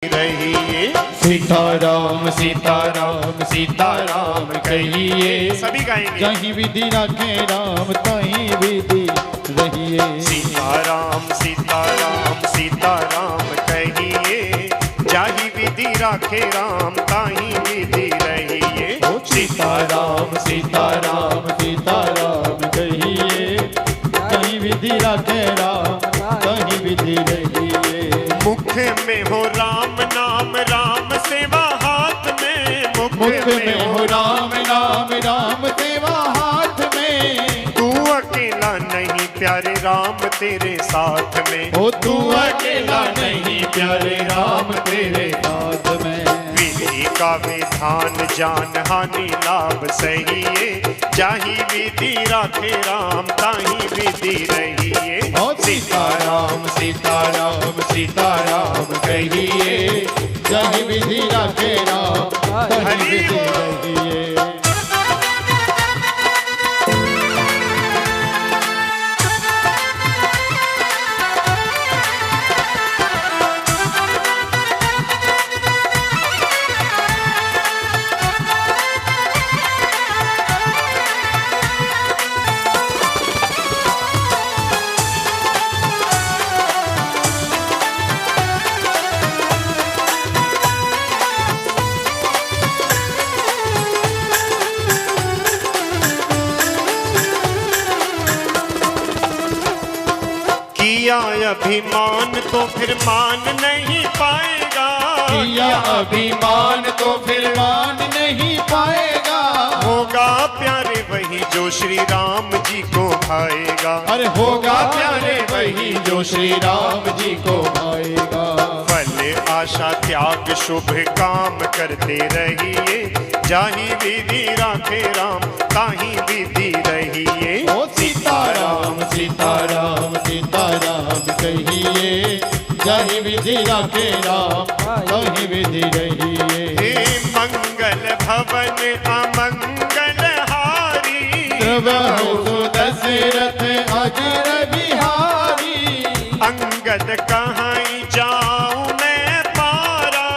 रहिए। सीताराम सीताराम सीताराम कहिए, सभी गाएंगे। जहीं विधि रखे राम तहीं विधि रहिए। सीताराम सीताराम सीताराम कहिए, जाहि विधि राखे राम ताहि विधि रहिए। सीताराम सीताराम सीताराम कहिए, जहीं विधि रखे राम तहीं विधि रहिए। मुख में हो राम नाम, राम सेवा हाथ में। मुख में हो राम नाम, राम सेवा हाथ में। तू अकेला नहीं प्यारे राम तेरे साथ में। ओ तू अकेला नहीं प्यारे राम तेरे साथ में। विधि का विधान जान हानि लाभ सहिए, जाहि विधि राखे राम ताहि विधि रहिए। सीताराम सीताराम सीताराम कहिए, जहीं विधि राखे राम तहीं विधि रहिए। किया अभिमान तो फिर मान नहीं पाएगा। किया अभिमान तो फिर मान नहीं पाएगा। होगा प्यारे वही जो श्री राम जी को भाएगा। अरे होगा प्यारे वही जो श्री राम जी को भाएगा। फल आशा त्याग शुभ काम करते रहिए, जाहि विधि राखे राम ताहि विधि रहिए। ओ सीताराम सीताराम सीताराम कहिए, जहीं विधि राखे राम तहीं विधि रहिए। हे मंगल भवन अमंगल हारी, प्रभु दशरथ अजर बिहारी। अंगद कहाई जाऊं मैं पारा,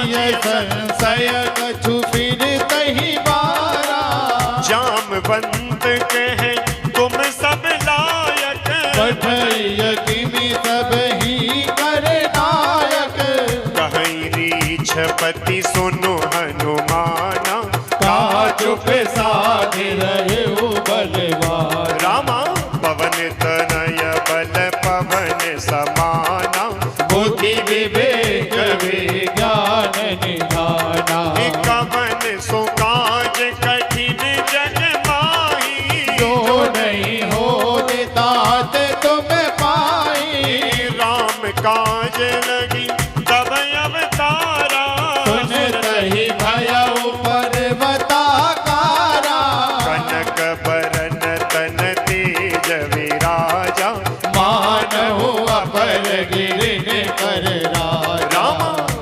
ये संशय कछु फिर तही बारा। जामवंत कहे तुम सब लायक, पठय किमि सब ही कर नायक। कहीं रीछपति सुनो हनुमाना, कहा चुप साध रहे बलवान। रामा पवन तनय बल पवन समाना, बुद्धि विवेक विज्ञान निधाना। कवन सो काज कठिन जग माही, जो नहीं हो तात तुम पाई। राम काज लगी तब अवतारा, सुन तही भयउ पर्वताकारा। कनक बरन तन तेज विराजा, मानहु अपर गिरिन कर राजा। राम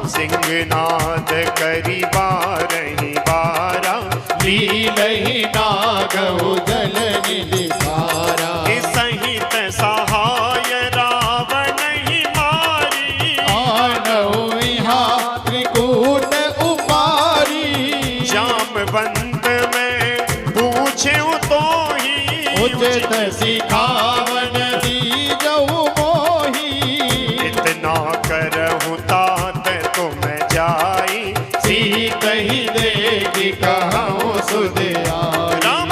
सिंहनाद करी बारहि बारा, लीलहि नागहु जल निधारा। सहित सहाय रावण ही मारी, आनहु इहाँ त्रिकूट उपारी। जामवंत में पूछे तो ही, उचित सिखावन दीजहु मोही। इतना करहु तात तुम जाई, सीत ही देगी कहूँ सुध आई। राम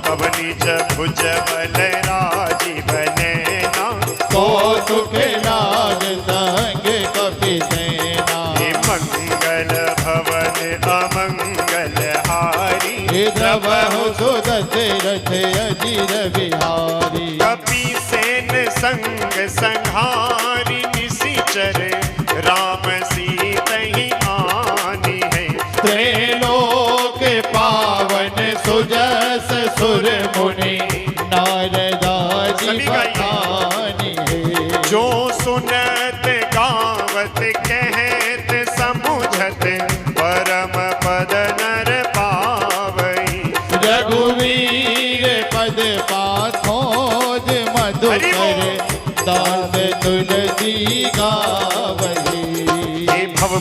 तब निज भुज बल राजीव नैना, कौतुक लाग संग कपि सेना। हे मंगल भवन अमंगल हारी, द्रवहु सुदशरथ अजिर बिहारी।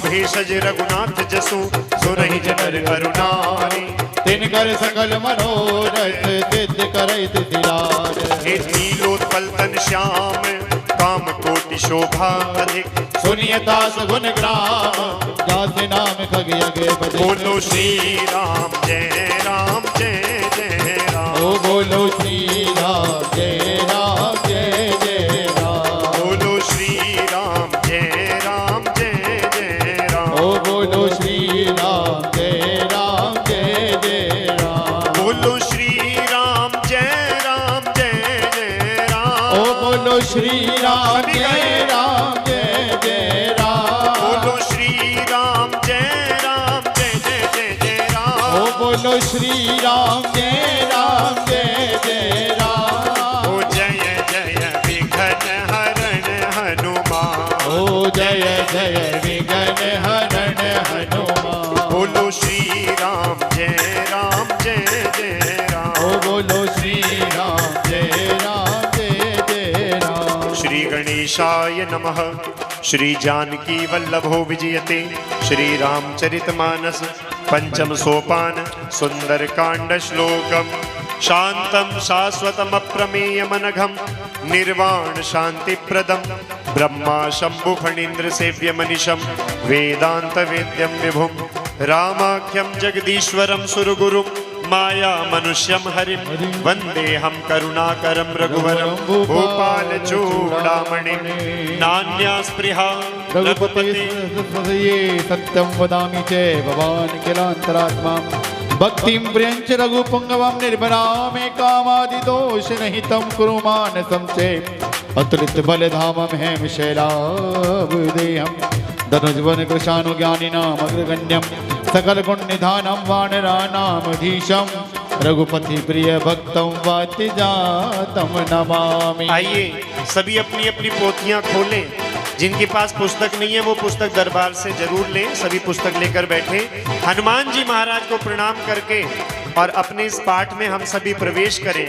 भेषज रघुनाथ जसु सुरहि जनर अरुणारी तिनकर सकल मनोरथ सिद्ध करई दिलार हे नीलोत्पल तन श्याम काम कोटि शोभा अधिक सुनिय दास गुण ग्राम जासे नाम खग यगे बजे बोलो श्री राम जय जय राम ओ बोलो श्री राम जय जय राम बोलो श्री राम जय जय राम ओ बोलो श्री राम जय जय राम बोलो श्री राम जय जय राम ओ बोलो श्री राम जय जय राम बोलो श्री राम जय जय राम ओ बोलो श्री राम जय राम ओ जय जय विघ्न हरण हनुमान ओ जय जय विघ्न हरण हनुमान बोलो श्री राम जय जय राम ओ बोलो श्री राम जय राम श्री गणेशाय नमः श्री जानकी वल्लभो विजयते श्री रामचरितमानस पंचम सोपान सुंदर कांड श्लोकम शांतम शाश्वतम अप्रमेयमनघम निर्वाण शांति प्रदम ब्रह्मा शंभु फणीन्द्र सेव्य मनीषम वेदांत वेद्यम विभुम रामाख्यम जगदीश्वरम सुरगुरु माया मनुष्यम हरिम वंदे हम करुणाकरम रघुवरम भूपाल चूड़ामणि नान्या स्पृहा रघुपति सत्यं वदामि चे भवान् किलान्तरात्मा भक्तिं प्रियञ्च रघुपुङ्गवं निर्भरामे कामादिदोषरहितं कुरु मानसं चे अतुलित बलधामं हेम शैलाभदेहं धनुर्वन कृशानुज्ञानिनाम् अग्रगण्यं सकल गुण निधानं वानराणामधीशं रघुपति प्रिय भक्तं वाति जातं नमामि। आइए सभी अपनी अपनी पोथियां खोलें। जिनके पास पुस्तक नहीं है वो पुस्तक दरबार से जरूर लें। सभी पुस्तक लेकर बैठे हनुमान जी महाराज को प्रणाम करके और अपने इस पाठ में हम सभी प्रवेश करें।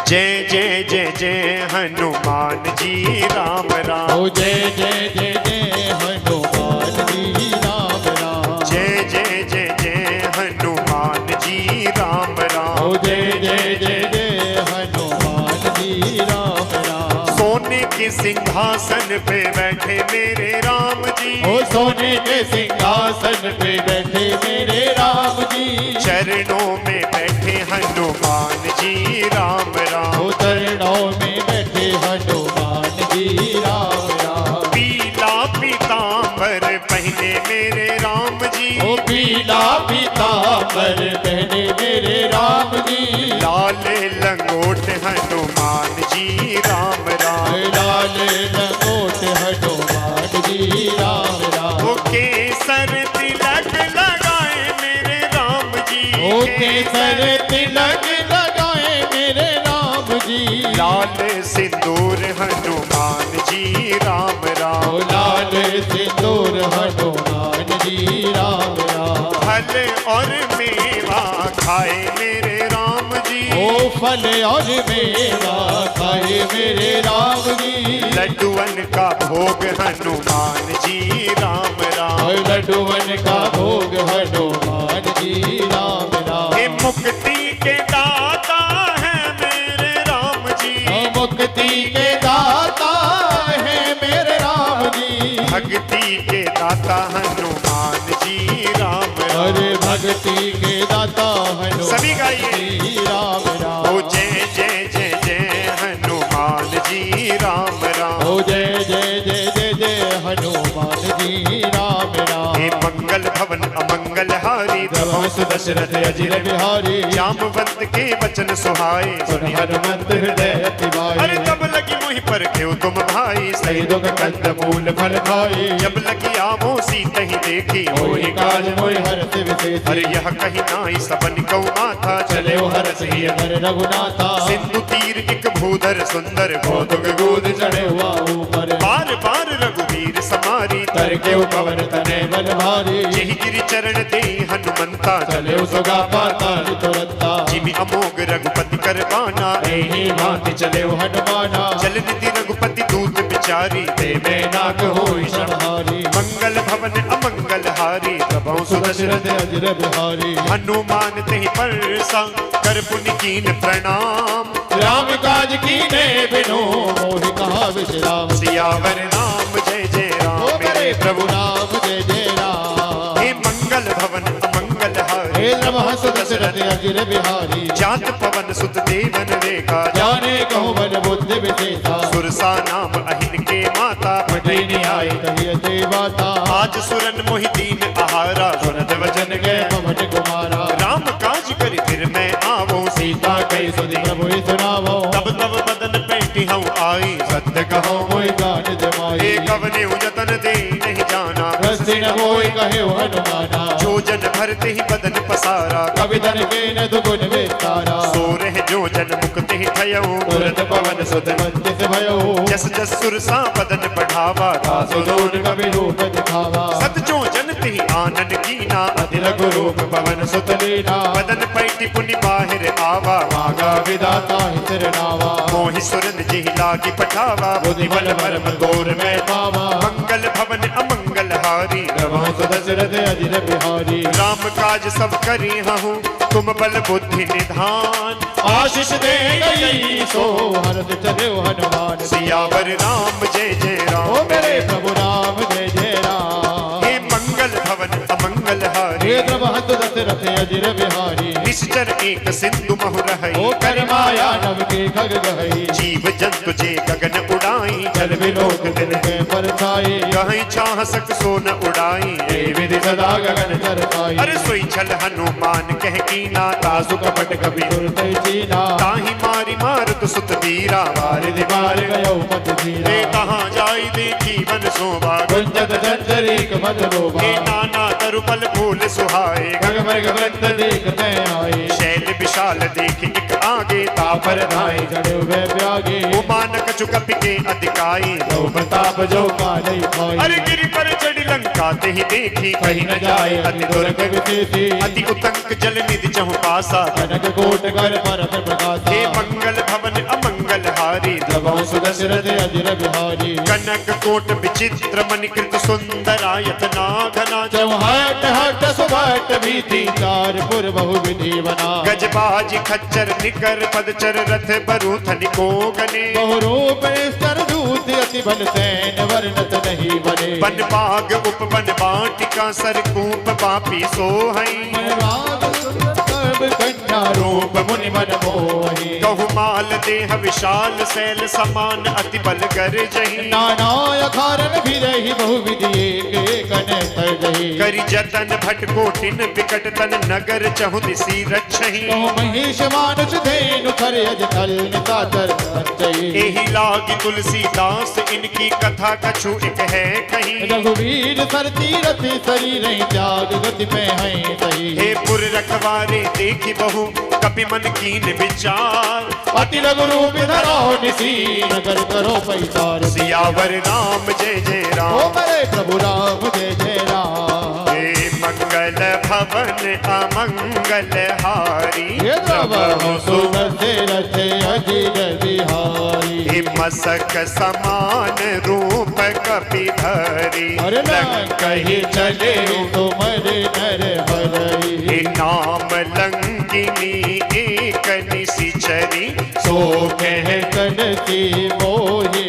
जय जय जय जय हनुमान जी राम राम। ओ जय जय जय जय हनुमान जी राम राम। जय जय जय जय हनुमान जी राम राम। ओ जय जय जय जय हनुमान जी राम राम। सोने के सिंहासन पे बैठे मेरे राम जी। ओ सोने के सिंहासन पे बैठे मेरे राम जी। चरणों में बैठे हनुमान जी राम राम। ओ चरणों में बैठे हनुमान जी राम राम। पीला पीतांबर पहने मेरे राम जी। ओ पीला पीतांबर पहने मेरे राम जी। लाल लंगोट हनुमान जी राम राम। लाल लंगोट हनुमान जी राम राम। ओ केसर तिलक लगाए मेरे राम जी। ओ केसर तिलक लगाए मेरे राम जी। लाल सिंदूर हनुमान जी राम राम। ओ लाल सिंदूर हनुमान जी राम राम। फल और मेवा खाए मेरे राम जी। ओ फल और मेवा खाए मेरे राम जी। लड्डुअन का भोग हनुमान जी राम राम। और लड्डुअन का भोग हनुमान जी राम राम। ये मुक्ति के दाता है मेरे राम जी। मुक्ति के दाता है मेरे राम जी। भक्ति के दाता हनुमान जी राम राम। अरे भक्ति के दाता हनुमान सभी गाइए। जी राम राम। ओ जय जय जय जय हनुमान जी राम राम। ओ जय जय जय जय जय हनुमान जी राम राम। हे मंगल भवन अमंगल हारी प्रभुस दशरथ अजिर बिहारी। जामवंत के वचन सुहाए सुन हनुमंत हृदय अति भाई। अरे तब लगी मुहि पर क्यों तुम भाई सही दुख कंद मूल फल खाई। जब लगी आवो सीत ही देखी मोहि काज मोहि हरस विशेष। अरे यह कहीं नाई सबन कौ माथा चले ओ हरस ही अगर रघुनाथा। सिंधु तीर एक भूधर सुंदर कौतुक गोद चढ़े हुआ ऊपर। बार बार रघुवीर समारी तर के पवन तने बल भारी। यही गिरि चरण दे हनुमंता चले सुगा पाताल तुरंता। जिमि अमोघ रघुपति कर बाना एहि भांति चले हनुमाना। चल निधि रघुपति दूत बिचारी ते में नाक होई संहारी। मंगल भवन अमंगल अमंगलहारी प्रभु सुदशरथ अजर बिहारी हनुमान तेहि परसा कर पुनि कीन प्रणाम राम काज कीने बिनु मोहि कहा विश्राम सियावर राम जय जय राम ओ मेरे प्रभु राम जय जय राम हे मंगल भवन अमंगलहारी हे नमः दशरथ अजर बिहारी जात पवन सुत देवन रेखा जाने कहूँ बल बुद्धि विशेषा सुरसा नाम अहिन के माता पठिनी आए कहिए देवाता आज सुरन मोहि दीन आहारा सुनत वचन गए गए पवट कुमारा राम काज कर फिर मैं आवो सीता कई सुधि प्रभु सुनावो तब तब बदन पैठी हूँ आई सत्य कहो मोहि गान जमाई हे कवने जतन दे नहीं जाना रस्सी न मोहि कहे हनुमाना जो जन भरते ही बदन पसारा कवि धन के न दुगुन विस्तारा सो रह जो जन मुक्ति ही थयऊ तुरंत पवन सुत मंदिर से भयो जस जस सुरसा बदन बढ़ावा सुदूर कवि रूप दिखावा सत जो जन ते आनन कीना अति लघु रूप पवन सुत लीना बदन पैठी पुनि बाहिर आवा मागा विदाता हितर नावा मोहि सुरन जिहि लागी पठावा बुद्धि बल परम गौर में पावा मंगल भवन अमंगल हारी प्रभु सुदशरथ अजर बिहारी राम काज सब करी हूँ तुम बल बुद्धि निधान आशीष दे गई सो हरत चले हनुमान सियावर राम जय जय राम ओ मेरे प्रभु राम जय जय राम हे मंगल भवन अमंगल हारी हे प्रभु दशरथ अजर बिहारी निश्चर एक सिंधु महु रहई ओ कर माया नव के खग गहई जीव जंतु जे गगन उड़ाई जल विलोक दिन के परछाई कहीं चाह सक सो न उड़ाई हे विधि सदा गगन चरताई अरे सोई छल हनुमान कह कीना तासु कपट कभी दुर्त चीना ताही मारी मारुत सुत वीरा बारि दिवार गयो पत हे धीरा कहाँ जाई देखी बन शोभा गुंजत जंजरीक मत लोभा हे नाना तरुपल फूल सुहाए गग मृग वृंद देखते आए शैल विशाल देख एक आगे तापर धाई चढ़े हुए ब्यागे उमानक चुकपि के अधिकाई जो प्रताप जो कालई खाई अरे गिरि पर चढ़ी लंका ते ही देखी कहीं न जाए अति दुर्ग विशेषी अति उतंक जल निधि चहु पासा कनक कोट कर परत प्रकाशा हे मंगल भवन अमंगल हारी प्रभु सुदशरथ अजर बिहारी कनक कोट विचित्र मणिकृत सुंदरायत नाघना चौहट हट सुभट भीति चार पुर बहु विधि बना गजबाज खच्चर निकर पदचर रथ बरूथन को गने बहुरूप स्तर दूत अति बल सैन वर्णत नहीं बने बन बाग उप बन बाटिका सरकूप बापी सोहई मन राग सुंदर सर्व कन्या रूप मुनि मन मोहि कहु माल देह विशाल शैल समान अति बल गर जही नाना अखारन भी रही बहु विधि एक कन तर जही करि जतन भट कोटिन विकट तन नगर चहु दिसी रक्षही कहु महेश मानुष धेनु खरे अज तल निसाचर सच्चई एहि लागी तुलसीदास इनकी कथा कछु एक है कहीं रघुवीर सर तीरथ शरीर त्याग गति में है सही हे पुर रखवारे देखी बहु कपि मन कीन विचार अति लघु रूप धरो निसी नगर करो पैसार सियावर राम जय जय ओ राम मेरे प्रभु राम जय जय राम हे मंगल भवन अमंगल हारी हे प्रभु सुदशरथ अजर बिहारी हे मसक समान रूप कपि धरी अरे ना कही चले तुमर नर हरई हे नाम लंकिनी एक निशिचरी सो कह कन की मोहि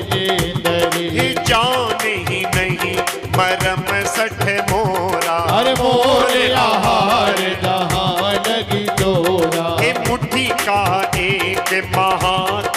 दरी हे जान ही नहीं मरम सठ मोरा हर मोर आहार जहाँ लगी चोरा हे मुट्ठी का एक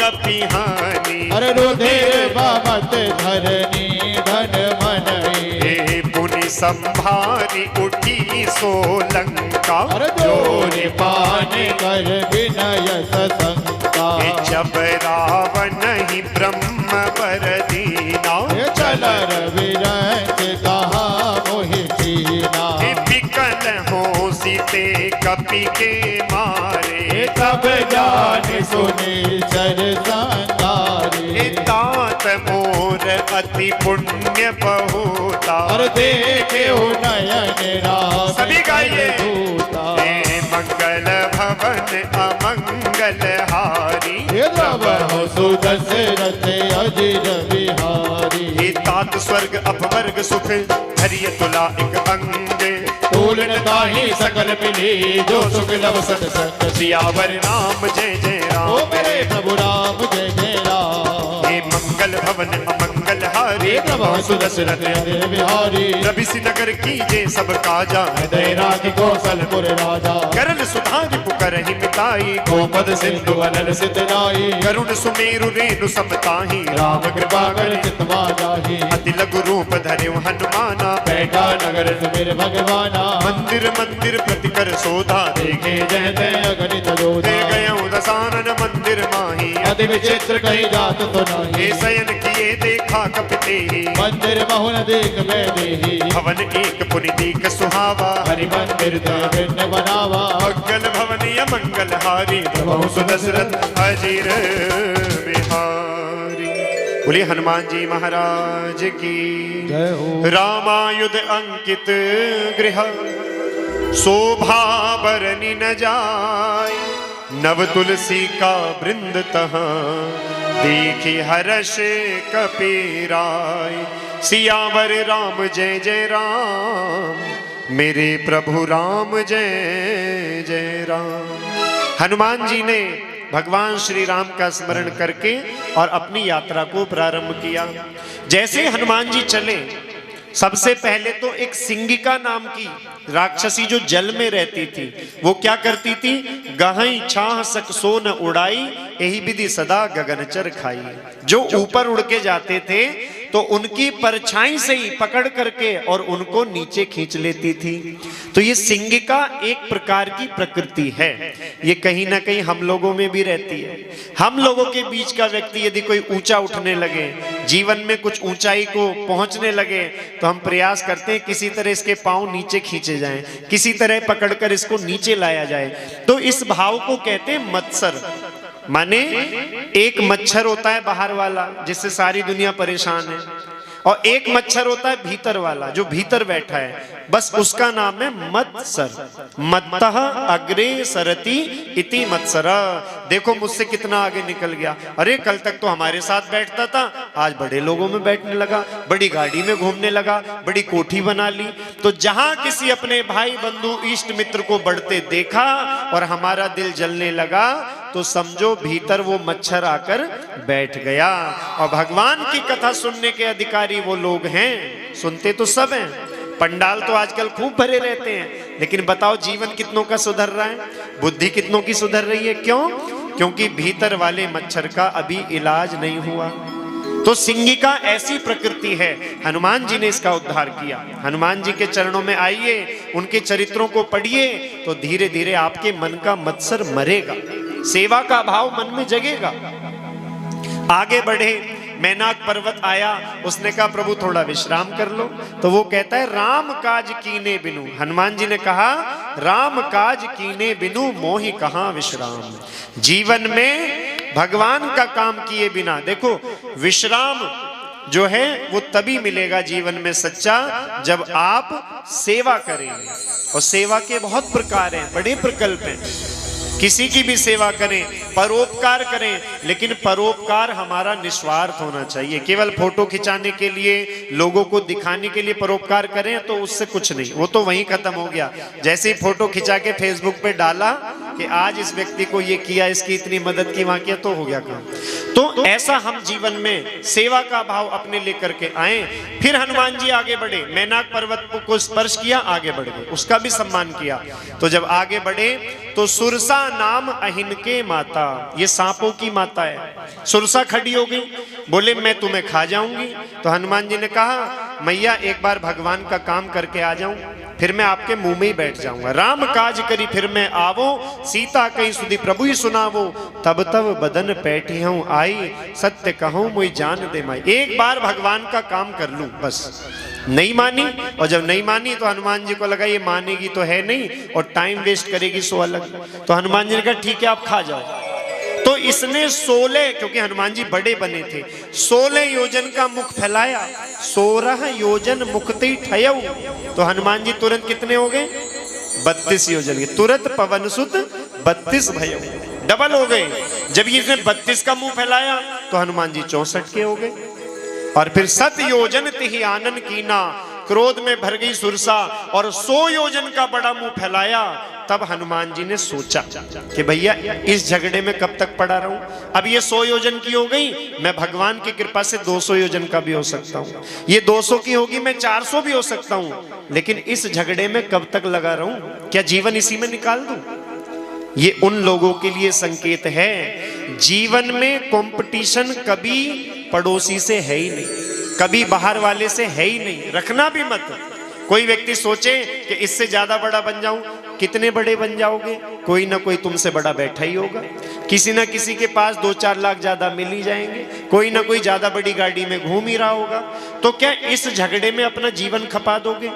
महाकपिहानी हर रुधिर बामत धरनी धन मनई हे पुनि संभारी उठी सोलंका हर जोरि पान कर विनय सशंका हे जब रावण ही ब्रह्म वर दीना हे चल रविरंच कहा मोहि सीना हे विकल हो सीते कपि के मारे हे तब जान सुनी सर संगारी हे तात मोर अति पुण्य बहुता और देखे नयन राम सभी गाइए। दूता हे मंगल भवन अमंगल हारी हे प्रभु सुदशरथ अजर बिहारी हे तात मत स्वर्ग अपवर्ग सुख हरिय तुला एक अंगे तूलन ताहि सकल मिली जो सुख लव सत्संग सियावर राम जय जय राम। ओ मेरे प्रभु राम जय जय राम। हे मंगल भवन अमंगल हारे हे प्रभु सुदशरथ अनिल बिहारी रविसि नगर कीजे सब काजा हृदय राखि कौशलपुर राजा करल सुधारि पुकारहि मिताई गोपद सिंधु अनल सिद्ध नाई करुण सुमेरु रेणु समताहि राम कृपा कर चितवा जाहि अति लघु रूप धर्यु हनुमाना बैठा नगर सुमिर भगवाना मंदिर मंदिर प्रति कर सोधा देखे जय जय अगणित दे जोधा गयउ दसानन मंदिर माही अति विचित्र कही जात तो हे नहीं शयन किए देखा कपिते मंदिर बहुन देख मैं देही भवन एक पुनि दीक सुहावा हरि मंदिर तय भिन्न बनावा मंगल भवनीय मंगल हारी प्रभु सुदशरथ अजीर बिहारी। बोलिए हनुमान जी महाराज की जय हो। रामायुध अंकित गृह शोभा बरनि न जाय नव तुलसी का वृंद तहाँ देखी हर्ष कपीराय सियावर राम जय जय राम मेरे प्रभु राम जय जय राम। हनुमान जी ने भगवान श्री राम का स्मरण करके और अपनी यात्रा को प्रारंभ किया। जैसे हनुमान जी चले सबसे पहले तो एक सिंगिका नाम की राक्षसी जो जल में रहती थी वो क्या करती थी, गहई छाह सक सो न उड़ाई यही विधि सदा गगनचर खाई। जो ऊपर उड़ के जाते थे तो उनकी परछाई से ही पकड़ करके और उनको नीचे खींच लेती थी। तो ये सिंगिका एक प्रकार की प्रकृति है, ये कहीं ना कहीं हम लोगों में भी रहती है। हम लोगों के बीच का व्यक्ति यदि कोई ऊंचा उठने लगे, जीवन में कुछ ऊंचाई को पहुंचने लगे, तो हम प्रयास करते हैं किसी तरह इसके पांव नीचे खींचे जाएं, किसी तरह पकड़कर इसको नीचे लाया जाए। तो इस भाव को कहते हैं मत्सर। माने एक मच्छर होता है बाहर वाला जिससे सारी दुनिया परेशान है, और एक मच्छर होता है भीतर वाला जो भीतर बैठा है, बस उसका नाम है मत्सर। मत्तः अग्रे सरति इति मत्सर। देखो मुझसे कितना आगे निकल गया, अरे कल तक तो हमारे साथ बैठता था, आज बड़े लोगों में बैठने लगा, बड़ी गाड़ी में घूमने लगा, बड़ी कोठी बना ली। तो जहां किसी अपने भाई बंधु इष्ट मित्र को बढ़ते देखा और हमारा दिल जलने लगा, तो समझो भीतर वो मच्छर आकर बैठ गया। और भगवान की कथा सुनने के अधिकारी वो लोग हैं, सुनते तो सब हैं, पंडाल तो आजकल खूब भरे रहते हैं, लेकिन बताओ जीवन कितनों का सुधर रहा है, बुद्धि कितनों की सुधर रही है? क्यों? क्योंकि भीतर वाले मच्छर का अभी इलाज नहीं हुआ। तो सिंगिका ऐसी प्रकृति है, हनुमान जी ने इसका उद्धार किया। हनुमान जी के चरणों में आइए, उनके चरित्रों को पढ़िए, तो धीरे धीरे आपके मन का मत्सर मरेगा, सेवा का भाव मन में जगेगा। आगे बढ़े, मैनाक पर्वत आया, उसने कहा प्रभु थोड़ा विश्राम कर लो, तो वो कहता है राम काज कीने बिनु। हनुमान जी ने कहा राम काज कीने बिनु मोहि कहां विश्राम। जीवन में भगवान का काम किए बिना, देखो विश्राम जो है वो तभी मिलेगा जीवन में सच्चा, जब आप सेवा करेंगे। और सेवा के बहुत प्रकार हैं, बड़े प्रकल्प हैं। किसी की भी सेवा करें, परोपकार करें, लेकिन परोपकार हमारा निस्वार्थ होना चाहिए। केवल फोटो खिंचाने के लिए, लोगों को दिखाने के लिए परोपकार करें तो उससे कुछ नहीं, वो तो वहीं खत्म हो गया। जैसे ही फोटो खिंचा के फेसबुक पे डाला कि आज इस व्यक्ति को ये किया, इसकी इतनी मदद की, वहां किया, तो हो गया काम। तो ऐसा हम जीवन में सेवा का भाव अपने लेकर के आए। फिर हनुमान जी आगे बढ़े, मैनाक पर्वत को स्पर्श किया, आगे बढ़ गए, उसका भी सम्मान किया। तो जब आगे बढ़े तो सुरसा नाम अहिन के माता, ये सांपों की माता है। सुरसा खड़ी हो गई, बोले मैं तुम्हें खा जाऊंगी। तो हनुमान जी ने कहा मैया एक बार भगवान का काम करके आ जाऊं, फिर मैं आपके मुंह में ही बैठ जाऊंगा। राम काज करी फिर मैं आवो, सीता कहीं सुधी प्रभु ही सुनावो, तब तब बदन पैठी हूं आई, सत्य कहूं मुझे जान दे माई। एक बार भगवान का काम कर लूं बस। नहीं मानी, और जब नहीं मानी तो हनुमान जी को लगा ये मानेगी तो है नहीं और टाइम वेस्ट करेगी सो अलग। तो हनुमान जी ने कहा ठीक है आप खा जाओ। तो इसने 16, क्योंकि हनुमान जी बड़े बने थे, 16 योजन का मुख फैलाया, 16 योजन मुखते ठयऊ। तो हनुमान जी तुरंत कितने हो गए? 32 योजन के। तुरंत पवन सुत 32 भयो, डबल हो गए। जब इसने 32 का मुंह फैलाया तो हनुमान जी 64 के हो गए। और फिर 7 योजन तिहि आनन कीना, क्रोध में भर गई सुरसा और 100 योजन का बड़ा मुंह फैलाया। तब हनुमान जी ने सोचा कि भैया इस झगड़े में कब तक पड़ा रहूं, अब ये 100 योजन की हो गई, मैं भगवान की कृपा से 200 योजन का भी हो सकता हूं, ये 200 की होगी, मैं 400 भी हो सकता हूं, लेकिन इस झगड़े में कब तक लगा रहूं, क्या जीवन इसी में निकाल दूं? ये उन लोगों के लिए संकेत है, जीवन में कंपटीशन कभी पड़ोसी से है ही नहीं, कभी बाहर वाले से है ही नहीं, रखना भी मत। कोई व्यक्ति सोचे कि इससे ज्यादा बड़ा बन जाऊं, कितने बड़े बन जाओगे, कोई ना कोई तुमसे बड़ा बैठा ही होगा, किसी ना किसी के पास 2-4 लाख ज्यादा मिल ही जाएंगे, कोई ना कोई ज्यादा बड़ी गाड़ी में घूम ही रहा होगा। तो क्या इस झगड़े में अपना जीवन खपा दोगे?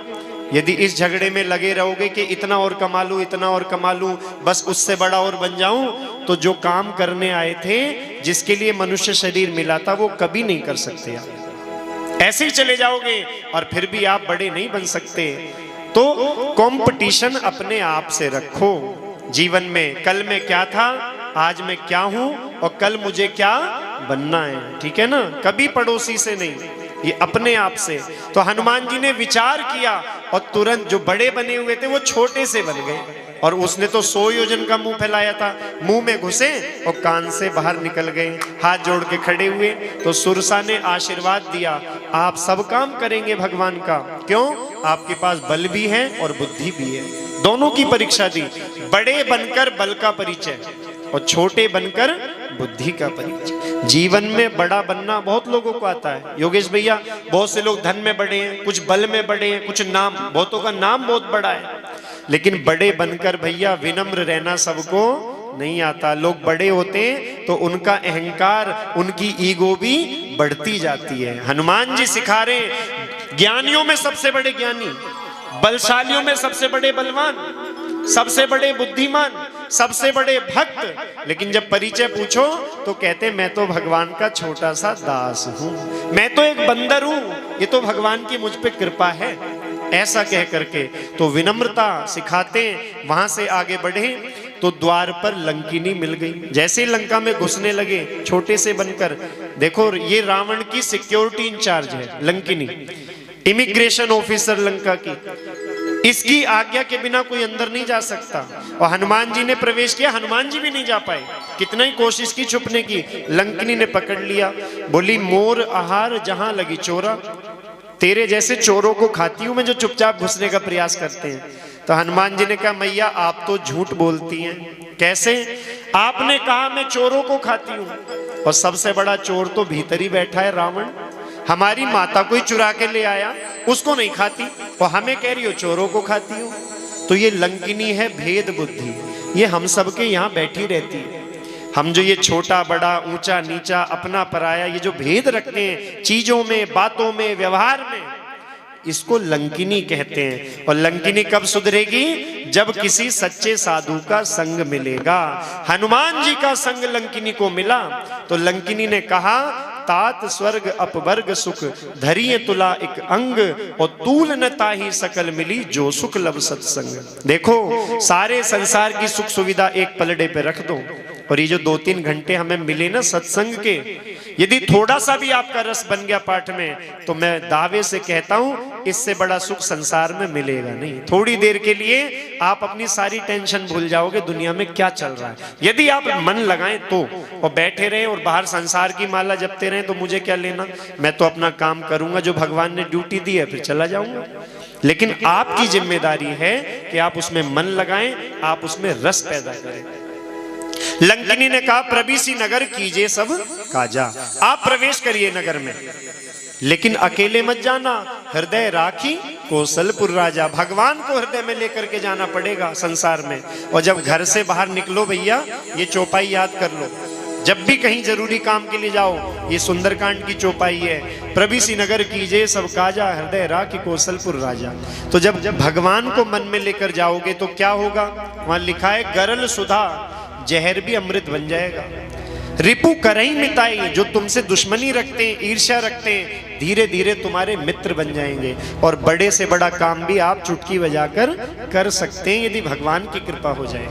यदि इस झगड़े में लगे रहोगे कि इतना और कमा लूं, इतना और कमा लूं, बस उससे बड़ा और बन जाऊं, तो जो काम करने आए थे, जिसके लिए मनुष्य शरीर मिला था, वो कभी नहीं कर सकते आप। ऐसे ही चले जाओगे और फिर भी आप बड़े नहीं बन सकते। तो कंपटीशन अपने आप से रखो जीवन में, कल मैं क्या था, आज मैं क्या हूं और कल मुझे क्या बनना है, ठीक है ना? कभी पड़ोसी से नहीं, ये अपने आप से। तो हनुमान जी ने विचार किया और तुरंत जो बड़े बने हुए थे वो छोटे से बन गए, और उसने तो 100 योजन का मुंह फैलाया था, मुंह में घुसे और कान से बाहर निकल गए, हाथ जोड़ के खड़े हुए। तो सुरसा ने आशीर्वाद दिया, आप सब काम करेंगे भगवान का, क्यों? आपके पास बल भी है और बुद्धि भी है, दोनों की परीक्षा दी। बड़े बनकर बल का परिचय और छोटे बनकर बुद्धि का परिचय। जीवन में बड़ा बनना बहुत लोगों को आता है योगेश भैया, बहुत से लोग धन में बड़े हैं, कुछ बल में बड़े हैं, कुछ नाम, बहुतों का नाम बहुत बड़ा है, लेकिन बड़े बनकर भैया विनम्र रहना सबको नहीं आता। लोग बड़े होते तो उनका अहंकार, उनकी ईगो भी बढ़ती जाती है। हनुमान जी सिखा रहे, ज्ञानियों में सबसे बड़े ज्ञानी, बलशालियों में सबसे बड़े बलवान, सबसे बड़े बुद्धिमान, सबसे बड़े भक्त, लेकिन जब परिचय पूछो तो कहते मैं तो भगवान का छोटा सा दास हूं, मैं तो एक बंदर हूं, ये तो भगवान की मुझ पे कृपा है, ऐसा कह करके तो विनम्रता सिखाते। वहां से आगे बढ़े तो द्वार पर लंकिनी मिल गई। जैसे ही लंका में घुसने लगे छोटे से बनकर, देखो ये रावण की सिक्योरिटी इंचार्ज है लंकिनी, इमिग्रेशन ऑफिसर लंका की, इसकी आज्ञा के बिना कोई अंदर नहीं जा सकता। और हनुमान जी ने प्रवेश किया, हनुमान जी भी नहीं जा पाए, कितना ही कोशिश की छुपने की, लंकिनी ने पकड़ लिया, बोली मोर आहार जहां लगी चोरा, तेरे जैसे चोरों को खाती हूं मैं जो चुपचाप घुसने का प्रयास करते हैं। तो हनुमान जी ने कहा मैया आप तो झूठ बोलती हैं, कैसे? आपने कहा मैं चोरों को खाती हूं, और सबसे बड़ा चोर तो भीतर ही बैठा है रावण, हमारी माता को ही चुरा के ले आया, उसको नहीं खाती और हमें कह रही हो चोरों को खाती हो। तो ये लंकिनी है भेद बुद्धि, ये हम सबके यहाँ बैठी रहती है। हम जो ये छोटा बड़ा, ऊंचा नीचा, अपना पराया, ये जो भेद रखते हैं चीजों में, बातों में, व्यवहार में, इसको लंकिनी कहते हैं। और लंकिनी कब सुधरेगी? जब किसी सच्चे साधु का संग मिलेगा। हनुमान जी का संग लंकिनी को मिला तो लंकिनी ने कहा तात स्वर्ग अपवर्ग सुख धरिए तुला एक अंग, और तूल न ताही सकल मिली जो सुख लब सत्संग। देखो सारे संसार की सुख सुविधा एक पलड़े पे रख दो, और ये जो 2-3 घंटे हमें मिले ना सत्संग के, यदि थोड़ा सा भी आपका रस बन गया पाठ में, तो मैं दावे से कहता हूं इससे बड़ा सुख संसार में मिलेगा नहीं। थोड़ी देर के लिए आप अपनी सारी टेंशन भूल जाओगे दुनिया में क्या चल रहा है, यदि आप मन लगाएं तो। और बैठे रहे और बाहर संसार की माला जपते रहे तो मुझे क्या लेना, मैं तो अपना काम करूंगा, जो भगवान ने ड्यूटी दी है फिर चला जाऊंगा। लेकिन आपकी जिम्मेदारी है कि आप उसमें मन लगाएं, आप उसमें रस पैदा करें। लंकिनी ने कहा प्रवेशी नगर कीजिए सब काजा, आप प्रवेश करिए नगर में, लेकिन अकेले मत जाना, हृदय राखी कौशलपुर राजा। भगवान को हृदय में लेकर के जाना पड़ेगा संसार में। और जब घर से बाहर निकलो भैया, ये चौपाई याद कर लो, जब भी कहीं जरूरी काम के लिए जाओ, ये सुंदरकांड की चौपाई है, प्रवेशी नगर कीजिए सब काजा, हृदय राखी कौशलपुर राजा। तो जब भगवान को मन में लेकर जाओगे तो क्या होगा? वहां लिखा है गरल सुधा जहर भी अमृत बन जाएगा। रिपु करही मिताई, जो तुमसे दुश्मनी रखते हैं, ईर्ष्या रखते हैं, धीरे धीरे तुम्हारे मित्र बन जाएंगे, और बड़े से बड़ा काम भी आप चुटकी बजाकर कर सकते हैं यदि भगवान की कृपा हो जाए।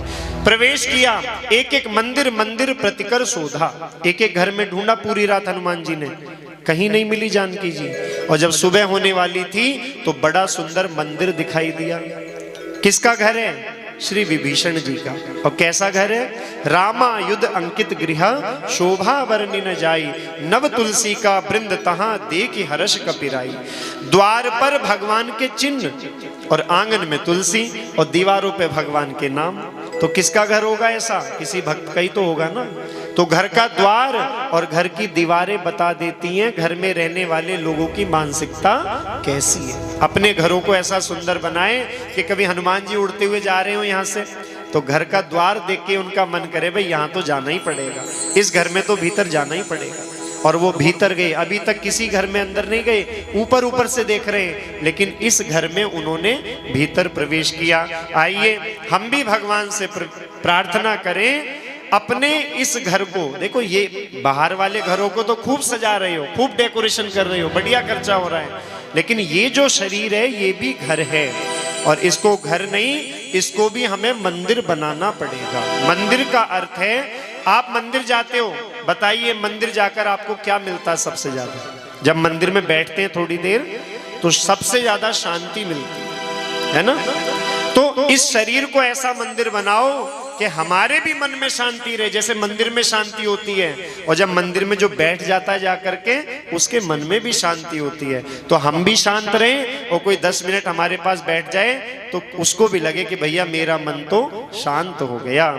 प्रवेश किया, एक एक मंदिर मंदिर प्रतिकर शोधा, एक एक घर में ढूंढा पूरी रात हनुमान जी ने, कहीं नहीं मिली जानकी जी। और जब सुबह होने वाली थी तो बड़ा सुंदर मंदिर दिखाई दिया। किसका घर है? श्री विभीषण जी का। और कैसा घर है? रामायुध अंकित गृह, शोभा वर्णि न जाई, नव तुलसी का वृंद तहां देखि हर्ष कपिराई। द्वार पर भगवान के चिन्ह और आंगन में तुलसी और दीवारों पे भगवान के नाम। तो किसका घर होगा ऐसा? किसी भक्त का ही तो होगा ना। तो घर का द्वार और घर की दीवारें बता देती हैं घर में रहने वाले लोगों की मानसिकता कैसी है। अपने घरों को ऐसा सुंदर बनाएं कि कभी हनुमान जी उड़ते हुए जा रहे हो यहाँ से तो घर का द्वार देख के उनका मन करे भाई यहाँ तो जाना ही पड़ेगा, इस घर में तो भीतर जाना ही पड़ेगा। और वो भीतर गए। अभी तक किसी घर में अंदर नहीं गए, ऊपर ऊपर से देख रहे हैं, लेकिन इस घर में उन्होंने भीतर प्रवेश किया। आइए हम भी भगवान से प्रार्थना करें अपने इस घर को। देखो ये बाहर वाले घरों को तो खूब सजा रहे हो, खूब डेकोरेशन कर रहे हो, बढ़िया खर्चा हो रहा है, लेकिन ये जो शरीर है ये भी घर है। और इसको घर नहीं, इसको भी हमें मंदिर बनाना पड़ेगा। मंदिर का अर्थ है, आप मंदिर जाते हो, बताइए मंदिर जाकर आपको क्या मिलता है सबसे ज्यादा? जब मंदिर में बैठते हैं थोड़ी देर तो सबसे ज्यादा शांति मिलती है ना। तो इस शरीर को ऐसा मंदिर बनाओ कि हमारे भी मन में शांति रहे, जैसे मंदिर में शांति होती है। और जब मंदिर में जो बैठ जाता है जाकर के उसके मन में भी शांति होती है। तो हम भी शांत रहें और कोई 10 मिनट हमारे पास बैठ जाए तो उसको भी लगे कि भैया मेरा मन तो शांत हो गया।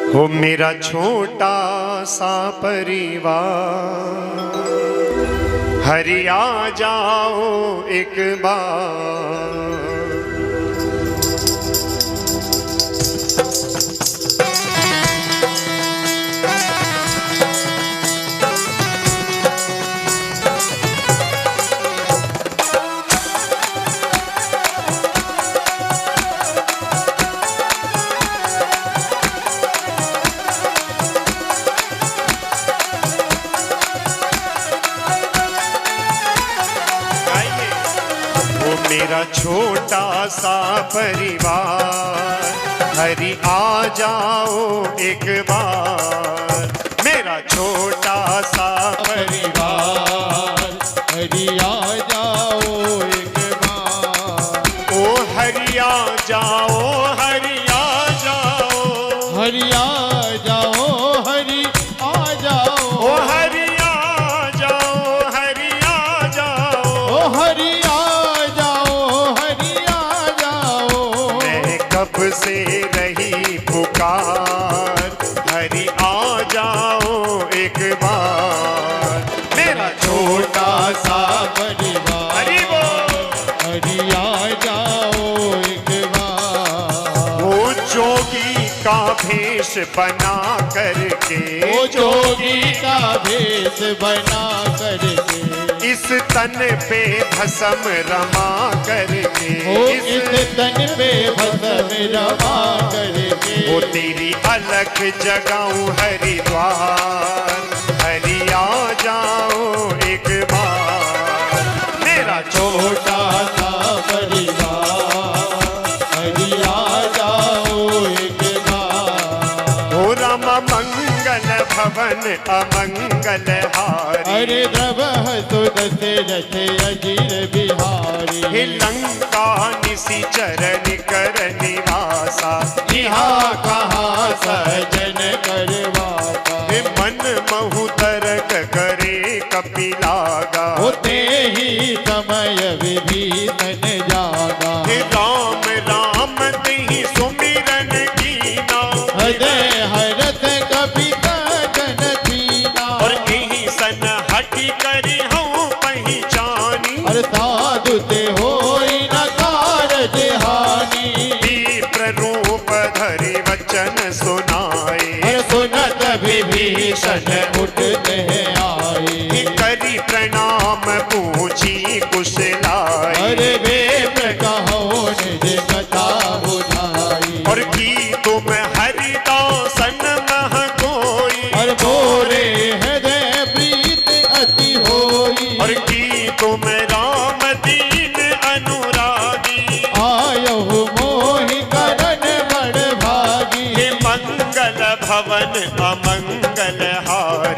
हो मेरा छोटा सा परिवार, हरि आ जाओ एक बार। मेरा छोटा सा परिवार, हरि आ जाओ एक बार। मेरा छोटा सा परिवार, हरि आ जाओ एक बार। ओ हरि आ जाओ, हरि आ जाओ, हरि आ जाओ, हरि आ जाओ, ओ हरि आ जाओ, हरि आ जाओ, ओ हरि से रही पुकार, हरि आ जाओ एक बार। मेरा छोटा सा परिवार, हरि बोल, हरि आ जाओ एक बार। वो जोगी का भेष बना करके, वो जोगी का भेष बना करके, इस तन पे भस्म रमा करके, इस तन पे भस्म रमा करके, वो तेरी अलख जगाऊं हरिद्वार, हरि आ जाओ एक बार। मेरा छोटा सा परिवार, हरि आ जाओ एक बार। हो राम मंगल भवन अमंगल हारी, अरे द्रवः सुदशरथ अजीर बिहारी। हे लंका निशिचर निकर निवासा, यहाँ कहाँ सजन करवाता। हे मन महु तरक करे कपिलागा, होते ही समय विभीषण जागा। हे राम राम तेहि सुमिरन कीना, हृदय हरत कपि सजन दीना। और एहि सन हटि करि हूँ पहचानी, और साधु ते होई न कारज हानि। विप्र रूप धरि वचन सुनाए, और सुनत विभीषण उठते आए। करी प्रणाम पूछी कुशलाए, अरे विप्र कहो निज कथा बुझाई। और की तुम हरिदासन मह कोई, और मोरे हृदय प्रीत अति होई। और की तुम राम दीन अनुरागी, आयहु मोहि करन बड़ भागी। हे मंगल भवन अमंगल हारी।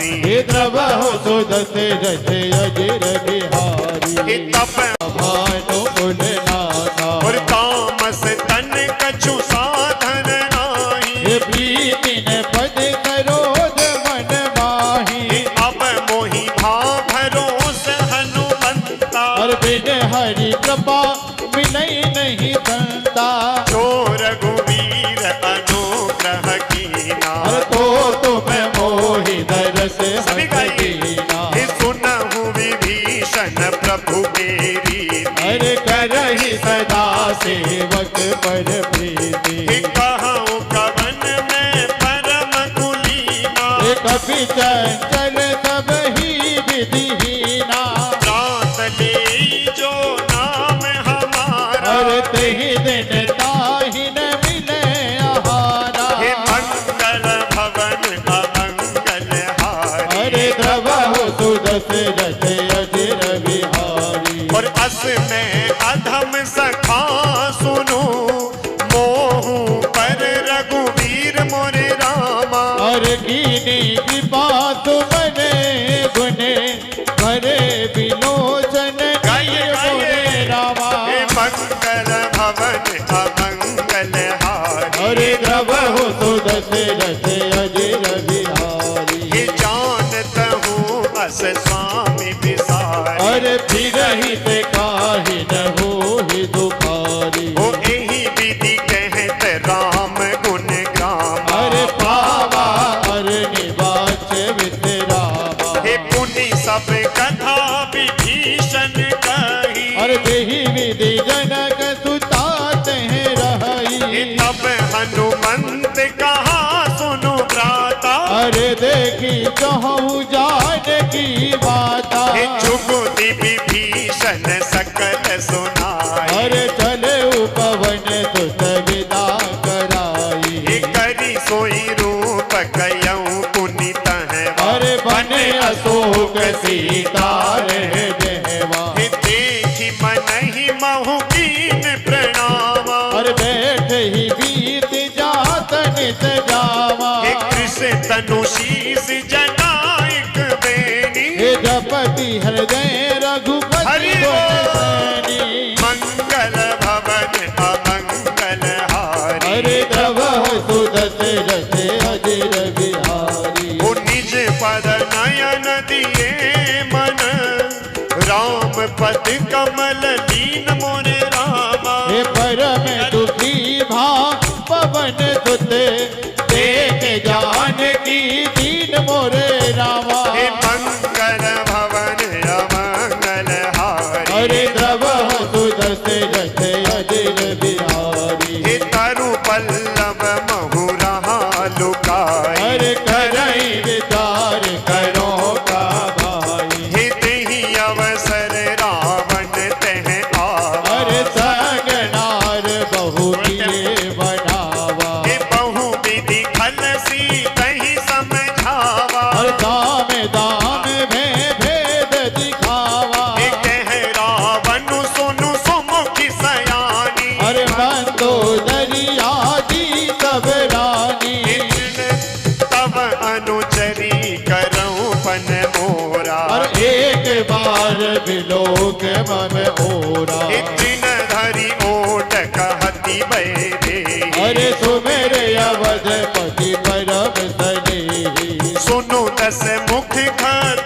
सुदशरथ अजिर बिहारी तब भानु कुल नाना और तामस तन कछु साधन नाही प्रीति न पद करोध मन माही अब मोहि भाव भरोस हनुमंता और बिन हरि कृपा मिलई नहीं संता जो रघुवीर अनुग्रह कीना और तो तुम मोहि दरस सभी गाइए कीना हे सुनहु विभीषण प्रभु मेरी अरे करहि सदा सेवक पर प्रीति हे कहूँ कवन में परम कुलीना कपि चंचल सब ही विधिहीना प्रात ले जो नाम हमारा और तेहि दिन ताहि न मिले आहारा हे मंगल भवन अमंगल हारी अरे द्रवहु सुदशरथ अजिर बिहारी और अस में अधम सखा सुनो मोहू पर रघुवीर मोरे रामा और कीनी कृपा तुमने गुने भरे विलोचन गाइए मोरे रामा हे मंगल भवन अमंगल हारी अरे द्रवहु सुदशरथ अजिर बिहारी हे जानत हूँ अस स्वामी विसारी अरे फिर ही ते काहि न होहि दुखारी ओ यही विधि कहत राम गुण ग्राम अरे पावा अरे निवाच वितरामा हे पुनि सब कथा विभीषण कही अरे देहि विधि जनक सुतात है रही तब हनुमंत कहा सुनो भ्राता अरे देखी कहूँ जान की बाता हे जुगुति विभीषण सकल सुनाई अरे चले उपवन सुत विदा कराई हे करी सोई रूप कयऊ पुनित है अरे बने अशोक सीता रह जहवा हे देखी मन ही महु कीन प्रणामा और बैठ ही बीत जात नित जावा हे कृष्ण तनु शीस जनाइक बेनी हे जपति हृदय रघुपति हरि गुण बोल। सैनी मंगल भवन अमंगल हारी अरे द्रवः सुदशरथ अजिर बिहारी वो निज पद नयन दिए मन राम पद कमल लीन मोरे रामा हे परम दुखी भा पवन सुत देख जान की दीन मोरे रामा हे मंगल भवन अमंगल हारी अरे द्रवः सुदशरथ अजिर बिहारी हे तरु पल्लव महुरहा लुकाई अरे करई विचार करो का भाई हे तेहि अवसर रावण तह आवा अरे सगनार बहु किए बनावा हे बहु विधि खल सी तहि समझावा और दाम दाम में भेद दिखावा हे कह रावण सुनु सुमुखी सयानी अरे बंदो दरिया दी सब रानी तब अनुचरी करऊं पन मोरा और एक बार बिलोक मन ओरा इतन धरी ओट कहती बैरे अरे सुमेर अवध पति परम सनेही सुनु दस मुख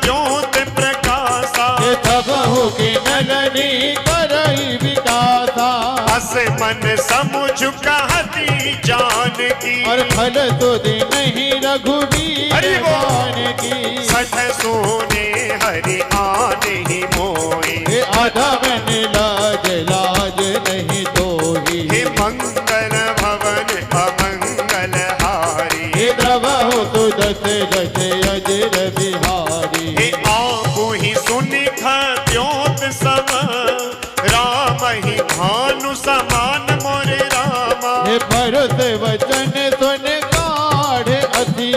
ज्योत प्रकाशा ये तब हो कि नलनी करई विकासा अस मन समुझ कहती जान की और फल तो दे नहीं रघुवीर हरि बोल। जान की सठ सोने हरि आने ही मोही हे अधम लाज लाज नहीं दोही हे मंगल भवन अमंगल हारी हे द्रवहु सुदशरथ अजिर बिहारी हे आपु ही सुनि द्योत सम राम ही भानु समान मोरे रामा हे भरत वचन सुन गाढ़ अति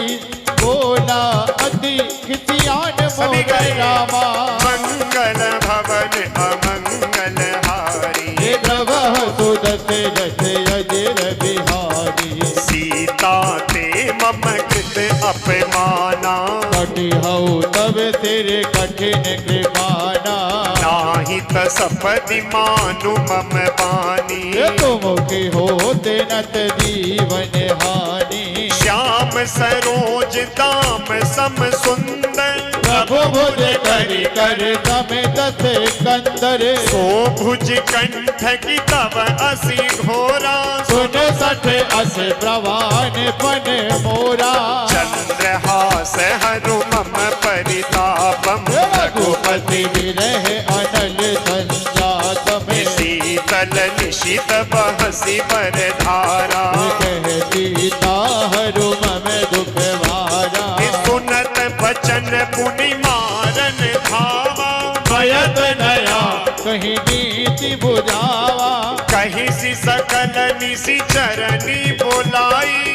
बोला अति खिसियान सभी मोह गाइए। रामा मंगल भवन अमंगल हारी हे द्रवः सुदशरथ अजिर बिहारी सीता ते मम कृत अपमाना कटिहौ तब से तेरे कठिन कृपाना। नाही तसपति मानु मम बानी, तुम की होते नत जीवन हानि। श्याम सरोज दाम सम सुंदर, प्रभु भुज करि कर तम दस कंदर। सो भुज कंठ की तब असी घोरा, सुन सठ अस प्रवान पन मोरा। चंद्रहास हरु मम परितापम, रघुपति विरह अनल संजातम। शीतल निशित बहसी पर धारा, कहती ताहरु मम दुख भारा। सुनत बचन पुनि मारन धावा, भयत नया कहीं नीति बुझावा। कहीं सी सकल निसी चरनी बोलाई,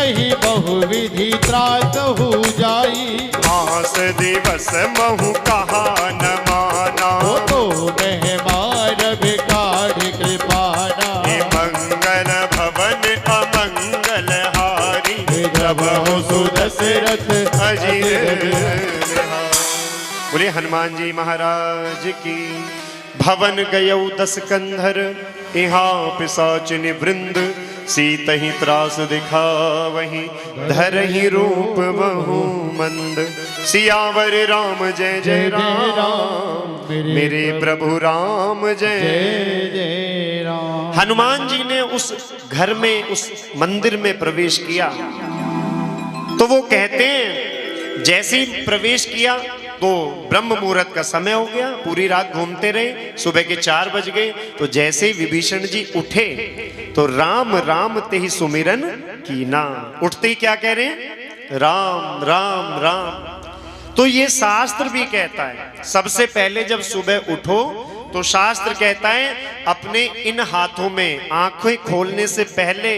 ही बहुविधि त्रास हो जाई। मास दिवस महु कहा न माना, तो मेहमान भिखारी कृपाना। मंगल भवन अमंगल हारी, जब हो सुदशरथ अजीर। बोले हनुमान जी महाराज की। भवन गयौ 10 कंधर, यहाँ पिशाचिनी वृंद, सीत ही त्रास दिखावहि, धरहि रूप बहु मंद। सियावर राम जय जय राम, मेरे प्रभु राम जय जय राम। हनुमान जी ने उस घर में, उस मंदिर में प्रवेश किया तो वो कहते हैं जैसे ही प्रवेश किया तो ब्रह्म मुहूर्त का समय हो गया, पूरी रात घूमते रहे, सुबह के 4 बज गए। तो जैसे ही विभीषण जी उठे तो राम राम ते ही सुमिरन कीना। उठते ही क्या कह रहे हैं? राम राम राम। तो ये शास्त्र भी कहता है सबसे पहले जब सुबह उठो तो शास्त्र कहता है अपने इन हाथों में, आंखें खोलने से पहले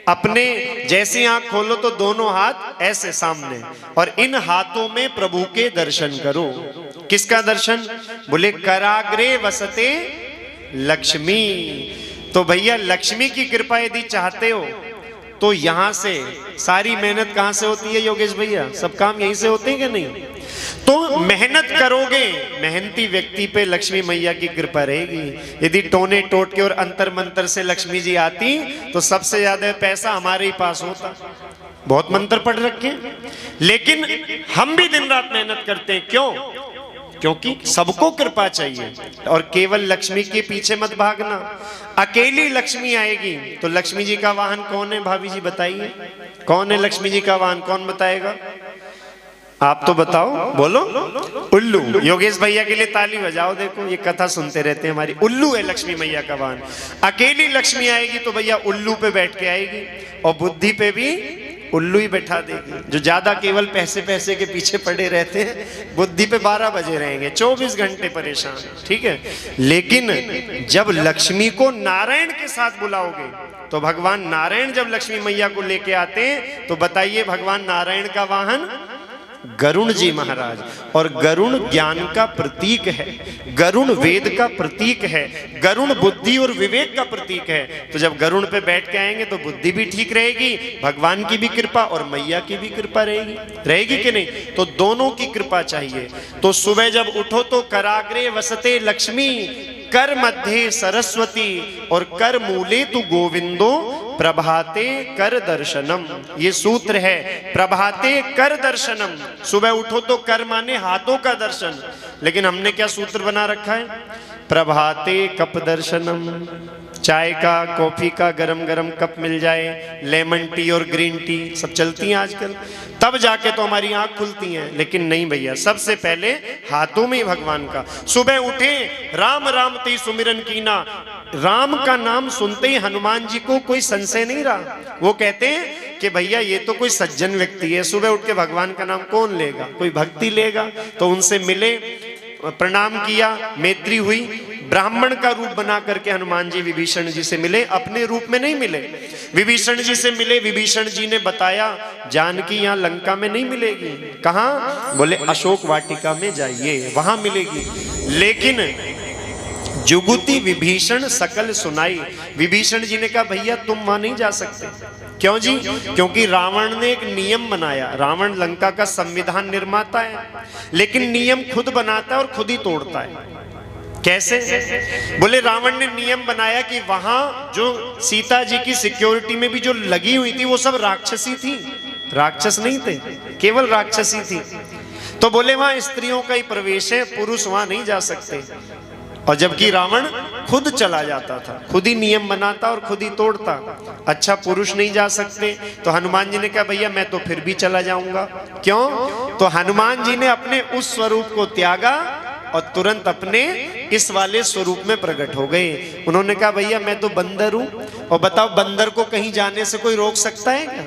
अपने जैसी आंख खोलो तो दोनों हाथ ऐसे सामने, और इन हाथों में प्रभु के दर्शन करो। किसका दर्शन? बोले कराग्रे वसते लक्ष्मी। तो भैया लक्ष्मी की कृपा यदि चाहते हो तो यहां से सारी मेहनत कहां से होती है योगेश भैया? सब काम यहीं से होते हैं कि नहीं? तो मेहनत करोगे, मेहनती व्यक्ति पे लक्ष्मी मैया की कृपा रहेगी। यदि टोने टोट के और अंतर मंतर से लक्ष्मी जी आती तो सबसे ज्यादा पैसा हमारे ही पास होता। बहुत मंत्र पढ़ रखे हैं, लेकिन हम भी दिन रात मेहनत करते हैं। क्यों? क्योंकि सबको कृपा चाहिए, और केवल लक्ष्मी के पीछे मत भागना। अकेली लक्ष्मी आएगी तो लक्ष्मी जी का वाहन कौन है? भाभी जी बताइए, कौन है लक्ष्मी जी का वाहन? कौन बताएगा? आप तो बताओ, बोलो। उल्लू। योगेश भैया के लिए ताली बजाओ। देखो ये कथा सुनते रहते हैं हमारी। उल्लू है लक्ष्मी मैया का वाहन। अकेली लक्ष्मी आएगी तो भैया उल्लू पे बैठ के आएगी, और बुद्धि पे भी उल्लू ही बैठा देगी। जो ज्यादा केवल पैसे पैसे के पीछे पड़े रहते हैं, बुद्धि पे 12 बजे रहेंगे, 24 घंटे परेशान। ठीक है, लेकिन जब लक्ष्मी को नारायण के साथ बुलाओगे तो भगवान नारायण जब लक्ष्मी मैया को लेके आते हैं तो बताइए भगवान नारायण का वाहन गरुण जी महाराज। और गरुण ज्ञान का प्रतीक है, गरुण वेद का प्रतीक है, गरुण बुद्धि और विवेक का प्रतीक है। तो जब गरुण पे बैठ के आएंगे तो बुद्धि भी ठीक रहेगी, भगवान की भी कृपा और मैया की भी कृपा रहेगी। रहेगी कि नहीं? तो दोनों की कृपा चाहिए। तो सुबह जब उठो तो कराग्रे वसते लक्ष्मी, कर मध्य सरस्वती, और कर मूले तु गोविंदो, प्रभाते कर दर्शनम। ये सूत्र है, प्रभाते कर दर्शनम। सुबह उठो तो कर माने हाथों का दर्शन, लेकिन हमने क्या सूत्र बना रखा है? प्रभाते कप दर्शनम। चाय का, कॉफी का गरम गरम कप मिल जाए, लेमन टी और ग्रीन टी सब चलती हैं आजकल, तब जाके तो हमारी आंख खुलती हैं। लेकिन नहीं भैया, सबसे पहले हाथों में ही भगवान का। सुबह उठे राम राम ते सुमिरन कीना। राम का नाम सुनते ही हनुमान जी को कोई संशय नहीं रहा। वो कहते हैं कि भैया ये तो कोई सज्जन व्यक्ति है, सुबह उठ के भगवान का नाम कौन लेगा? कोई भक्ति लेगा। तो उनसे मिले, प्रणाम किया, मैत्री हुई। ब्राह्मण का रूप बना करके हनुमान जी विभीषण जी से मिले, अपने रूप में नहीं मिले। विभीषण जी से मिले, विभीषण जी ने बताया जानकी यहाँ लंका में नहीं मिलेगी। कहाँ? बोले अशोक वाटिका में जाइए, वहां मिलेगी। लेकिन जुगुति विभीषण सकल सुनाई। विभीषण जी ने कहा भैया तुम वहां नहीं जा सकते, क्यों जी? क्योंकि रावण ने एक नियम बनाया। रावण लंका का संविधान निर्माता है, लेकिन नियम खुद बनाता है और खुद ही तोड़ता है। कैसे? बोले रावण ने नियम बनाया कि वहां जो सीता जी की सिक्योरिटी में भी जो लगी हुई थी वो सब राक्षसी थी, राक्षस नहीं थे, केवल राक्षसी थी। तो बोले वहां स्त्रियों का ही प्रवेश है, पुरुष वहां नहीं जा सकते। और जबकि रावण खुद चला जाता था, खुद ही नियम बनाता और खुद ही तोड़ता। अच्छा, पुरुष नहीं जा सकते, तो हनुमान जी ने कहा भैया मैं तो फिर भी चला जाऊंगा। क्यों? तो हनुमान जी ने अपने उस स्वरूप को त्यागा और तुरंत अपने इस वाले स्वरूप में प्रकट हो गए। उन्होंने कहा भैया मैं तो बंदर हूं, और बताओ बंदर को कहीं जाने से कोई रोक सकता है क्या?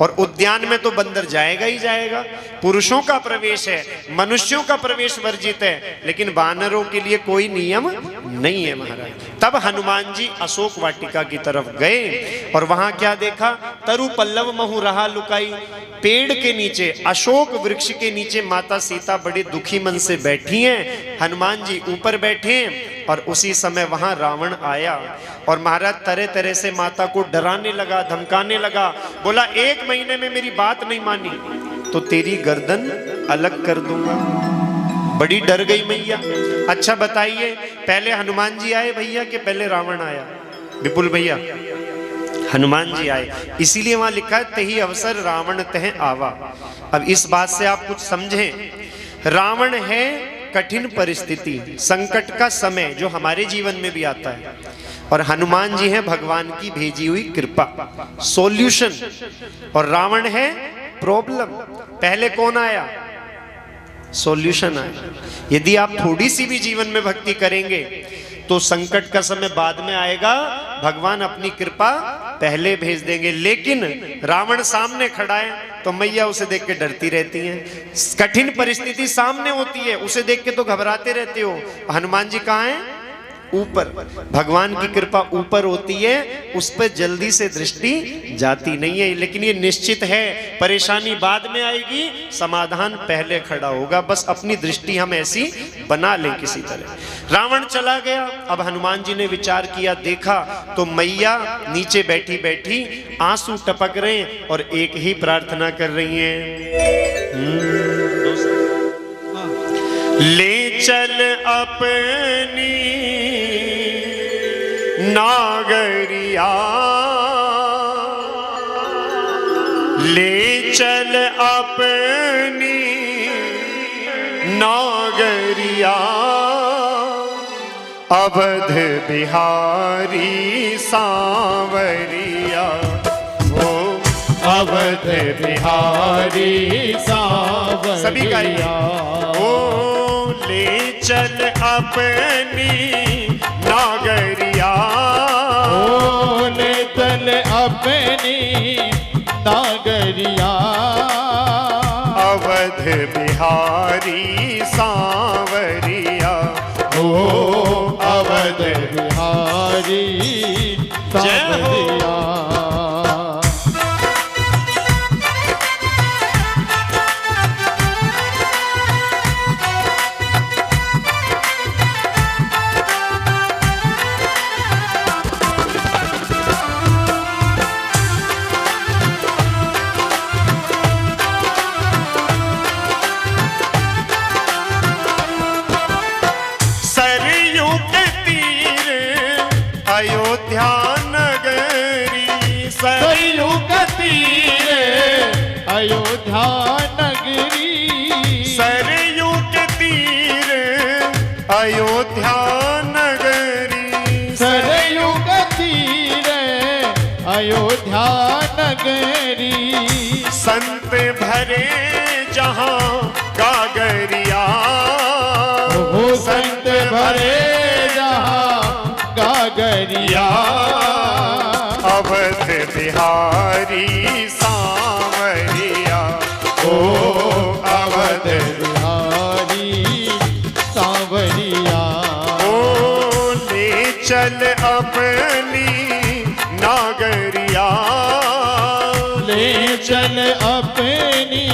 और उद्यान में तो बंदर जाएगा ही जाएगा। पुरुषों का प्रवेश है, मनुष्यों का प्रवेश वर्जित है, लेकिन वानरों के लिए कोई नियम नहीं है महाराज। तब हनुमान जी अशोक वाटिका की तरफ गए और वहां क्या देखा? तरु पल्लव महु रहा लुकाई। पेड़ के नीचे, अशोक वृक्ष के नीचे माता सीता बड़े दुखी मन से बैठी हैं, हनुमान जी ऊपर बैठे हैं। और उसी समय वहां रावण आया और महाराज तरह तरह से माता को डराने लगा, धमकाने लगा। बोला 1 महीने में मेरी बात नहीं मानी तो तेरी गर्दन अलग कर दूंगा। बड़ी डर गई मैया। अच्छा बताइए, पहले हनुमान जी आए भैया कि पहले रावण आया? विपुल भैया, हनुमान जी आए। इसीलिए वहां लिखा है तही अवसर रावण तह आवा। अब इस बात से आप कुछ समझें। रावण है कठिन परिस्थिति, संकट का समय जो हमारे जीवन में भी आता है, और हनुमान जी हैं भगवान की भेजी हुई कृपा, सॉल्यूशन। और रावण है प्रॉब्लम। पहले कौन आया? सॉल्यूशन आया। यदि आप थोड़ी सी भी जीवन में भक्ति करेंगे तो संकट का समय बाद में आएगा, भगवान अपनी कृपा पहले भेज देंगे। लेकिन रावण सामने खड़ा है तो मैया उसे देख के डरती रहती हैं। कठिन परिस्थिति सामने होती है, उसे देख के तो घबराते रहते हो। हनुमान जी कहाँ हैं? ऊपर। भगवान की कृपा ऊपर होती है, उस पर जल्दी से दृष्टि जाती नहीं है। लेकिन ये निश्चित है, परेशानी बाद में आएगी, समाधान पहले खड़ा होगा। बस अपनी दृष्टि हम ऐसी बना लें किसी तरह। रावण चला गया। अब हनुमान जी ने विचार किया, देखा तो मैया नीचे बैठी बैठी आंसू टपक रहे हैं और एक ही प्रार्थना कर रही हैं, ले चल अपनी नागरिया, ले चल अपनी नागरिया, अवध बिहारी सांवरिया। ओ अवध बिहारी सांवरिया। सभी का ओ ले चल अपनी नागरिया, ओ ले चल अपनी नागरिया, अवध बिहारी सांवरिया। ओ अवध बिहारी सांवरिया। अयोध्या नगरी, सरयू के तीर अयोध्या नगरी, सरयू के तीर अयोध्या नगरी, सरयू के तीर अयोध्या नगरी, संत भरे जहां गागरिया, हो संत भरे जहां गागरिया, अवध बिहारी सांवरिया। ओ अवध बिहारी सांवरिया। ओ ले चल अपनी नागरिया, ले चल अपनी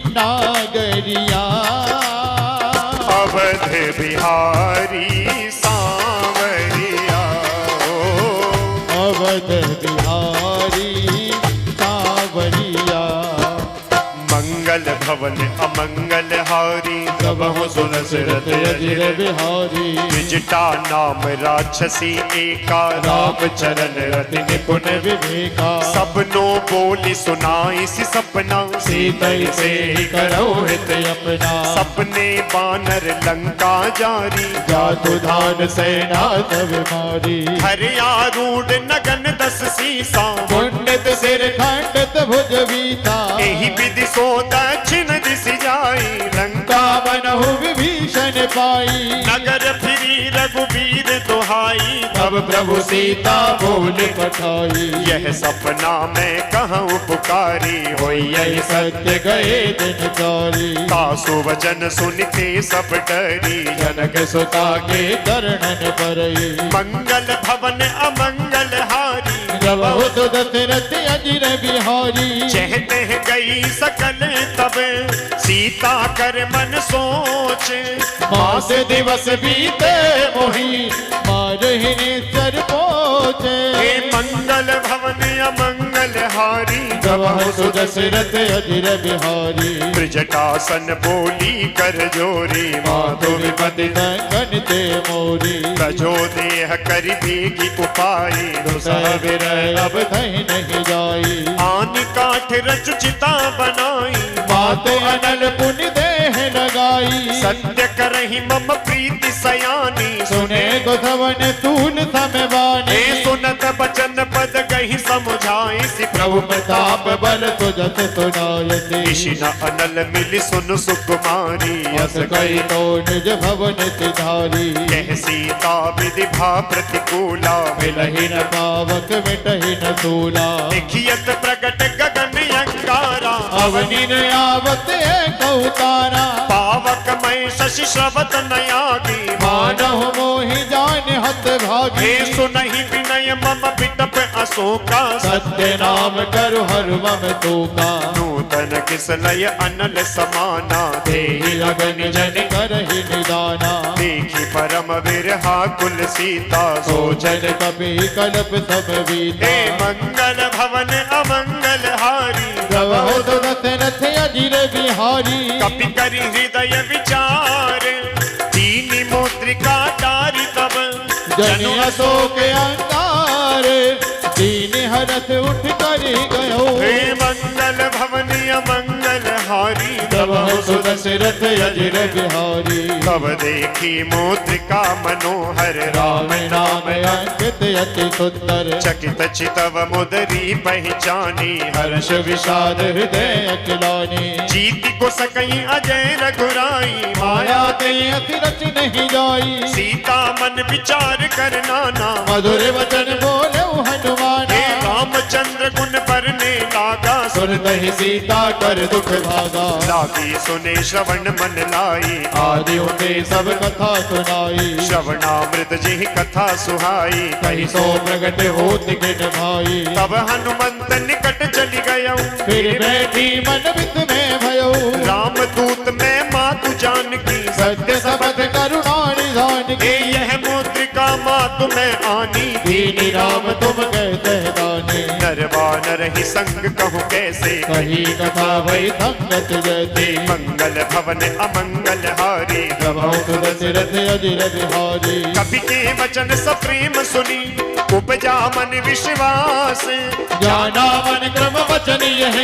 नागरिया, अवध बिहारी सांवरिया। अवध बिहारी भवन अमंगल हारी प्रभु सुन सिरत अजिर बिहारी विजटा नाम राक्षसी एका राम चरण रति निपुण विवेका सबनो बोली सुनाई सी सपना सीतई से करो हित अपना सपने बानर लंका जारी जातु धान सेना तब मारी हरि आरूढ़ नगन दस सीसा पंडित सिर खंडित भुज बीता एहि विधि सो दक्षिण दिश जाई लंका बनहु विभीषण पाई नगर फिरी रघुबीर दुहाई तब प्रभु सीता बोल पठाई यह सपना मैं कहूँ पुकारी होई यही सत्य गए दिन चारी तासु वचन सुनते सब डरी जनक सुता के चरणन परई मंगल भवन अमंगल हारी जब हो दशरथ अजिर बिहारी चहते हैं गई सकल तब सीता कर मन सोच मास दिवस बीते मोही मारहिने सर पहुँचे हे मंगल भवन अमंगल हारी जब हो दशरथ अजिर बिहारी ब्रजटासन बोली कर जोरी माधु विपति नंगन ते मोरी प्रजो देह कर देगी उपाय दुसह विरह अब कहीं नहीं जाई आन काठ रच चिता बनाई बात अनल पुण्य देह लगाई सत्य करही मम प्रीति सयानी सुने गोधवन तूल समवानी हे सुनत बचन पद कही समझाई सी प्रभु प्रताप बल तुझत सुनायते ऋषि न अनल मिली सुन सुकुमारी यस कई तो निज भवन तिधारी कह सीता विधि भा प्रतिकूला मिलहि न पावक मिटहि न तूला देखियत प्रगट गगन अंगारा अवनि न आवत कौतारा पावक मय शशि श्रवत नयागी मानव मोहि जान हत भागी हे सुनहि विनय मम पिटप अशोका सत्य नाम करु हर मम तूका नूतन किसलय अनल समाना देहि लगन जन करहि निदाना देखी परम विरहा कुल सीता सोचन कपि कल्प सब बीता हे मंगल भवन अमंगल हारी प्रभु दशरथ अजिर बिहारी कपि करि हृदय विचार दीन मुद्रिका डारी तब जन अशोक अंगार दीन हरथ उठ कर गयो हे मंगल भवन अमंगल हारी प्रभु दशरथ अजिर बिहारी तब देखी मुद्रिका मनोहर राम नाम अंकित अति सुंदर चकित चितव मुदरी पहचानी हर्ष विषाद हृदय अखिलानी जीति को सकई अजय रघुराई माया ते अति रच नहीं जाई सीता मन विचार कर नाना मधुर वचन बोले हनुमान हे रामचंद्र गुण परने लागा सुनत ही सीता कर दुख भागा लागी सुने श्रवण मन लाई आदि उठे सब कथा सुनाई श्रवणामृत जी कथा सुहाई कही सो प्रगट होत गिन भाई तब हनुमंत निकट चली गयो फिर बैठी मन वित में भयो राम दूत में मातु जानकी सत्य सबद करुणा निधान हे की यह मुद्रिका मातु में आनी दीनी राम तुम कहते दानी नरवानर ही संग कहूँ कैसे कही कथा वही संगत जयते मंगल भवन अमंगल हारी प्रभु दशरथ अजिर बिहारी कवि के वचन सप्रेम सुनी उपजा मन विश्वास जाना मन क्रम वचन यह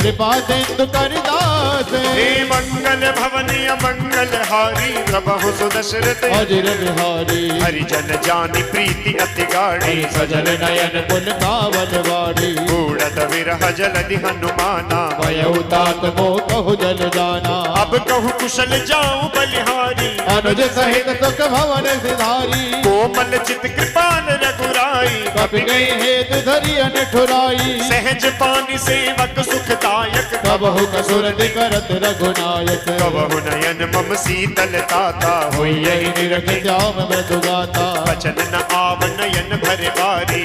कृपा सिंधु करिदास हे मंगल भवन अमंगल हारी प्रभु सुदशरथ अजिर बिहारी हरिजन जानी प्रीति अति गाढ़ी सजल नयन पुन कावल वाड़ी बूढ़त विरह जलधि हनुमाना वयउतात मोह कहु जल जाना अब कहूँ कुशल जाऊं बलिहारी अनुज सहित सुख भवन सिधारी कोमल चित कृपाल रघुराई कपि गई हेतु धरि अनठुराई सहज पानी सेवक सुखदायक कबहु कसुर करत रघुनायक कबहु नयन मम शीतल ताता होई यही निरख जाम मृदु गाता वचन न आव नयन भर बारी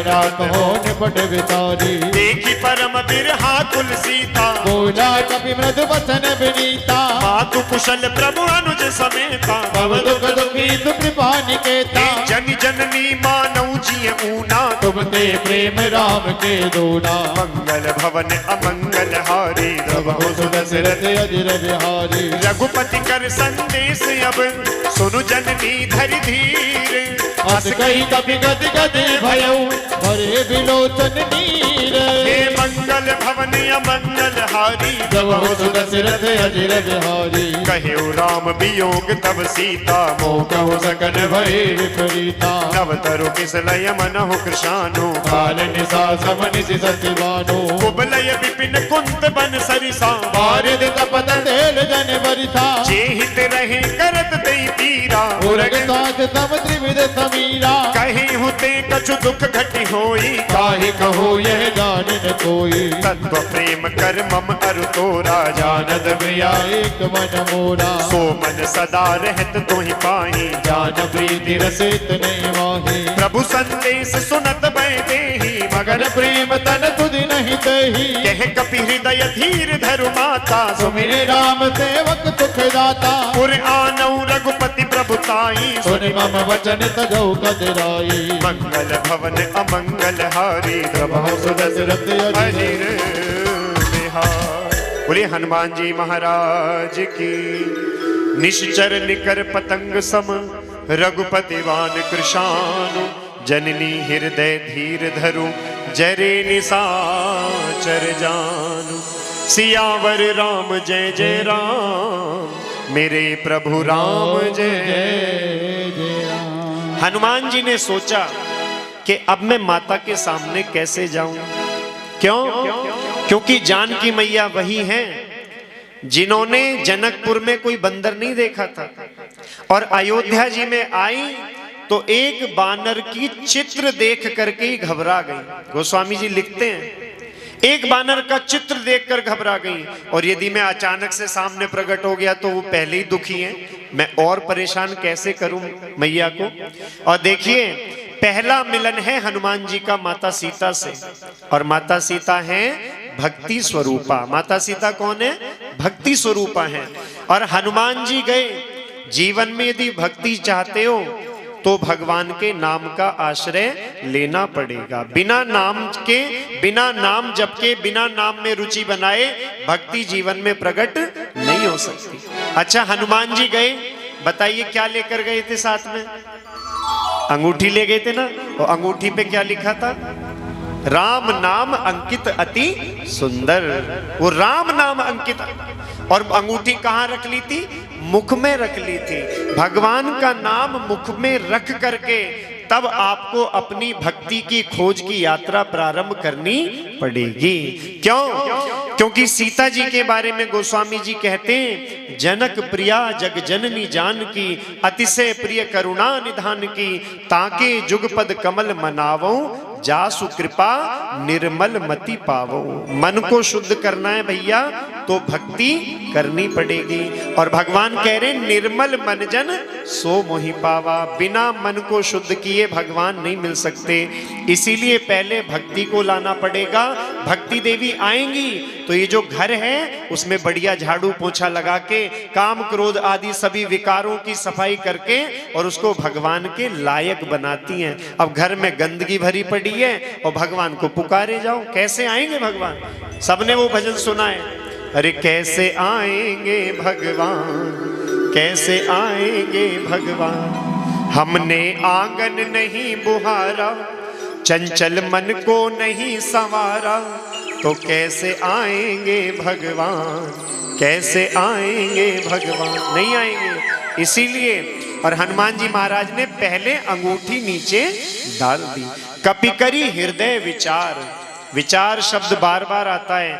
रात हो निपट वितारी देखी परम बिरहा कुल सीता बोला कपि मृदु वचन विनीता मातु कुशल प्रभु अनुज समेता भव दुख दुखी तु कृपा निकेता जन जननी मानव जिय ऊना तुम ते प्रेम राम के दूना। मंगल भवन अमंगल हारी प्रभु सुन दशरथ अजिर बिहारी। रघुपति कर संदेश अब सुनु जननी धरि धीर। अस कही कपि गति गति भयउ भरे बिलोचन नीर। हे मंगल भवन अमंगल हारी प्रभु सुन दशरथ अजिर बिहारी। कहे राम वियोग तब सीता मोह कहु सकन भय विपरीता। नव तरु किसलय मनहु कृशानु काल निशा समनिशि सतिवानु। कुबलय विपिन कुंत बन सरिसा बारिद तपत तेल जन बरिसा। जेहित रहे करत दई पीरा उरग साथ तम त्रिविध समीरा। कहीं हुते कछु दुख घटी होई काहि कहो यह जान न कोई। तत्व प्रेम कर मम अरु तोरा जानत प्रिया एक मन मोरा। सो मन सदा रहत तोहि पाही जान प्रीति रसित नहीं माही। प्रभु संदेश सुनत बै देहि मगन प्रेम तन तुधि नहीं दही। कह कपि हृदय धीर धरु माता सुमिरे राम सेवक सुख दाता। पुर आनौ रघुपति प्रभुताई सुन मम वचन तजौ कतराई। मंगल भवन अमंगल हारी प्रभु सुन दशरथ अजिर अजिर बिहार। बोले हनुमान जी महाराज की। निश्चर निकर पतंग सम रघुपति वान कृशानु। जननी हृदय धीर धरु जरे निशाचर जानु। सियावर राम जय जय राम मेरे प्रभु राम जय जय राम। हनुमान जी ने सोचा कि अब मैं माता के सामने कैसे जाऊं। क्यों? क्योंकि जानकी मैया वही हैं जिन्होंने जनकपुर में कोई बंदर नहीं देखा था और अयोध्या जी में आई तो एक बानर की चित्र देख करके ही घबरा गई। गोस्वामी जी लिखते हैं एक बानर का चित्र देखकर घबरा गई और यदि मैं अचानक से सामने प्रकट हो गया तो वो पहले ही दुखी हैं, मैं और परेशान कैसे करूं मैया को। और देखिए पहला मिलन है हनुमान जी का माता सीता से और माता सीता हैं भक्ति स्वरूपा। माता सीता कौन है? भक्ति स्वरूपा हैं। और हनुमान जी गए जीवन में यदि भक्ति चाहते हो तो भगवान के नाम का आश्रय लेना पड़ेगा। बिना नाम के, बिना नाम जप के, बिना नाम में रुचि बनाए भक्ति जीवन में प्रकट नहीं हो सकती। अच्छा हनुमान जी गए, बताइए क्या लेकर गए थे साथ में? अंगूठी ले गए थे ना। और अंगूठी पे क्या लिखा था? राम नाम अंकित अति सुंदर। वो राम नाम अंकित। और अंगूठी कहाँ रख ली थी? मुख में रख ली थी। भगवान का नाम मुख में रख करके तब आपको अपनी भक्ति की खोज की यात्रा प्रारंभ करनी पड़ेगी। क्यों? क्योंकि सीता जी के बारे में गोस्वामी जी कहते हैं जनक प्रिया जग जननी जानकी अतिशय प्रिय करुणा निधान की ताके जुगपद कमल मनावो जासु कृपा निर्मल मति पावो। मन को शुद्ध करना है भैया तो भक्ति करनी पड़ेगी। और भगवान कह रहे निर्मल मन जन सो मोहि पावा। बिना मन को शुद्ध किए भगवान नहीं मिल सकते। इसीलिए पहले भक्ति को लाना पड़ेगा। भक्ति देवी आएंगी तो ये जो घर है उसमें बढ़िया झाड़ू पोछा लगा के काम क्रोध आदि सभी विकारों की सफाई करके और उसको भगवान के लायक बनाती हैं। अब घर में गंदगी भरी पड़ी है और भगवान को पुकारे जाओ, कैसे आएंगे भगवान? सबने वो भजन सुना है, अरे कैसे आएंगे भगवान, कैसे आएंगे भगवान। हमने आंगन नहीं बुहारा, चंचल मन को नहीं संवारा, तो कैसे आएंगे भगवान, कैसे आएंगे भगवान? नहीं आएंगे। इसीलिए और हनुमान जी महाराज ने पहले अंगूठी नीचे डाल दी। कपि करी हृदय विचार। विचार शब्द बार बार आता है।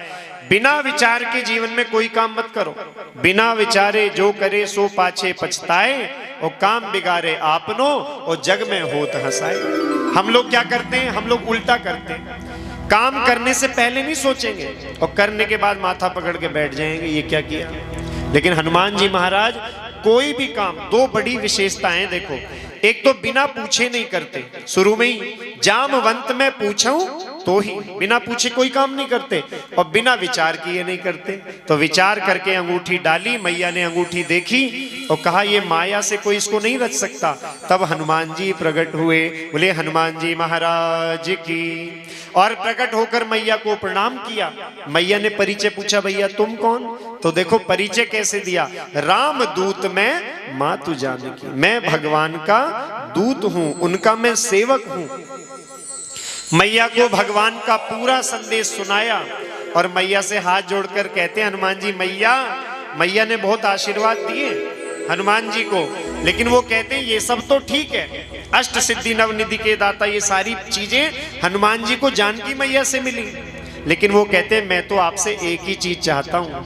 बिना विचार के जीवन में कोई काम मत करो। बिना विचारे जो करे सो पाछे पछताए, और काम बिगाड़े आपनो और जग में होत हंसाए। हम लोग क्या करते हैं? हम लोग उल्टा करते हैं। काम करने से पहले नहीं सोचेंगे और करने के बाद माथा पकड़ के बैठ जाएंगे, ये क्या किया। लेकिन हनुमान जी महाराज कोई भी काम, दो बड़ी विशेषताएं देखो। एक तो बिना पूछे नहीं करते। शुरू में ही जामवंत में पूछूं तो ही, बिना पूछे कोई काम नहीं करते और बिना विचार किए नहीं करते। तो विचार करके अंगूठी डाली, मैया ने अंगूठी देखी और कहा ये माया से कोई इसको नहीं रच सकता। तब हनुमान जी प्रकट हुए, बोले हनुमान जी महाराज की, और प्रकट होकर मैया को प्रणाम किया। मैया ने परिचय पूछा, भैया तुम कौन? तो देखो परिचय कैसे दिया, राम दूत मैं माँ तू जानकी, मैं भगवान का दूत हूं, उनका मैं सेवक हूं। मैया को भगवान का पूरा संदेश सुनाया और मैया से हाथ जोड़कर कहते हैं हनुमान जी, मैया ने बहुत आशीर्वाद दिए हनुमान जी को, लेकिन वो कहते हैं ये सब तो ठीक है, अष्ट सिद्धि नवनिधि के दाता, ये सारी चीजें हनुमान जी को जानकी मैया से मिली, लेकिन वो कहते हैं मैं तो आपसे एक ही चीज चाहता हूं,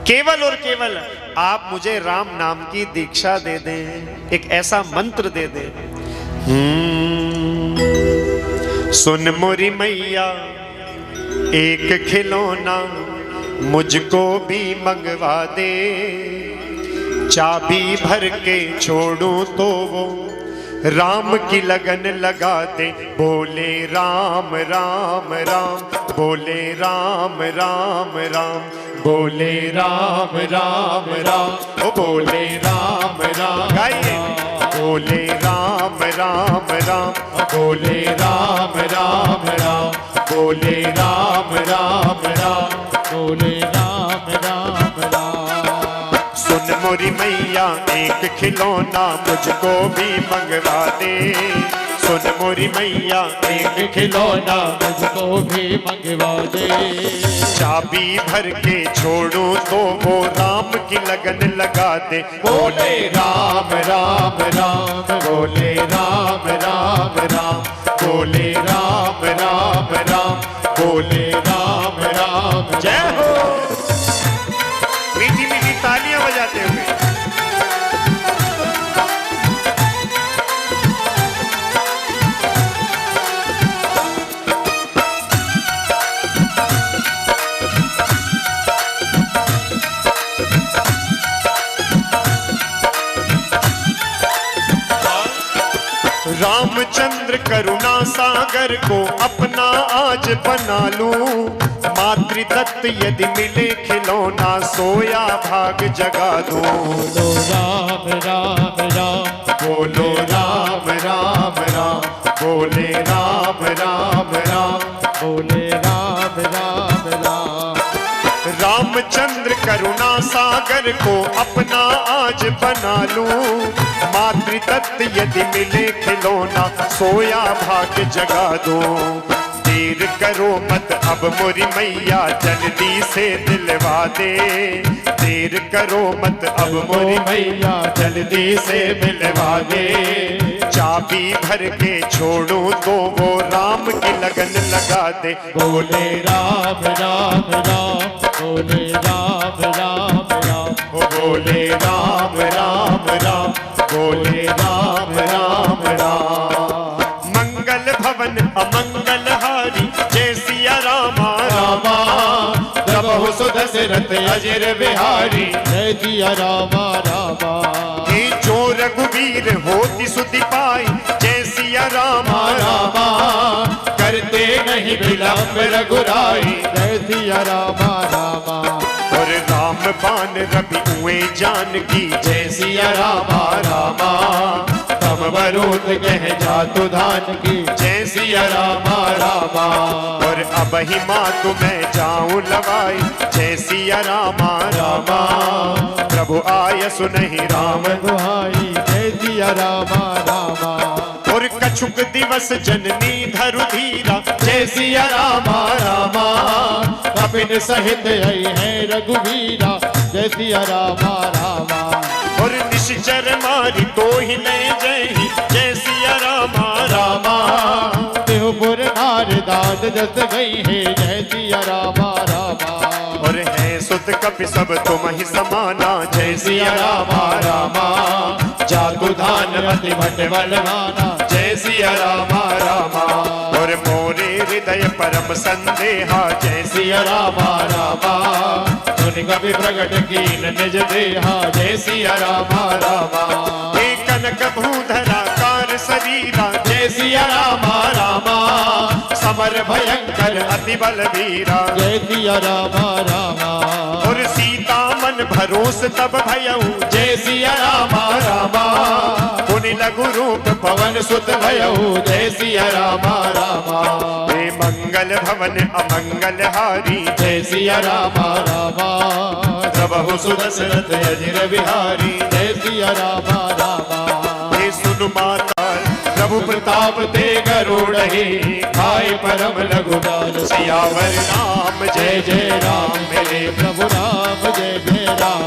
केवल और केवल आप मुझे राम नाम की दीक्षा दे दें, एक ऐसा मंत्र दे दें। सुन मोरी मैया एक खिलौना मुझको भी मंगवा दे, चाबी भर के छोड़ूं तो वो राम की लगन लगा दे। बोले राम राम राम, बोले राम राम राम, बोले राम राम राम, ओ बोले राम राम, गाइए, बोले राम राम राम, बोले राम राम राम, बोले राम राम राम, बोले राम राम राम। सुन मोरी मैया एक खिलौना मुझको भी मंगवा दे, सुन मोरी मैया एक खिलौना मुझको भी मंगवा दे, चाबी भर के छोड़ूं तो वो राम की लगन लगा दे। बोले राम राम राम, बोले राम राम राम, बोले राम राम राम, बोले राम राम। जय हो, मीठी मीठी तालियां बजाते हुए। रामचंद्र करुणा सागर को अपना आज बना लूं, मातृदत्त यदि मिले खिलौना सोया भाग जगा दूं। बोलो राम राम राम, बोलो राम राम राम, बोले राम राम राम, बोले राम राम राम। रामचंद्र करुणा सागर को अपना आज बना लूं, मातृदत्त यदि मिले खिलौना सोया भाग जगा दो। देर करो मत अब मोरी मैया जल्दी से दिलवा दे, देर करो मत अब मोरी मैया जल्दी से मिलवा दे। चाबी भर के छोड़ूं तो वो राम की लगन लगा दे। बोले राम राम राम, बोले राम राम राम, बोले राम राम राम, बोले राम राम राम। मंगल भवन अमंगल हारी जय सिया रामा रामा, जब हो सुदशरथ अजर बिहारी जय सिया रामा रामा। हे जो रघुवीर होती सुधि पाई जय सिया रामा रामा, करते नहीं विलंब रघुराई जय सिया रामा रामा। और राम बाण रवि हुए जानकी जय सिया रामा रामा, तम बरूद कह जातु धान की जय सिया रामा रामा। और अब ही माँ तुम्हें जाऊं लवाई जय सिया रामा रामा, प्रभु आय सुनहि राम दुहाई जय सिया रामा रामा। और कछुक दिवस जननी धरु धीरा जय सिया रामा रामा, कपिन सहित आई है रघुवीरा जय सिया रामा रामा। और निश्चर मारी तो ही ले जय सिया रामा रामा। देवपुर नारदाद जस गई है जय सिया रामा रामा। और है सुत कपि सब तुम ही समाना जय सिया रामा रामा। जातु धान अति भट बलवाना जय सिया रामा रामा। और मोरे हृदय परम संदेहा जय सिया रामा रामा। सुन कवि प्रगट कीन निज देहा जय सिया रामा रामा। हे कनक भूधरा कार शरीरा जय सिया रामा रामा। समर अमर भयंकर अति बलवीरा। जय सिया रामा रामा। और सीता मन भरोस तब भयऊ जय सिया रामा रामा। पुनि लघु रूप पवन सुत भयऊ जय सिया रामा रामा। हे मंगल भवन अमंगल हारी जय सिया रामा रामा। प्रभु सुदशरथ अजिर बिहारी जय सिया रामा रामा। हे सुन माता प्रभु प्रताप ते गरुड़हि भाई परम लघुदार। सियावर राम जय जय राम मेरे प्रभु राम जय जय राम।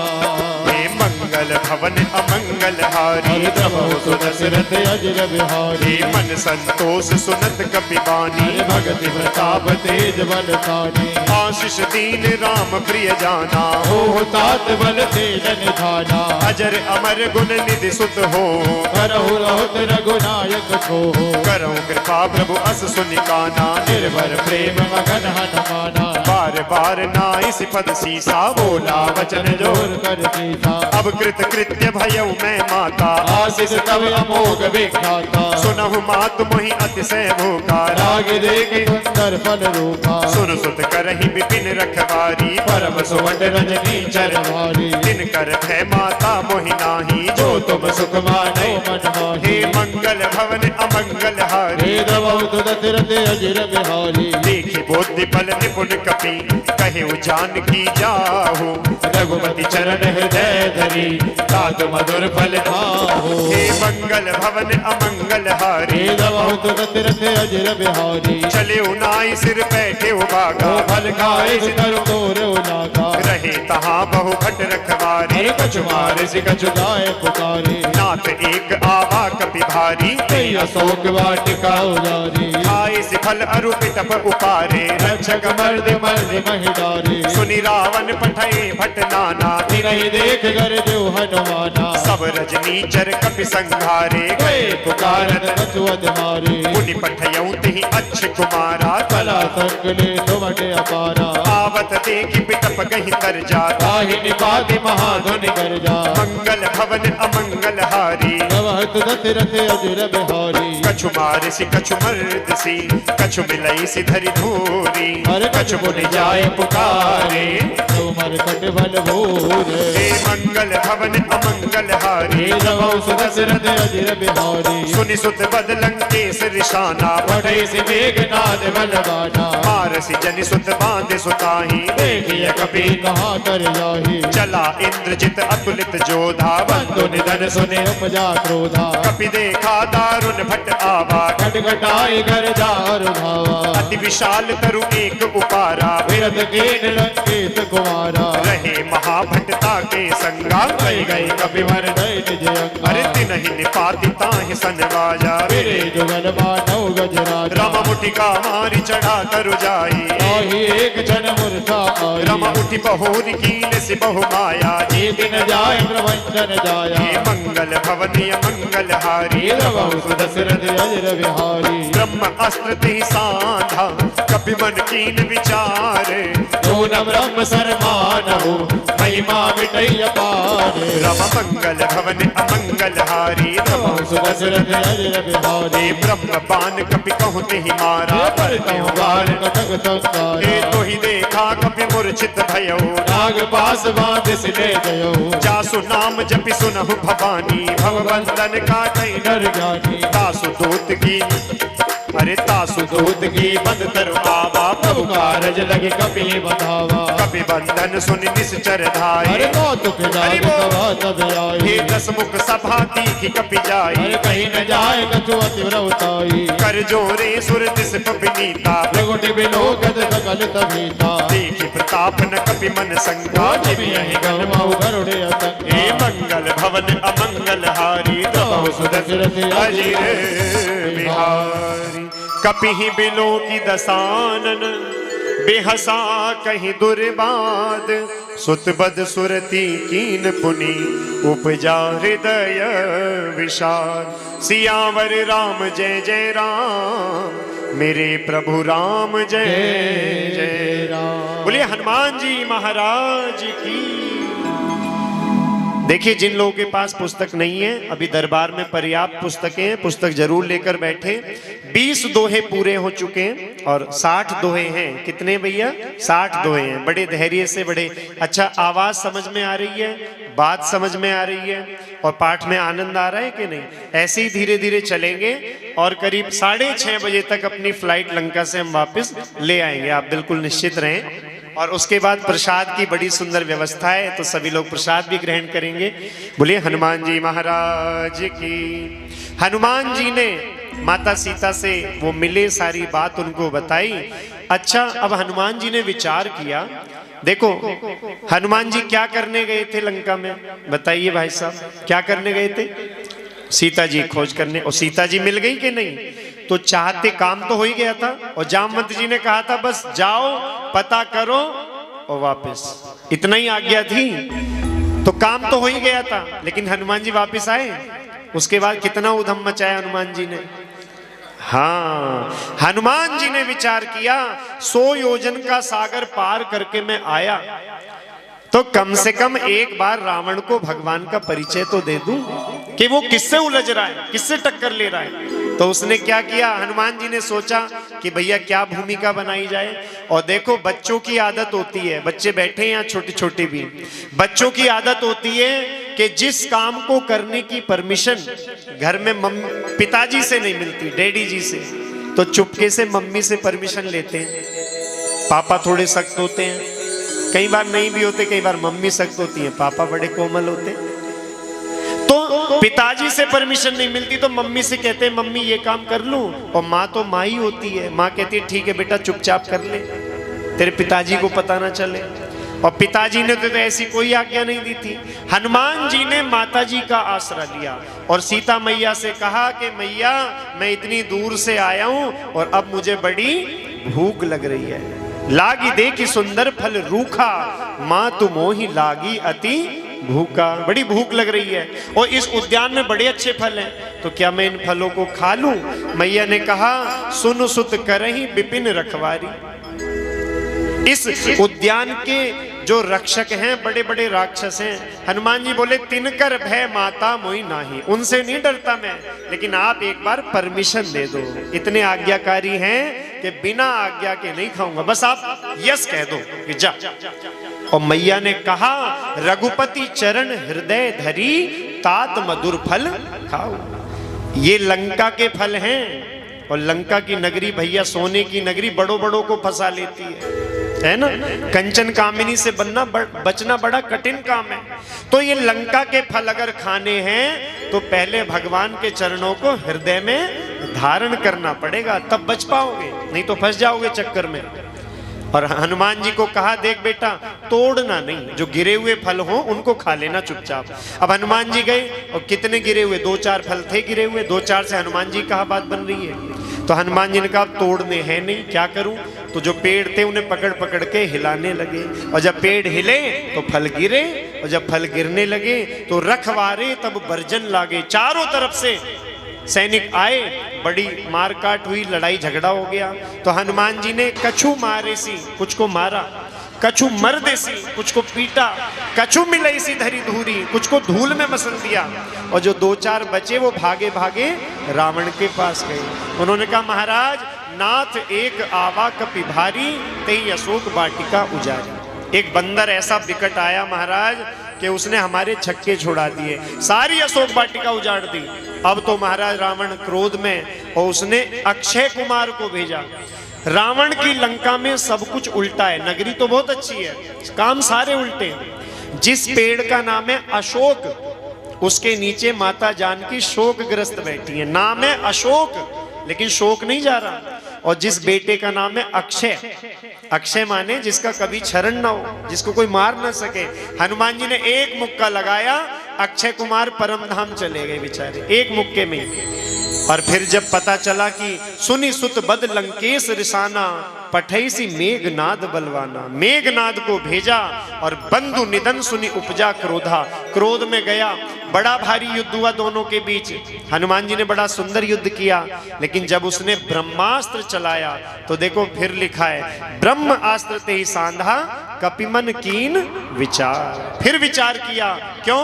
हे मंगल भवन अमंगल हारी हरि प्रभु सुदशरथ अजिर बिहारी। हे मन संतोष सुनत कपिबानी हरि भगति प्रताप तेज बल सानी। आशीष दीन राम प्रिय जाना हो तात बल तेज निधाना। अजर अमर गुण निधि सुत हो करहु रहुत रघुनायक को। करहु कृपा प्रभु अस सुनिकाना निर्भर प्रेम मगन हनुमाना। बार बार नाई सिपद सीसा बोला वचन जोर कर सीता। अब कृत कृत्य भयऊ मैं माता आशीष तब अमोघ विख्याता। सुनहु मात मोहि अतिशय भूखा राग देख सुंदर फल रूपा। सुन सुत करहि विपिन रखवारी परम सुवट रजनी चरवारी। दिन कर भय माता मोहि नाही जो तुम सुख मानो मन हे माही। मंगल भवन अमंगल हारी हे दबौत दशरथ अजिर बिहारी। देखी बुद्धि बल निपुण कपि कहे जानकी जाहु रघुपति चरण हृदय धरी तात मधुर फल खाहु। हे मंगल भवन अमंगल हारी हे दबौत दशरथ अजिर बिहारी। चले नाई सिर बैठे बागा ओ फल खाए सितर तोरे उलागा। रहे तहाँ बहु भट रखवारी हर कछु मारे से कछु गाय पुकारे। नाथ एक आवा कपि भारी कई अशोक वाटिका उजारी। खाए से फल अरु पिटप उपारे रक्षक मर्द मर्द महिडारी। सुनि रावण पठये भट नाना नहीं देख कर देव हनुमाना। सब रजनी चर कपि संघारे गए पुकारत कछुअत मारे। मुनि पठयऊ तिहि अच्छ कुमारा कला संकले तुमटे अपारा। आवत देखि पिटप कहीं तर जाता ताहि निपाति महाधुनि कर जा। मंगल भवन अमंगल हारी नवहत दशरथ अजिर बिहारी। कछु मारसी कछु मर्दसी कछु मिलई सी धरि धूरी हर कछु मुनि जाय पुकारे तुमर कट बल भूर। हे मंगल भवन अमंगल हारी हे नवौ सुदशरथ अजिर बिहारी। सुनि सुत बद लंकेश रिशाना पठे से मेघनाद बलवाना। मारसी जनि सुत बांधे सुताही देखिए कपि कहाँ कर जाही। चला इंद्रजित अतुलित जोधा बंधु निधन सुने उपजा क्रोधा। कपि देखा दारुण भट आवा खटखटाई कर जार धावा। अति विशाल तरु एक उपारा विरत कीन लंकेश कुमारा। रहे महाभटता के संगा गई गई कपि मर गई निज अंगा। अरे तिनहि निपाति ताहि सनवाजा मेरे जुगल मानव गजराजा। रम मुठिका मारी चढ़ा तरु जाई ताहि एक जन मूर्छा आई। रम उठि बहोरी कीन से बहु माया जे दिन जाय प्रवंचन जाया। हे मंगल भवन मंगल हारी हे नवौ सुदशरथ अजिर बिहारी। ब्रह्म अस्त्र तिहि साधा कपि मन कीन विचारे जो न ब्रह्म सरमानहु महिमा मिटई अपार। रम मंगल भवन अमंगल हारी नवौ सुदशरथ अजिर बिहारी। हे ब्रह्म बान कपि कहु तिहि मारा पर कहूँ बाल कटक संसारा। हे तोहि देखा कपि मूर्छित भयऊ नाग पास बांध सिले गयो। जासु नाम जपि सुनहु भवानी भवबंधन काटई नर ज्ञानी। तासु दूत की अरे तासु दूत की बंद तरु आवा प्रभु कारज लगे कपि बंधावा। कपि बंधन सुनि निश्चर धाये हर कौतुक जाय तवा तब आई। हे दस मुख सभा तीखी कपि जाई हर कहीं न जाय कछु अति व्रताई। कर जोरे सुर दिस विनीता प्रगुटि बिलोकत सकल तभीता। देखि प्रताप न कपि मन संगा जिमि यहि गलमाऊ गरुड़े असंगा। हे मंगल भवन अमंगल हारी नवौ सुदशरथ अजिर बिहारी कपिहि बिलो की दसानन बेहसा कहीं दुर्बाद सुतबद सुरती कीन पुनि उपजा हृदय विशाल सियावर राम जय जय राम मेरे प्रभु राम जय जय राम। बोलिए हनुमान जी महाराज की देखिए, जिन लोगों के पास पुस्तक नहीं है, अभी दरबार में पर्याप्त पुस्तकें हैं, पुस्तक जरूर लेकर बैठे। 20 दोहे पूरे हो चुके हैं और 60 दोहे हैं। कितने भैया? 60 दोहे हैं। बड़े धैर्य से, बड़े अच्छा, आवाज समझ में आ रही है, बात समझ में आ रही है और पाठ में आनंद आ रहा है कि नहीं? ऐसे ही धीरे धीरे चलेंगे और करीब 6:30 बजे तक अपनी फ्लाइट लंका से हम वापस ले आएंगे, आप बिल्कुल निश्चित रहें। और उसके बाद प्रसाद की बड़ी सुंदर व्यवस्था है, तो सभी लोग प्रसाद भी ग्रहण करेंगे। बोलिए हनुमान जी महाराज की। हनुमान जी ने माता सीता से वो मिले, सारी बात उनको बताई। अच्छा, अब हनुमान जी ने विचार किया। देखो, हनुमान जी क्या करने गए थे लंका में? बताइए भाई साहब, क्या करने गए थे? सीता जी खोज करने। और सीता जी मिल गई कि नहीं? तो चाहते काम तो हो ही गया था। और जामवंत जी ने कहा था बस जाओ, पता करो और वापस, इतना ही आज्ञा थी, तो काम तो हो ही गया था। लेकिन हनुमान जी वापस आए। उसके बाद कितना उधम मचाया हनुमान जी ने। हाँ, हनुमान जी ने विचार किया 100 योजन का सागर पार करके मैं आया, तो कम से कम एक बार रावण को भगवान का परिचय तो दे दूं कि वो किससे उलझ रहा है, किससे टक्कर ले रहा है। तो उसने क्या किया? हनुमान जी ने सोचा कि भैया क्या भूमिका बनाई जाए। और देखो, बच्चों की आदत होती है, बच्चे बैठे हैं यहाँ छोटे छोटे भी, बच्चों की आदत होती है कि जिस काम को करने की परमिशन घर में पिताजी से नहीं मिलती, डैडी जी से, तो चुपके से मम्मी से परमिशन लेते हैं। पापा थोड़े सख्त होते हैं, कई बार नहीं भी होते, कई बार मम्मी सख्त होती है, पापा बड़े कोमल होते हैं। तो पिताजी से परमिशन नहीं मिलती तो मम्मी से कहते हैं मम्मी ये काम कर लूं, और माँ तो माँ ही होती है, माँ कहती है ठीक है बेटा चुपचाप कर ले, तेरे पिताजी को पता ना चले। और पिताजी ने तो ऐसी कोई आज्ञा नहीं दी थी। हनुमान जी ने माता जी का आसरा लिया और सीता मैया से कहा कि मैया मैं इतनी दूर से आया हूं और अब मुझे बड़ी भूख लग रही है। लागी देखी सुंदर फल रूखा, माँ तू मोही लागी अति भूखा। बड़ी भूख लग रही है और इस उद्यान में बड़े अच्छे फल हैं, तो क्या मैं इन फलों को खा लूं? मैया ने कहा सुन सुत करही विपिन रखवारी। इस उद्यान के जो रक्षक हैं बड़े बड़े राक्षस हैं। हनुमान जी बोले तिनकर भय माता मोई नाही, उनसे नहीं डरता मैं, लेकिन आप एक बार परमिशन दे दो। इतने आज्ञाकारी हैं कि बिना आज्ञा के नहीं खाऊंगा, बस आप यस कह दो कि जा। और मैया ने कहा रघुपति चरण हृदय धरी, तात मधुर फल खाओ। ये लंका के फल हैं और लंका की नगरी भैया सोने की नगरी बड़ों बड़ों को फंसा लेती है ना। कंचन कामिनी से बचना बड़ा कठिन काम है। तो ये लंका के फल अगर खाने हैं तो पहले भगवान के चरणों को हृदय में धारण करना पड़ेगा, तब बच पाओगे, नहीं तो फंस जाओगे चक्कर में। और हनुमान जी को कहा देख बेटा तोड़ना नहीं, जो गिरे हुए फल हो उनको खा लेना चुपचाप। अब हनुमान जी गए और कितने गिरे हुए, 2-4 फल थे गिरे हुए, 2-4 से हनुमान जी कहा बात बन रही है। तो हनुमान जी ने कहा तोड़ने हैं नहीं, क्या करूं? तो जो पेड़ थे उन्हें पकड़ पकड़ के हिलाने लगे, और जब पेड़ हिले तो फल गिरे, और जब फल गिरने लगे तो रखवारे तब बर्जन लागे। चारों तरफ से सैनिक आए, बड़ी मारकाट हुई, लड़ाई झगड़ा हो गया। तो हनुमान जी ने कछु मारे सी, कुछ को मारा, कछु मर देसी, कुछ को पीटा, कछु मिलई सी धरी धूरी, कुछ को धूल में मसल दिया। और जो 2-4 बचे वो भागे भागे रावण के पास गए। उन्होंने कहा महाराज नाथ एक आवा कपि भारी, तेई अशोक वाटिका उजारी। एक बंदर ऐसा विकट आया महाराज कि उसने हमारे छक्के छुड़ा दिए, सारी अशोक वाटिका उजाड़ दी। अब तो महाराज रावण क्रोध में, और उसने अक्षय कुमार को भेजा। रावण की लंका में सब कुछ उल्टा है, नगरी तो बहुत अच्छी है, काम सारे उल्टे हैं। जिस पेड़ का नाम है अशोक, उसके नीचे माता जानकी शोकग्रस्त बैठी है। नाम है अशोक लेकिन शोक नहीं जा रहा। और जिस बेटे का नाम है अक्षय, अक्षय माने जिसका कभी क्षरण ना हो, जिसको कोई मार ना सके। हनुमान जी ने एक मुक्का लगाया, अक्षय कुमार परम धाम चले गए बेचारे, एक मुक्के में। और फिर जब पता चला कि सुनी सुत बद लंकेश रिसाना, पठैसी मेघनाद बलवाना। मेघनाद को भेजा और बंधु निधन सुनी उपजा क्रोधा। क्रोध में गया, बड़ा भारी युद्ध हुआ दोनों के बीच। हनुमान जी ने बड़ा सुंदर युद्ध किया, लेकिन जब उसने ब्रह्मास्त्र चलाया तो देखो फिर लिखा है, ब्रह्म अस्त्र ते ही सांधा कपिमन कीन विचार। फिर विचार किया, क्यों?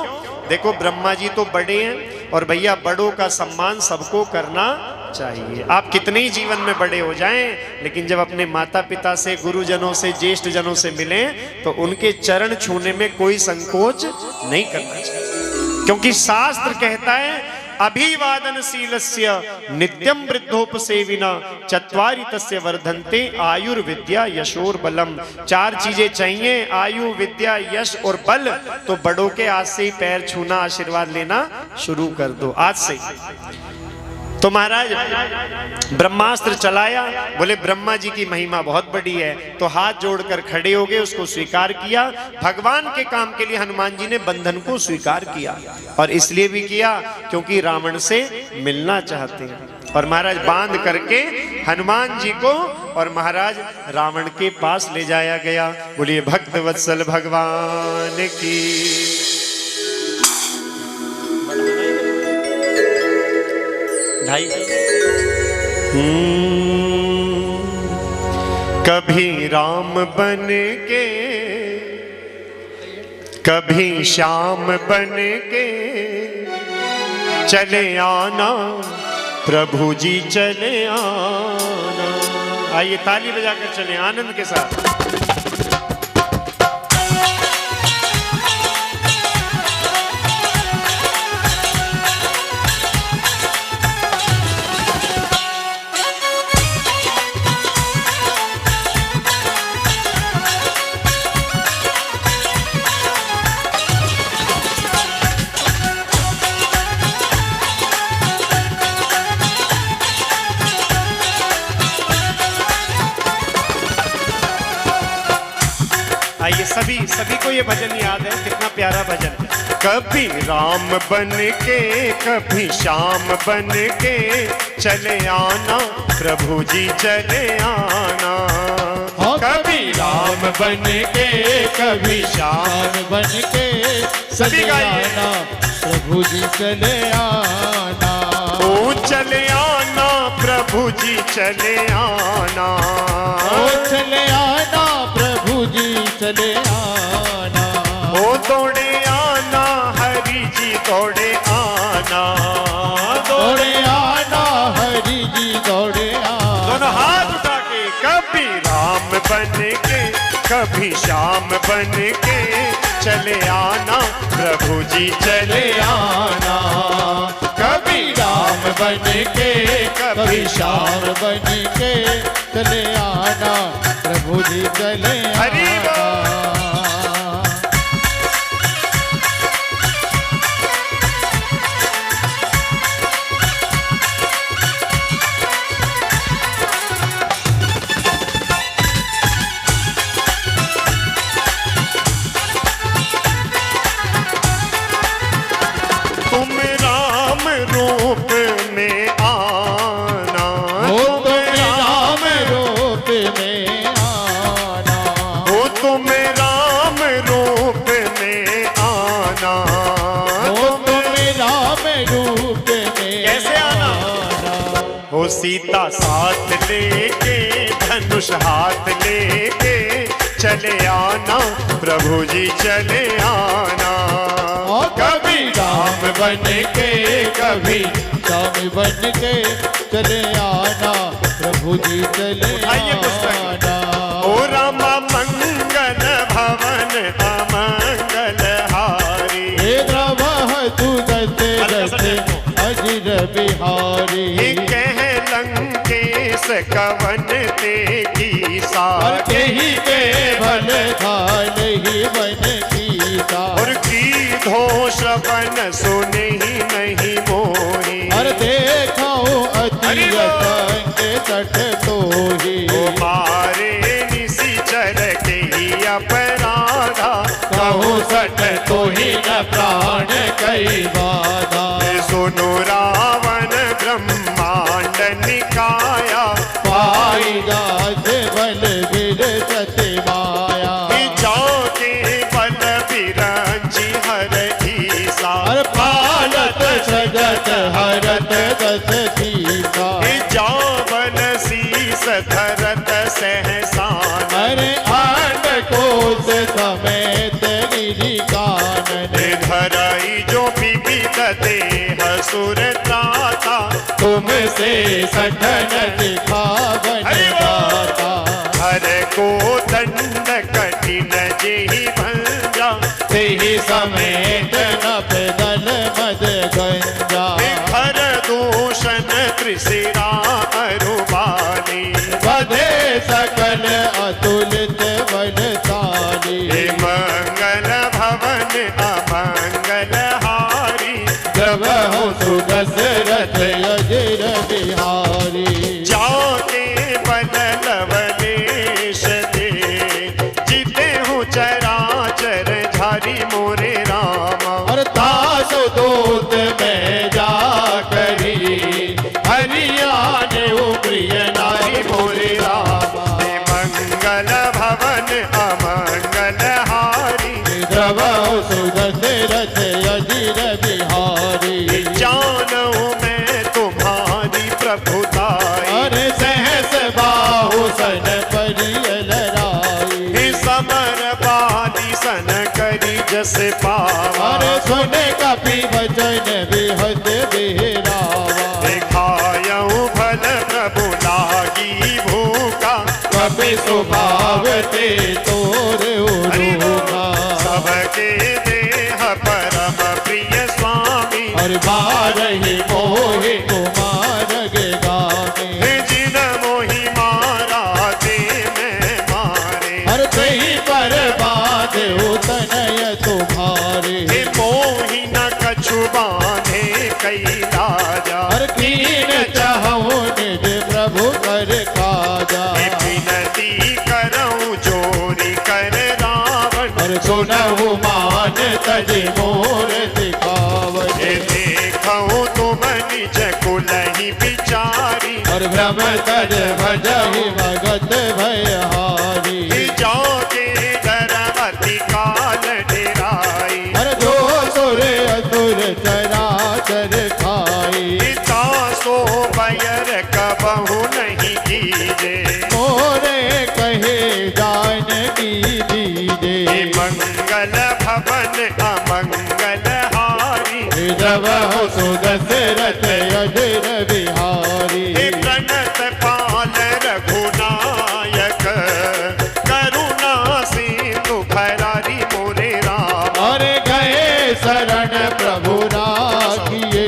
देखो ब्रह्मा जी तो बड़े हैं और भैया बड़ों का सम्मान सबको करना चाहिए। आप कितने ही जीवन में बड़े हो जाएं, लेकिन जब अपने माता पिता से, गुरुजनों से, ज्येष्ठ जनों से मिलें तो उनके चरण छूने में कोई संकोच नहीं करना चाहिए, क्योंकि शास्त्र कहता है अभिवादनशीलस्य नित्यम वृद्धोपसेविना चत्वारि तस्य वर्धन्ते आयुर्विद्या यशोर बलम। 4 चीजें चाहिए, आयु, विद्या, यश और बल। तो बड़ों के आज से ही पैर छूना, आशीर्वाद लेना शुरू कर दो, आज से। तो महाराज ब्रह्मास्त्र चलाया, बोले ब्रह्मा जी की महिमा बहुत बड़ी है, तो हाथ जोड़कर खड़े हो गए, उसको स्वीकार किया। भगवान के काम के लिए हनुमान जी ने बंधन को स्वीकार किया, और इसलिए भी किया क्योंकि रावण से मिलना चाहते हैं। और महाराज बांध करके हनुमान जी को और महाराज रावण के पास ले जाया गया। बोलिए भक्त वत्सल भगवान की। ढाई। कभी राम बन के, कभी श्याम बन के चले आना, प्रभु जी चले आना। आइए ताली बजाकर चले आनंद के साथ। आइए सभी को ये भजन याद है, कितना प्यारा भजन। कभी राम बन के, कभी श्याम बन के चले आना, प्रभु जी चले आना। कभी राम बन के, कभी श्याम बन के चले आना, प्रभु जी चले आना। ओ चले आना, प्रभु जी चले आना। ओ चले आना, प्रभु जी चले आना। ओ दौड़े आना, हरि जी दौड़े आना। दौड़े आना, हरि जी दौड़े आना। दोनों हाथ उठा के, कभी राम बन के, कभी श्याम बन के चले आना, प्रभु जी चले आना। कभी राम बन के, कभी श्याम बन के चले आना, प्रभु जी चले आना। तुम राम रूप में आना, तुम राम रूप में आना। ओ तुम राम रूप में आना। तुम राम रूप में कैसे आना? ओ सीता साथ लेके, धनुष हाथ लेके चले आना, प्रभु जी चले आना। कभी राम बन के, कभी श्याम बन के चले आना, प्रभु जी चले आना। ओ रामा मंगल भवन अमंगल हारी। हे द्रवः तु दशरथ अजिर बिहारी। कह लंकेश कवन ते की साके ही के भल खान ही बन कीसा। और की घोष बन सुने ही नहीं मोही। और देखाओ अति के तट तो ही। ओ मारे निसी चर के ही अपराधा, कहो सट तो ही न प्राण कई बाधा। सुनो रावण ब्रह्मांड निकाया, पाई जात बल तुमसे सठन दिखावन हरि बोल। दाता। हर को दंड कठिन जेहि भंजा, तेहि समेत नभ दल मद गंजा। हर दूषण त्रिशिरा अरुबाली, बधे सकल अतुलित बलशाली। मंगल भवन अमंगल हारी, द्रवहु सुदशरथ अजिर बिहारी। जाके बल लवलेश दे, जीते हूँ चराचर झारी मोरे रामा। और तासु दूत में जा करी, हरियाने प्रिय नारी मोरे रामा। मंगल भवन अमंगल हारी, द्रवहु सुदशरथ अजिर बिहारी। जानू मैं तुम्हारी प्रभुताई, अरे सहस बाहु सन परिय लराई। हे समर बाली सन करी जस पावा। अरे सुने कपि वचन बिहत बिहरावा। दिखायऊ भल प्रभु लागी भूखा, कपि स्वभाव ते तोर उरूखा। सबके देह परम प्रिय स्वामी, और बारहि मोहि कुमार गामी। जिन मोहि मारा ते मैं मारे। और कहीं पर बाधे तनय तुम्हारे। हे मोहि न कछु बांधे कई राजा, और कीन चाहूं निज प्रभु कर काजा। हे विनती करऊं चोरी कर रावण, और सुनहु मान तज मोर दिखावन। हे देखऊं तुम निज कुलहि विचारी, और भ्रम तज भजहि भगत भयहारी। हे जाके डरवती काल डेराई। और जो सुर असुर चराचर खाई। पिता सो बैर कबहु नहीं कीजे, मोरे कहे जान की दीजे। हे मंगल भवन अमंगल हारी, द्रवहु सुदशरथ अजिर बिहारी। हे प्रणत पाल रघुनायक, करुणा सिंधु भरारी मोरे राम। और गए शरण प्रभु राखिए,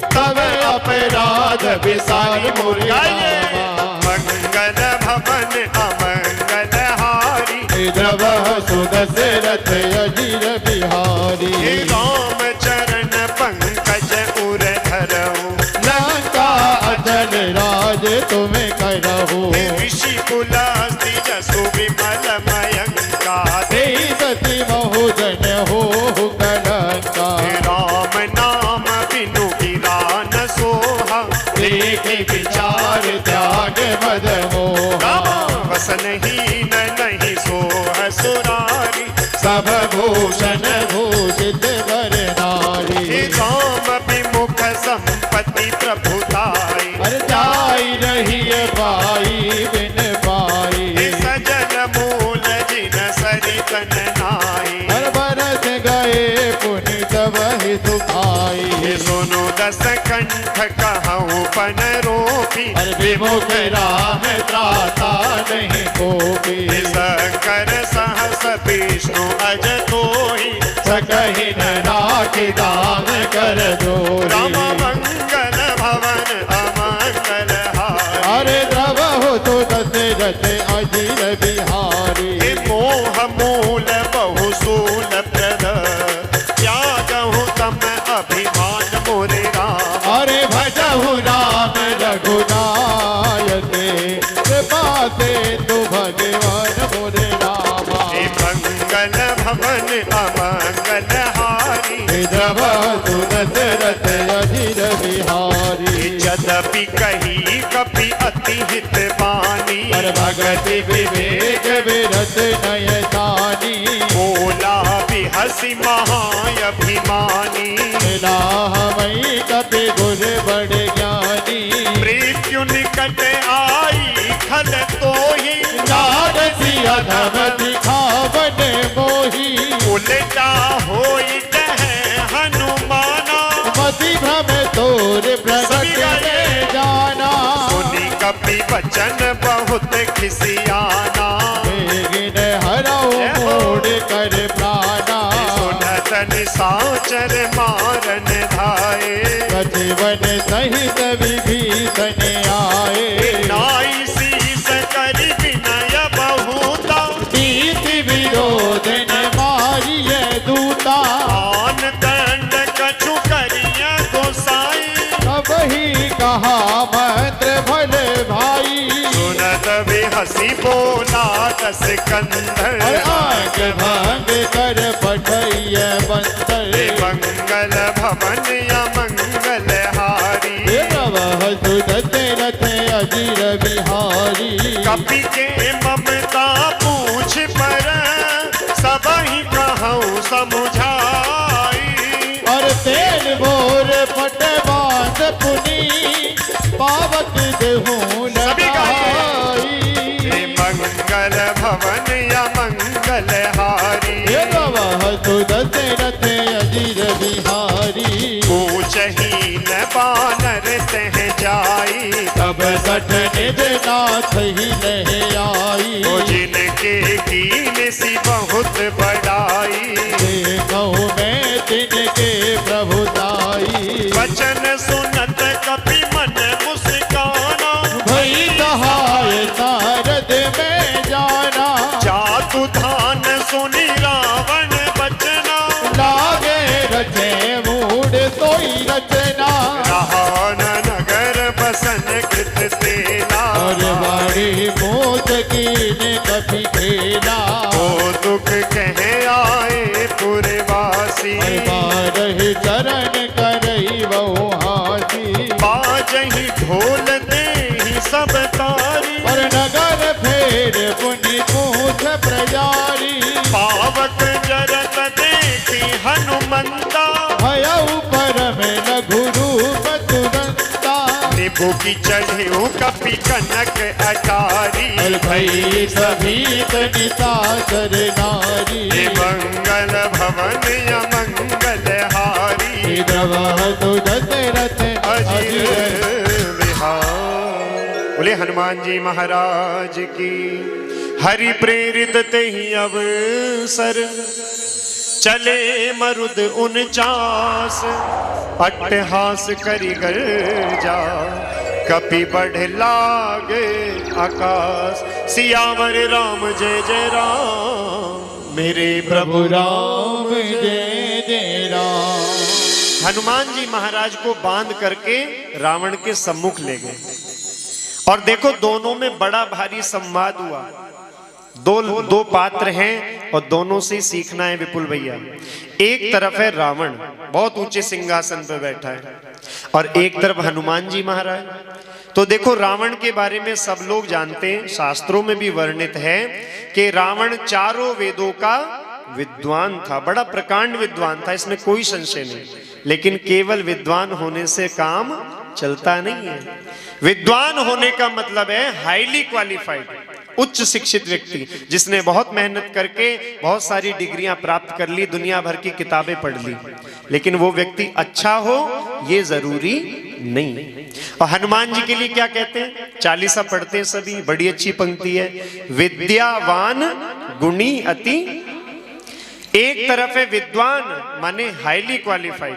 तब अपराध विसार मोरे रामा। मंगल भवन अमंगल हारी, द्रवहु सुदशरथ अजिर बिहारी। हे राम चरण पंकज उर धरऊं, लंका अचल राज तुम्हें करहु। हे ऋषि कुलास्ति जसु विमल मयंका। तेई सती बहुजन हो कलंका। हे राम नाम बिनु गिरा न सोहा, देखे विचार त्याग मद मोहा। राम वसन हीन नहीं सोह सुरारी। सब भूषण भूषित वर हे नारी। राम विमुख संपत्ति प्रभुताई, हर जाई रही पाई बिन हे पाई। सजन मूल जिन सरितन नाई। हर बरस गए पुनि तब ही सुखाई। हे सुनु दस कंठ कहूँ पन रोपी, हर विमुख राम त्राता नहीं कोपी। हे शंकर सहस विष्णु अज तोहि, सकहि न राखि दान कर दो। राम मंगल भवन अमंगल हारी। अरे द्रवहु तो दशरथ अजिर बिहारी। हे मोह मूल बहु सूल प्रद, त्यागहु तम अभिमान मोरे राम। अरे भजहु राम रघुनायके, कृपा से तु भगवान मोरे रामा। हे मंगल भवन अमंगल हारी, द्रवहु दशरथ अजिर बिहारी। यद्यपि कही कपि अति हित बानी, पर भगति विवेक विरत नय तानी। बोला बिहसी महाअभिमानी, रामई कपि गुर बड़ ज्ञानी। मृत्यु निकट आई खल तोहि, नारसी अधम दिखावन मोही। उलटा होई कह हनुमाना। मति भ्रम तोर सभी प्रगट गाइए। कपि बचन बहुत खिसियाना, गिन हरऊ मोड़ कर प्राणा, सुनत निशाचर मारन धाये, सजीवन सहित विभीषण आए, नाई शीस करि विनय बहुता, नीति विरोध न मारिय दूता, आन दंड कछु करिय गोसाई, तब ही कहा मंत्र भले भाई, सुनत भी हसी बोला दस कंधर, और आंख भांग कर पठैय बंदर, मंगल भवन या मंगल हारी, रथ अजीर बिहारी, कपि के ममता पूछ पर सब ही कहूँ समुझाई, और तेल भोर पट बांध पुनी, पावक देहूं लगाई, मंगल भवन या मंगल हारी, रथ अजीर बिहारी, पूछही न बानर तह जाई, तब सठ निज नाथ ही नहीं आई, तो जिनके कीन सी बहुत बड़ाई, देखूं मैं तिनके प्रभुताई, वचन सुनत कपि मन मुस्काना, भई सहाय नारद में जाना, जातु धान सुनि रावण बचना, लागे रचे मूड सोई रचना, रहान नगर बसन कृत तेला, और बाड़ी मोज कीन कभी खेला, ओ दुख कहे आए पुरवासी, रही चरण करई बहु हाथी, बाजही ढोल देहि सब तारी, और नगर फेर पुनि पूछ प्रजारी, पावक जरत देखी हनुमंता, भयउ परम लघु रूप तुरंता, निभु की चढ़ेऊ कपि कनक अटारी, और भई सभी तनिता कर नारी, मंगल भवन या मंगल हारी, दशरथ अजीर बिहार। बोले हनुमान जी महाराज की। हरि प्रेरित तेहि अवसर चले मरुद 49 अट्टहास करि गर्जा कपि बढ़ लागे आकाश। सियावर राम जय जय राम मेरे प्रभु राम जय जय राम। हनुमान जी महाराज को बांध करके रावण के सम्मुख ले गए और देखो दोनों में बड़ा भारी संवाद हुआ। दो पात्र हैं और दोनों से सीखना है विपुल भैया। एक तरफ है रावण, बहुत ऊंचे सिंहासन पर बैठा है, और एक तरफ हनुमान जी महाराज। तो देखो रावण के बारे में सब लोग जानते हैं, शास्त्रों में भी वर्णित है कि रावण चारों वेदों का विद्वान था, बड़ा प्रकांड विद्वान था, इसमें कोई संशय नहीं। लेकिन केवल विद्वान होने से काम चलता नहीं है। विद्वान होने का मतलब है हाईली क्वालिफाइड, उच्च शिक्षित व्यक्ति, जिसने बहुत मेहनत करके बहुत सारी डिग्रियां प्राप्त कर ली, दुनिया भर की किताबें पढ़ ली, लेकिन वो व्यक्ति अच्छा हो ये जरूरी नहीं। और हनुमान जी के लिए क्या कहते हैं? 40 पढ़ते हैं सभी, बड़ी अच्छी पंक्ति है, विद्यावान गुणी अति। एक तरफ है विद्वान माने हाईली क्वालिफाइड,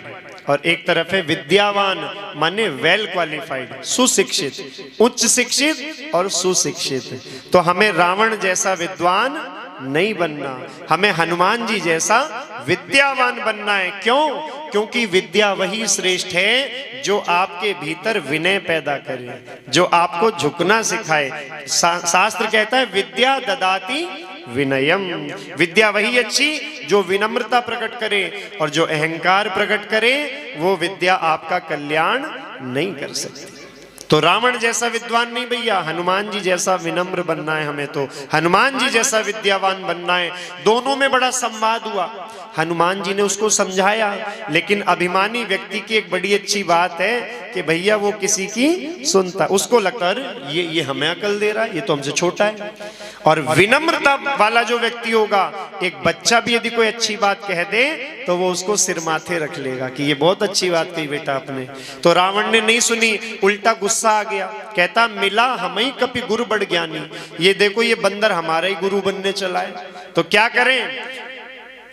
और एक तरफ है विद्यावान माने वेल क्वालिफाइड, सुशिक्षित, उच्च शिक्षित और सुशिक्षित। तो हमें रावण जैसा विद्वान नहीं बनना, हमें हनुमान जी जैसा विद्यावान बनना है। क्यों? क्योंकि विद्या वही श्रेष्ठ है जो आपके भीतर विनय पैदा करे, जो आपको झुकना सिखाए। शास्त्र कहता है विद्या ददाति विनयम। विद्या वही अच्छी जो विनम्रता प्रकट करे, और जो अहंकार प्रकट करे वो विद्या आपका कल्याण नहीं कर सकती। तो रावण जैसा विद्वान नहीं भैया, हनुमान जी जैसा विनम्र बनना है हमें, तो हनुमान जी जैसा विद्यावान बनना है। दोनों में बड़ा संवाद हुआ, हनुमान जी ने उसको समझाया, लेकिन अभिमानी व्यक्ति की एक बड़ी अच्छी बात है, कि भैया वो किसी की सुनता, उसको लगता है ये हमें अकल दे रहा है, ये तो हमसे छोटा है। और विनम्रता वाला जो व्यक्ति होगा, एक बच्चा भी यदि कोई अच्छी बात कह दे तो वो उसको सिर माथे रख लेगा कि ये बहुत अच्छी बात कही बेटा आपने। तो रावण ने नहीं सुनी, उल्टा गुस्सा आ गया, कहता मिला हमें कपि गुरु बड़ ज्ञानी, ये देखो ये बंदर हमारा ही गुरु बनने चला है, तो क्या करें।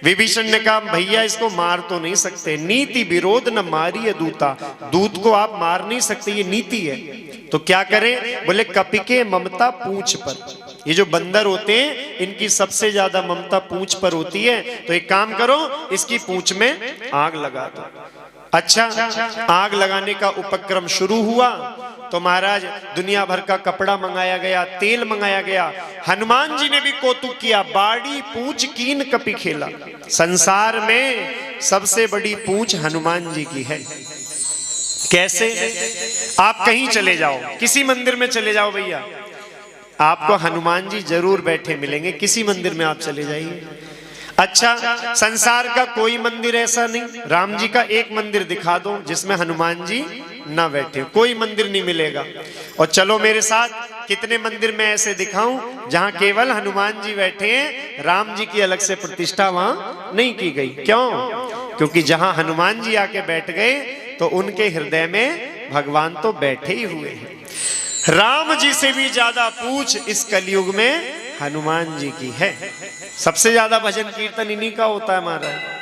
विभीषण ने कहा भैया इसको मार तो नहीं सकते, नीति विरोध न मारिए दूता, दूत को आप मार नहीं सकते, ये नीति है। तो क्या करें, बोले कपि के ममता पूंछ पर, ये जो बंदर होते हैं इनकी सबसे ज्यादा ममता पूंछ पर होती है, तो एक काम करो इसकी पूंछ में आग लगा दो। अच्छा, आग लगाने का उपक्रम शुरू हुआ तो महाराज दुनिया भर का कपड़ा मंगाया गया, तेल मंगाया गया। हनुमान जी ने भी कौतुक किया, बाड़ी पूंछ कीन कपि खेला। संसार में सबसे बड़ी पूंछ हनुमान जी की है। कैसे? आप कहीं चले जाओ, किसी मंदिर में चले जाओ भैया, आपको हनुमान जी जरूर बैठे मिलेंगे, किसी मंदिर में आप चले जाइए। अच्छा, संसार का कोई मंदिर ऐसा नहीं, राम जी का एक मंदिर दिखा दो जिसमें हनुमान जी ना बैठे, कोई मंदिर नहीं मिलेगा। और चलो मेरे साथ, कितने मंदिर में ऐसे दिखाऊं जहां केवल हनुमान जी बैठे हैं, राम जी की अलग से प्रतिष्ठा वहां नहीं की गई। क्यों? क्योंकि जहां हनुमान जी आके बैठ गए तो उनके हृदय में भगवान तो बैठे ही हुए हैं। राम जी से भी ज्यादा पूछ इस कलयुग में हनुमान जी की है। सबसे ज्यादा भजन कीर्तन इन्हीं का होता है महाराज।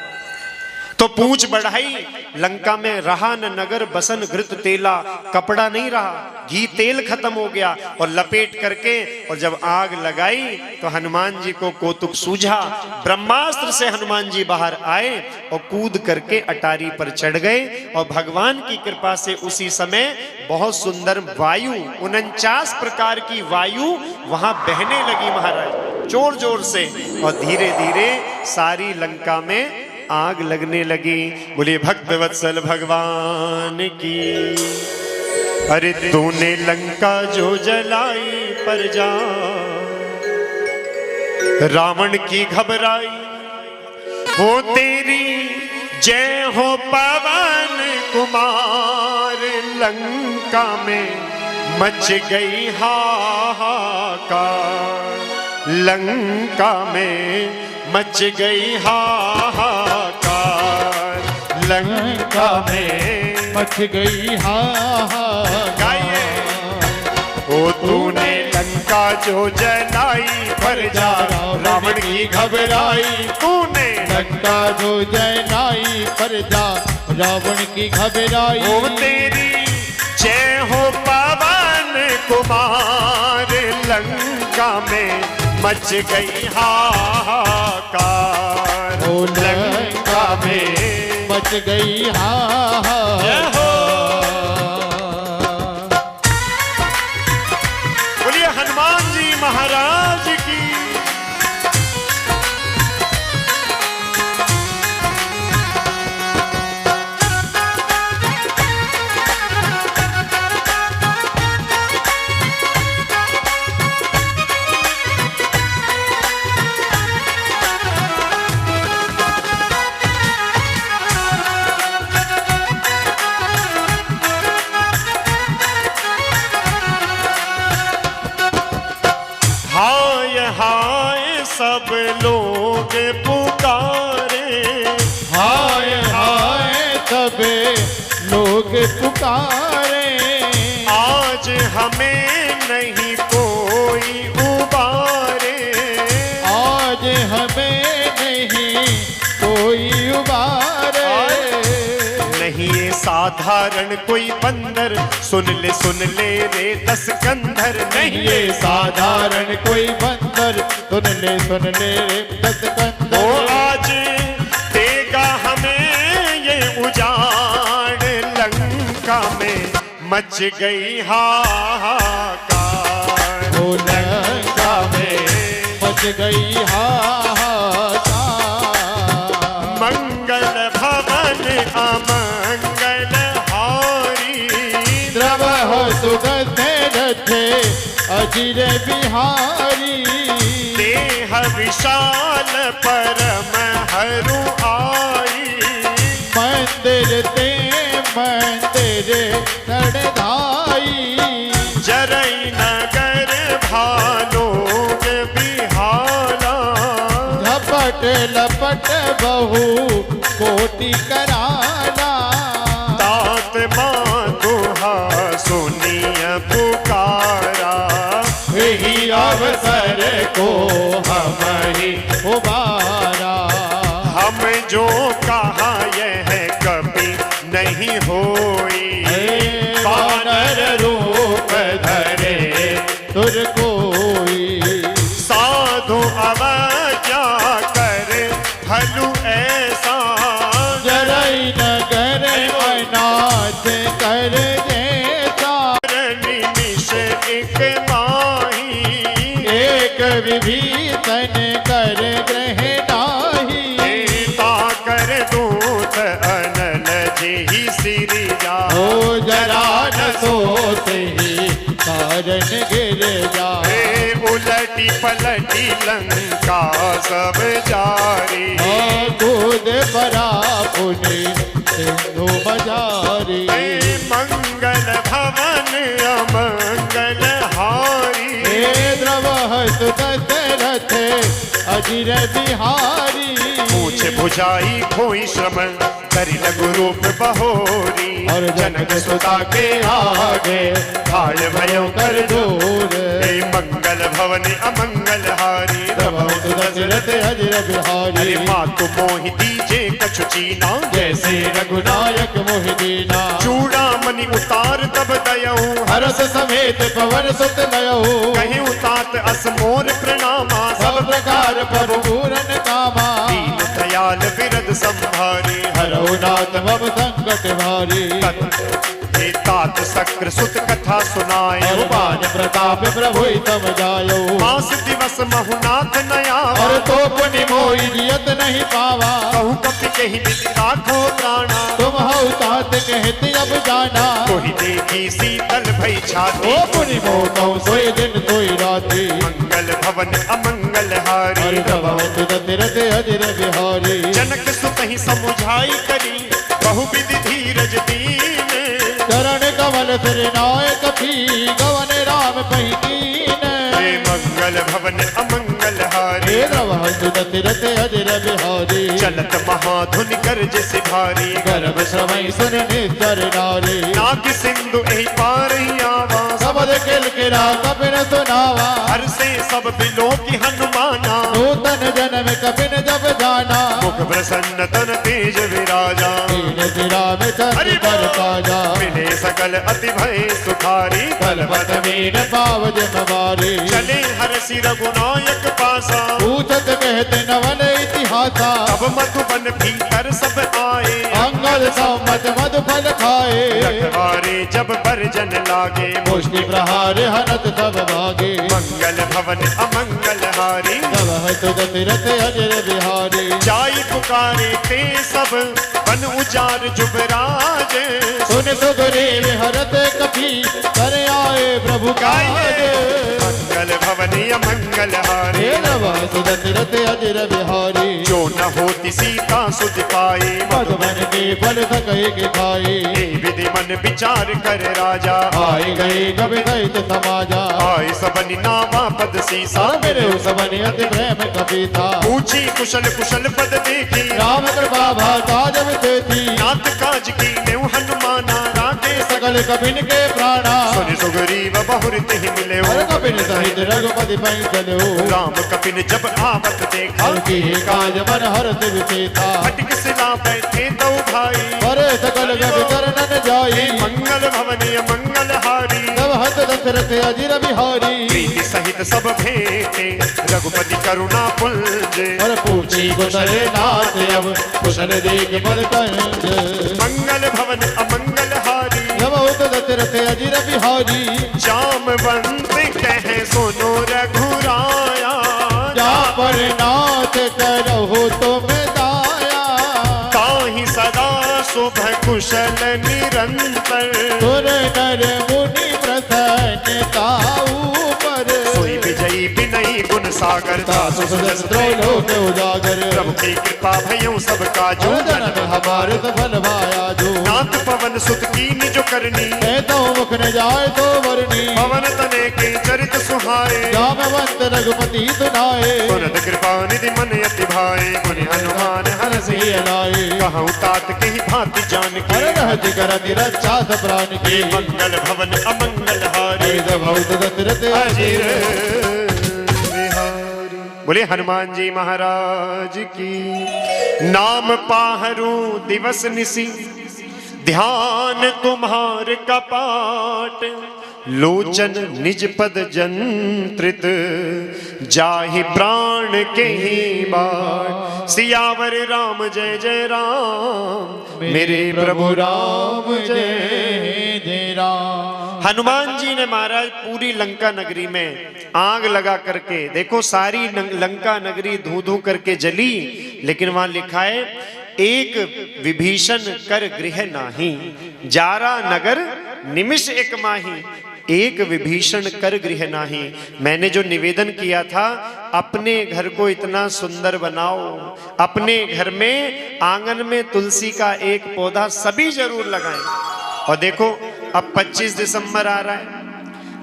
तो पूंछ बढ़ाई, लंका में रहा न नगर बसन घृत तेला, कपड़ा नहीं रहा, घी तेल खत्म हो गया, और लपेट करके और जब आग लगाई तो हनुमान जी को कौतुक सूझा। ब्रह्मास्त्र से हनुमान जी बाहर आए और कूद करके अटारी पर चढ़ गए, और भगवान की कृपा से उसी समय बहुत सुंदर वायु, 49 प्रकार की वायु वहां बहने लगी महाराज, जोर जोर से, और धीरे धीरे सारी लंका में आग लगने लगी। बोले भक्त वत्सल भगवान की। अरे तूने लंका जो जलाई पर जा, रावण की घबराई, हो तेरी जय हो पवन कुमार, लंका में मच गई हाहाकार, लंका में मच गई हाहाकार, लंका में मच गई हाहाकार। ओ तूने लंका जो जलाई पर जा, रावण की घबराई, तूने लंका जो जलाई पर जा, रावण की घबराई, ओ तेरी जय हो पवन कुमार, लंका में मच गई हाहाकार, ओ लंका में मच गई हाहाकार। बोलिए हनुमान जी महाराज की। सब लोग पुकारे, हाय हाय सब लोग पुकारे, आज हमें नहीं कोई उबारे, आज हमें नहीं कोई उबारे। नहीं ये साधारण कोई बंदर, सुन ले रे दस कंधर, नहीं ये साधारण कोई बंदर, सुन ले रे दस कंधर। वो आज देगा हमें ये उजाड़, लंका में मच गई हाहाकार, ओ लंका में मच गई हाहाकार। मंगल भवन अमंगल हारी, द्रवह सुगंध रथे अजिर बिहारी, देह विशाल परम हरू आई, मंदिर ते मंदिर चढ़ाई। जरई नगर भालोग बिहाला, झपट लपट बहु कोटि कराला। तात मातुहा सुनिय पुकारा, यही अवसर को हम ही उबारा। हम जो कहा यह कभी नहीं होई, वानर रूप धरे तुर कोई। साधु अवज्ञा कर फलु ऐसा, जरई नगर अनाथ कर जैसा। निमिष एक माही, एक विभीषण कर ग्रह नाही। कर दूत अनल जी सिरिया, ओ जरा न सोते ही कारण गिर जाए। उलटी पलटी लंका सब जारी, कूद परा पुनि सिंधु बजारी। मंगल भवन अमंगल हारी, द्रवहतु दशरथ अजिर बिहारी। पूछ बुझाई खोई श्रमण करी लघु रूप बहोरी, और जनक सुता के आगे हाल भयो कर दूर। मंगल भवन अमंगल हारी, द्रवहतु दशरथ अजिर बिहारी। अरे मातु मोहि दीजे कछु चीना, जैसे रघुनायक मोहिदीना। चूड़ा मणि उतार तब दयऊ, हरस समेत पवन सुत लयऊ। कहीं उतात अस मोर प्रणामा, सब प्रकार प्रभु पूरन कामा। दीन दयाल बिरद संभारी, हरऊ नाथ मम संकट भारी। हे तात शक्र सुत कथा सुनाए, बान प्रताप प्रभु तम जायो। मास दिवस महुनाथ नया, और तो पुनि मोहि जियत नहीं पावा। कहूँ कपि कही विधि राखो प्राणा, तुम हऊ तात कहते अब जाना। कोहि देखी शीतल भई छाती, ओ पुनि मोह कहूँ सोई दिन सोई राती। मंगल भवन अमंगल हारी, हरि भगवत दशरथ अजिर बिहारी। जनक सुत ही समुझाई करी, बहुविधि धीरज दीन। चरण कमल सिर नायक भी, गवन राम पहिकीन। हे मंगल भवन अमंगल हारी, द्रवहतु दशरथ अजिर बिहारी। चलत महाधुनि गर्ज से भारी, गर्भ श्रवै सुन निस्तर नारी। नाग सिंधु एहि पार ही आवा, सबद किल किरा कपिन सुनावा। हर से सब बिलो की हनुमाना, नूतन जन्म कपिन जब जाना। मुख प्रसन्न तन तेज विराजा, दीन सिरा में चंद कर ताजा। मिले सकल अति भय सुखारी, कलपत मीन पाव जमवारी। चले हरसि रघुनायक पासा, पूछत कहते नवन इतिहासा। अब मधुबन भीतर सब आए, अंगद सम्मत मधु फल खाए। रखवारे जब बरजन लागे, मुष्टि प्रहार हनत सब भागे। मंगल भवन अमंगल हारी, द्रवहतु दशरथ अजिर बिहारी। जाई पुकारे ते सब बन उजार जुबराज, सुन सुग्रीव हरत कपी कर आए प्रभु काज। मंगल भवन अमंगल हारी, द्रवहतु दशरथ अजिर बिहारी। जो न होती सीता सुध पाए, मधुबन के फल सकई के खाई। हे विधि मन विचार कर राजा, आई गई कवि सहित समाजा। आय सबनि नामा पद सीसा, मेरे सबनि अति प्रेम कपिता। पूछी कुशल कुशल पद देखी, राम कृपा भाता जब से थी। नाथ काज की नेउ हनुमाना, राखे सकल कपिन के प्राणा। सुन सुग्रीव बहुर तिहि मिले, हर कपिन सहित रघुपति पै चलो। राम कपिन जब आवत देखा, हर की काज मन हरत विचेता। फटिक सिला बैठे दो भाई, पर सकल जग चरणन जाई। मंगल भवन अमंगल हारी, द्रवहतु दशरथ अजिर बिहारी। प्रीति सहित सब भेटे, रघुपति करुणा पुंज। और पूछी कुशल नाथ अब कुशल देख पद कंज। मंगल भवन अमंगल हारी, द्रवहतु दशरथ अजिर बिहारी। जामवंत कहे सुनो रघुराया, जा पर नाथ करहु तुम दाया। ताहि सदा शुभ कुशल निरंतर, सुर नर मुनि प्रसन्नता ऊपर। सोई विजयी बिनई गुण सागर, दासु सुजस लोक उजागर। प्रभु की कृपा भयउ सब काजो, जनन हमारे सफल भाया जो। नाथ पवन पवन सुत की निज करनी, कहतो मुख न जाए तो वरनी, पवन तने के चरित सुहाए, जामवंत रघुपति सुनाए, सुनत कृपा निधि मन अति भाए, मुनि हनुमान हरषि लाए, कहूँ तात के ही भांति जान के, हर रहति करति रक्षा सब प्राण की, मंगल भवन अमंगल हारे, बहुत दशरथ अजीर बिहारी। बोले हनुमान जी महाराज की। नाम पाहरू दिवस निसी, ध्यान तुम्हार कपाट, लोचन निज पद जंत्रित, जाहि प्राण के ही बाट। सियावर राम जय जय राम, मेरे प्रभु राम जय जय राम। हनुमान जी ने महाराज पूरी लंका नगरी में आग लगा करके, देखो सारी लंका नगरी धू धू करके जली, लेकिन वहां लिखा है एक विभीषण कर गृह नाही, जारा नगर निमिष एक माही, एक विभीषण कर गृह नाही। मैंने जो निवेदन किया था, अपने घर को इतना सुंदर बनाओ, अपने घर में आंगन में तुलसी का एक पौधा सभी जरूर लगाएं। और देखो अब 25 दिसंबर आ रहा है,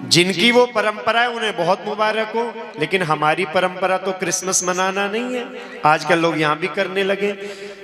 जिनकी वो परंपरा है उन्हें बहुत मुबारक हो, लेकिन हमारी परंपरा तो क्रिसमस मनाना नहीं है, आजकल लोग यहाँ भी करने लगे।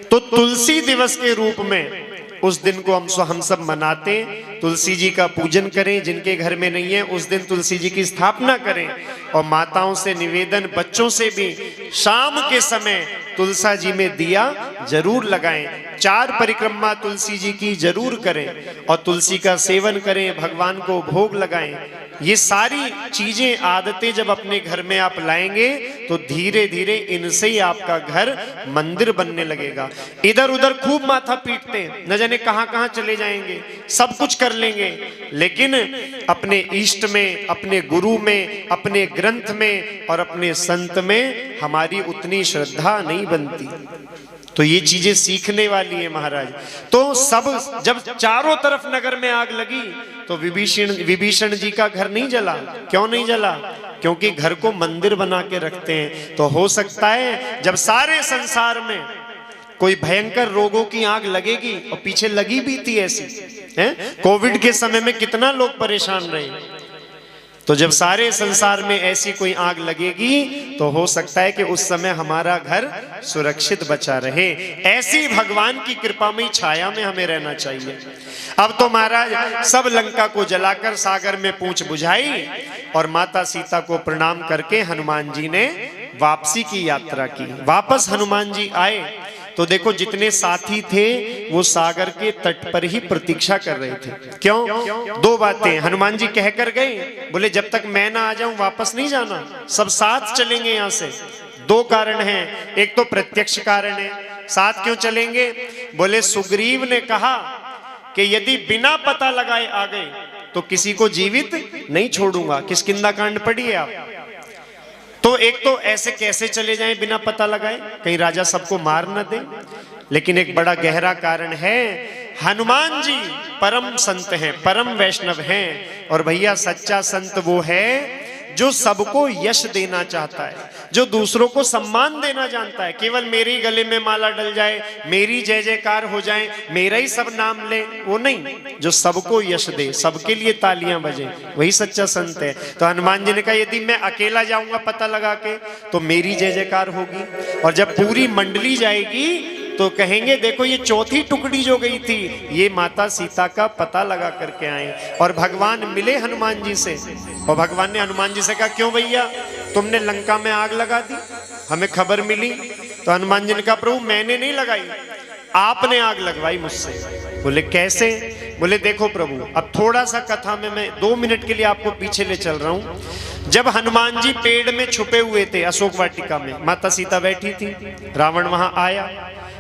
तो तुलसी दिवस के रूप में उस दिन को हम सब मनाते, तुलसी जी का पूजन करें, जिनके घर में नहीं है उस दिन तुलसी जी की स्थापना करें। और माताओं से निवेदन, बच्चों से भी शाम के समय तुलसा जी में दिया जरूर लगाएं, 4 परिक्रमा तुलसी जी की जरूर करें और तुलसी का सेवन करें, भगवान को भोग लगाएं। ये सारी चीजें, आदतें जब अपने घर में आप लाएंगे तो धीरे धीरे इनसे ही आपका घर मंदिर बनने लगेगा। इधर उधर खूब माथा पीटते हैं, न जाने कहां कहां चले जाएंगे, सब कुछ कर लेंगे, लेकिन अपने इष्ट में, अपने गुरु में, अपने ग्रंथ में और अपने संत में हमारी उतनी श्रद्धा नहीं बनती। तो ये चीजें सीखने वाली है महाराज। तो सब जब चारों तरफ नगर में आग लगी तो विभीषण जी का घर नहीं जला। क्यों नहीं जला? क्योंकि घर को मंदिर बना के रखते हैं। तो हो सकता है जब सारे संसार में कोई भयंकर रोगों की आग लगेगी, और पीछे लगी भी थी ऐसी है, कोविड के समय में कितना लोग परेशान रहे, तो जब सारे संसार में ऐसी कोई आग लगेगी तो हो सकता है कि उस समय हमारा घर सुरक्षित बचा रहे। ऐसी भगवान की कृपा में, छाया में हमें रहना चाहिए। अब तो महाराज सब लंका को जलाकर सागर में पूंछ बुझाई और माता सीता को प्रणाम करके हनुमान जी ने वापसी की यात्रा की। वापस हनुमान जी आए तो देखो जितने साथी थे वो सागर के तट पर ही प्रतीक्षा कर रहे थे। क्यों? 2 बातें हनुमान जी कह कर गए, बोले जब तक मैं ना आ जाऊं वापस नहीं जाना, सब साथ चलेंगे यहां से। 2 कारण हैं, एक तो प्रत्यक्ष कारण है, साथ क्यों चलेंगे? बोले सुग्रीव ने कहा कि यदि बिना पता लगाए आ गए तो किसी को जीवित नहीं छोड़ूंगा। किष्किंधा कांड पढ़िए आप। तो एक तो ऐसे कैसे चले जाएं बिना पता लगाए, कहीं राजा सबको मार न दे। लेकिन एक बड़ा गहरा कारण है, हनुमान जी परम संत हैं, परम वैष्णव हैं। और भैया सच्चा संत वो है जो सबको यश देना चाहता है, जो दूसरों को सम्मान देना जानता है। केवल मेरे ही गले में माला डल जाए, मेरी जय जयकार हो जाए, मेरा ही सब नाम ले, वो नहीं। जो सबको यश दे, सबके लिए तालियां बजे, वही सच्चा संत है। तो हनुमान जी ने कहा यदि मैं अकेला जाऊंगा पता लगा के तो मेरी जय जयकार होगी, और जब पूरी मंडली जाएगी तो कहेंगे देखो ये चौथी टुकड़ी जो गई थी ये माता सीता का पता लगा करके आए। और भगवान मिले हनुमान जी से, और भगवान ने हनुमान जी से कहा क्यों भैया तुमने लंका में आग लगा दी, हमें खबर मिली। तो हनुमान जी ने कहा प्रभु मैंने नहीं लगाई, आपने आग लगवाई मुझसे। बोले कैसे? बोले देखो प्रभु, अब थोड़ा सा कथा में मैं 2 मिनट के लिए आपको पीछे ले चल रहा हूं। जब हनुमान जी पेड़ में छुपे हुए थे अशोक वाटिका में, माता सीता बैठी थी, रावण वहां आया,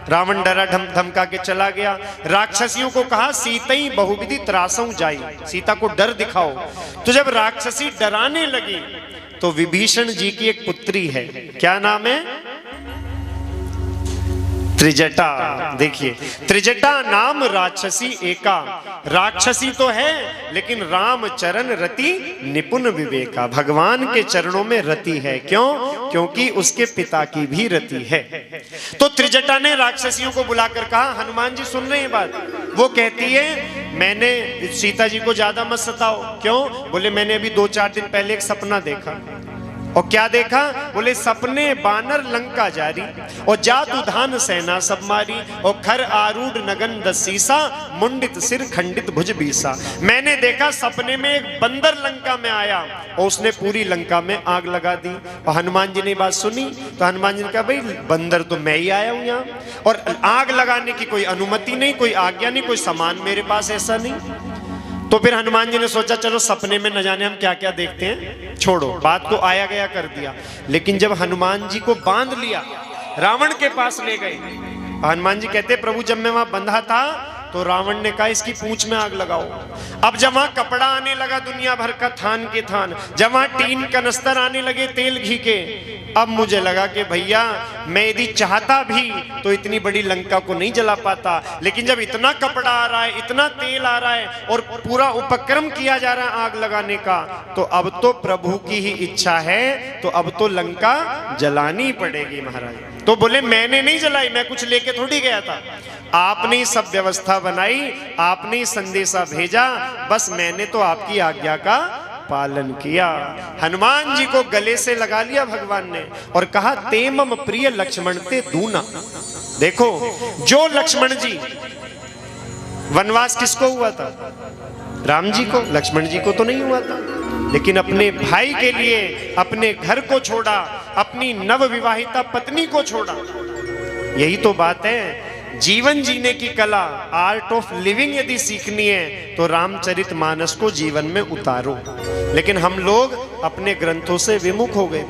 रावण डरा धमका के चला गया। राक्षसियों को कहा सीतई बहुविधि त्रासों जाई, सीता को डर दिखाओ। तो जब राक्षसी डराने लगी तो विभीषण जी की एक पुत्री है, क्या नाम है? त्रिजटा। देखिए त्रिजटा नाम राक्षसी एका, राक्षसी तो है लेकिन राम चरण रति निपुण विवेका, भगवान के चरणों में रति है। क्यों? क्योंकि उसके पिता की भी रति है। तो त्रिजटा ने राक्षसियों को बुलाकर कहा, हनुमान जी सुन रहे हैं बात, वो कहती है मैंने सीता जी को ज्यादा मत सताओ। क्यों? बोले मैंने अभी 2-4 दिन पहले एक सपना देखा। और क्या देखा? बोले सपने बानर लंका जारी और जातु धान सेना सब मारी और खर आरूढ़ नगन दसीसा मुंडित सिर खंडित भुज बीसा। मैंने देखा सपने में एक बंदर लंका में आया और उसने पूरी लंका में आग लगा दी। और हनुमान जी ने बात सुनी तो हनुमान जी ने कहा भाई बंदर तो मैं ही आया हूं यहाँ, और आग लगाने की कोई अनुमति नहीं, कोई आज्ञा नहीं, कोई सामान मेरे पास ऐसा नहीं। तो फिर हनुमान जी ने सोचा चलो सपने में न जाने हम क्या क्या देखते हैं, छोड़ो, बात को आया गया कर दिया। लेकिन जब हनुमान जी को बांध लिया, रावण के पास ले गए, हनुमान जी कहते प्रभु जब मैं वहां बंधा था तो रावण ने कहा इसकी पूंछ में आग लगाओ। अब जब वहां कपड़ा आने लगा दुनिया भर का थान के थान, जब वहां टीन कनस्तर आने लगे तेल घी के, अब मुझे लगा कि भैया मैं यदि चाहता भी तो इतनी बड़ी लंका को नहीं जला पाता, लेकिन जब इतना कपड़ा आ रहा है, इतना तेल आ रहा है और पूरा उपक्रम किया जा रहा है आग लगाने का, तो अब तो प्रभु की ही इच्छा है, तो अब तो लंका जलानी पड़ेगी महाराज। तो बोले मैंने नहीं जलाई, मैं कुछ लेके थोड़ी गया था, आपने ही सब व्यवस्था बनाई, आपने ही संदेशा भेजा, बस मैंने तो आपकी आज्ञा का पालन किया। हनुमान जी को गले से लगा लिया भगवान ने और कहा ते मम प्रिय लक्ष्मण ते दूना। देखो जो लक्ष्मण जी, वनवास किसको हुआ था? राम जी को, लक्ष्मण जी को तो नहीं हुआ था, लेकिन अपने भाई के लिए अपने घर को छोड़ा, अपनी नवविवाहिता पत्नी को छोड़ा। यही तो बात है, जीवन जीने की कला, आर्ट ऑफ लिविंग यदि सीखनी है तो रामचरितमानस को जीवन में उतारो। लेकिन हम लोग अपने ग्रंथों से विमुख हो गए।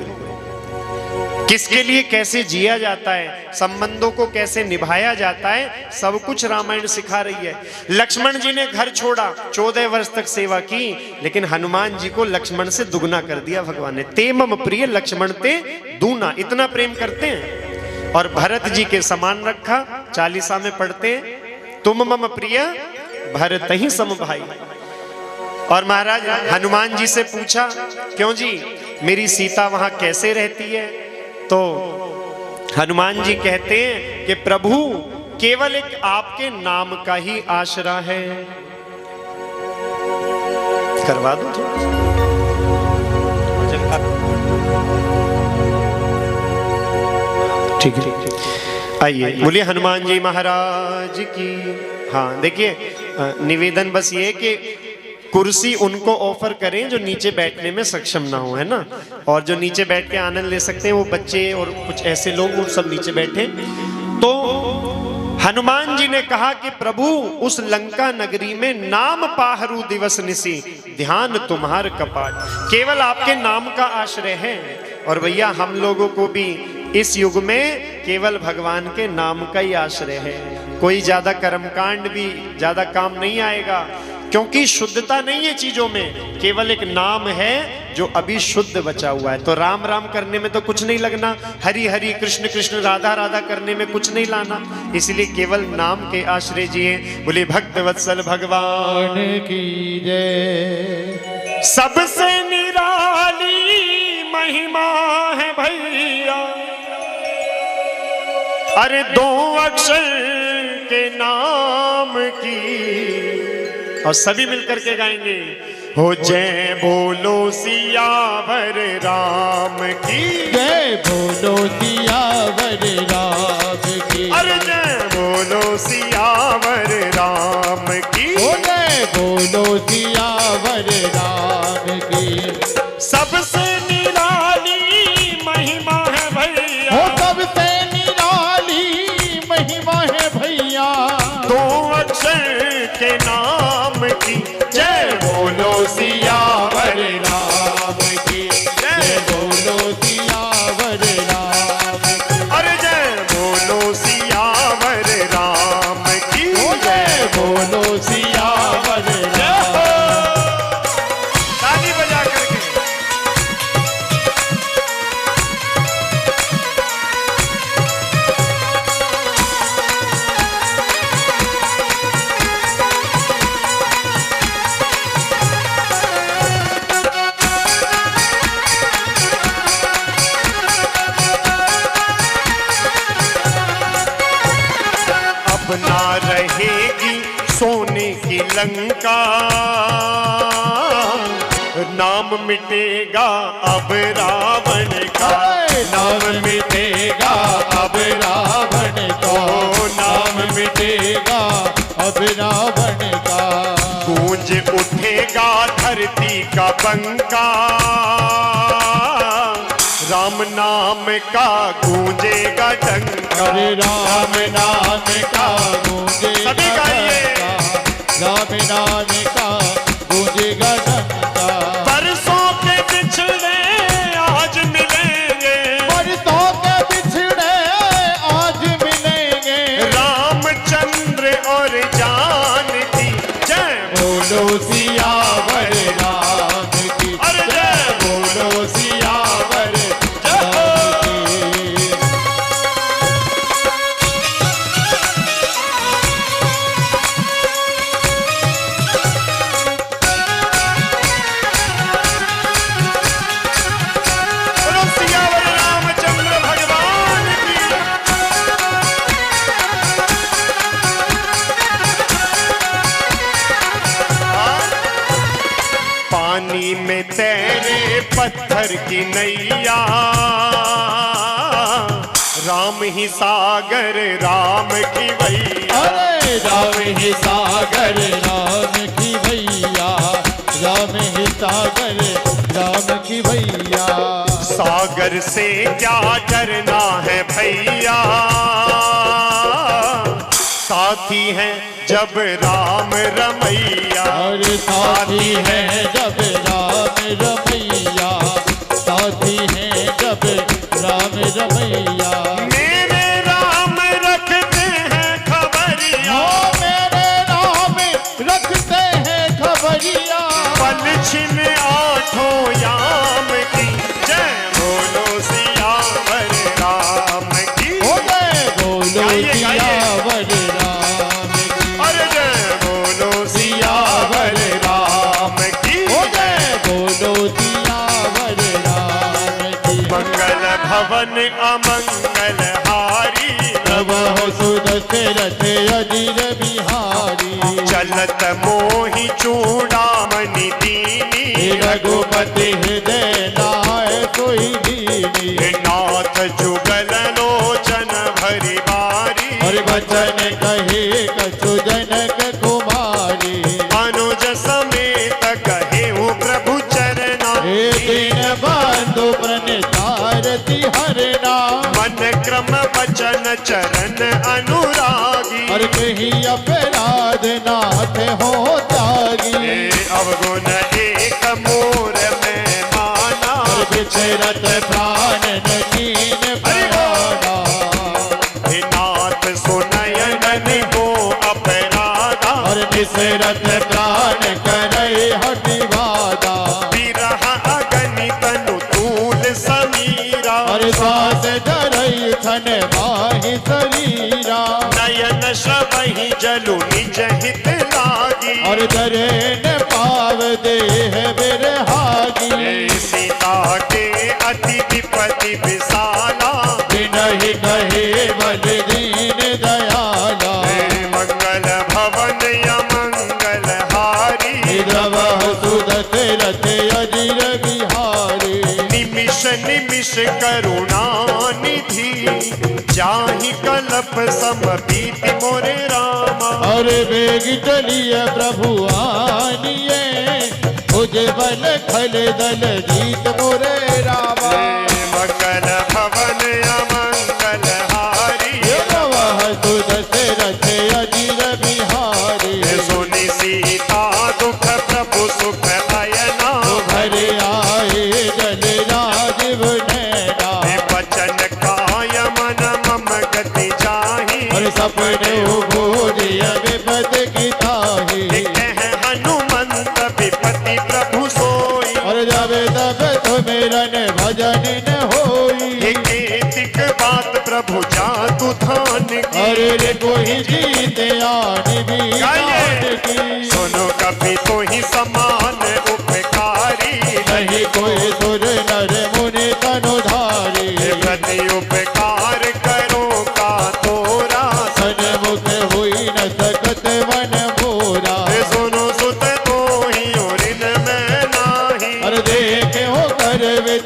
किसके लिए कैसे जिया जाता है, संबंधों को कैसे निभाया जाता है, सब कुछ रामायण सिखा रही है। लक्ष्मण जी ने घर छोड़ा, 14 वर्ष तक सेवा की, लेकिन हनुमान जी को लक्ष्मण से दुगना कर दिया भगवान ने। ते मम प्रिय लक्ष्मण ते दूना, इतना प्रेम करते हैं। और भरत जी के समान रखा, 40 में पढ़ते हैं तुम मम प्रिय भरत ही सम भाई। और महाराज हनुमान जी से पूछा क्यों जी मेरी सीता वहां कैसे रहती है? तो हनुमान जी कहते हैं कि प्रभु केवल एक आपके नाम का ही आसरा है। करवा दो थोड़ा। ठीक है, आइए बोलिए हनुमान जी महाराज की। हाँ देखिए, निवेदन बस ये कि कुर्सी उनको ऑफर करें जो नीचे बैठने में सक्षम ना हो, है ना, और जो नीचे बैठ के आनंद ले सकते हैं वो बच्चे और कुछ ऐसे लोग, वो सब नीचे बैठे। तो हनुमान जी ने कहा कि प्रभु उस लंका नगरी में नाम पाहरू दिवस निसी, ध्यान तुम्हार कपाट, केवल आपके नाम का आश्रय है। और भैया हम लोगों को भी इस युग में केवल भगवान के नाम का ही आश्रय है। कोई ज्यादा कर्मकांड भी ज्यादा काम नहीं आएगा, क्योंकि शुद्धता नहीं है चीजों में, केवल एक नाम है जो अभी शुद्ध बचा हुआ है। तो राम राम करने में तो कुछ नहीं लगना, हरि हरि कृष्ण कृष्ण राधा राधा करने में कुछ नहीं लाना, इसलिए केवल नाम के आश्रय जिए। बोले भक्त वत्सल भगवान की जय। सबसे निराली महिमा है भैया, अरे 2 अक्षर के नाम की। और सभी मिलकर के गाएंगे, हो जय बोलो सियावर राम की, जय बोलो सियावर राम की, अरे जय बोलो सियावर राम की, ओ जय बोलो सियावर राम की। सबसे निराली महिमा है भैया, ओ सबसे निराली महिमा है भैया, 2 अक्षर के नाम की, जय बोलो सियावर राम की, जय बोलो सियावर राम की, अरे जय लंका, नाम मिटेगा अब रावण का। नाम मिटेगा अब रावण का, नाम मिटेगा अब रावण का। गूंज उठेगा धरती का बंका, राम नाम का गूंजेगा डंका। अरे राम नाम का गूंजेगा सभी गाइए। डंका, राम नाम का गूंजेगा डंका। बरसों के बिछड़े आज मिलेंगे, बरसों के बिछड़े आज मिलेंगे। रामचंद्र और जानकी जय बोलो सियावर राम की अरे जय, जय। बोलो सियावर जय हो। राम की। बोलो सियावर रामचंद्र भगवान की। पानी में तैरे पत्थर की नैया, राम ही सागर राम की भैया। अरे राम ही सागर राम की भैया, राम ही सागर राम की भैया। सागर से क्या डरना है भैया, साथी हैं जब राम रमैया। और साथी है जब राम रमैया, साथी है जब राम रमैया। मेरे राम रखते हैं खबरिया, ओ मेरे राम रखते हैं खबरिया। पलछिन आठों याम की जय बोलो सियावर राम की। ओ जय बोलो गाइए, गाइए। सियावर राम की, अरे जय बोलो सियावर राम की। ओ जय बोलो सियावर राम की। मंगल भवन अमंगल हारी, तब हो सुदशरथ अजीर बिहारी। चलत मोहि चूड़ामणि दीनी, रघुपति हृदय नाय कोई दीनी। नाथ जुगल लोचन भरी बारी। और वचन कहे कछु जनक कुमारी। अनुज समेत कहेऊ प्रभु चरना, हे दीन बंधु प्रणतारति हरना। मन क्रम वचन चरण अनुरागी। और कही अपराध नाथ हो त्यागी। हे अवगुण एक मोर में माना, और बिछरत प्राण न कीन पराना। हे नाथ सुनयन को अपराधा। और बिछरत प्राण करे हटिवादा। विरह अगनि तनु तूल समीरा, और सांस धरई थन माहि शरीरा। नयन श्रवहि जलु निज हित लागी। और दरेन पाव देह बिरहागी। हे सीता के अति विपति विशाला, बिनहि कहे बल दीन दयाला। हे मंगल भवन अमंगल हारी। द्रवहु सुदशरथ अजीर बिहारी। निमिष निमिष करुणा निधि, जाहि कल्प सम बीति मोरे रामा। और बेग चलिए प्रभु आनिए। उज्जवल खल दल जीत मोरे रामा। मंगल भवन अमंगल हारी। द्रवह सुदशरथ अजीर बिहारी। सुनि सीता दुख प्रभु सुख अयना, भर आए जल राजीव नैना। बचन काय मन मम गति जाहि। और सपने भूरिय विपद की ताही। कह हनुमंत विपति प्रभु सोई। और जब तब सुमिरन भजन न होई। एतिक बात प्रभु जातु धान की। अरे रे कोई जीत आन भी गाइए। की। सुनो कभी तो ही समान उपकारी, नहीं कोई सुर नर मुनि तनुधारी। प्रति उपकार करो का तोरा। सन्मुख हुई न सकत मन मोरा।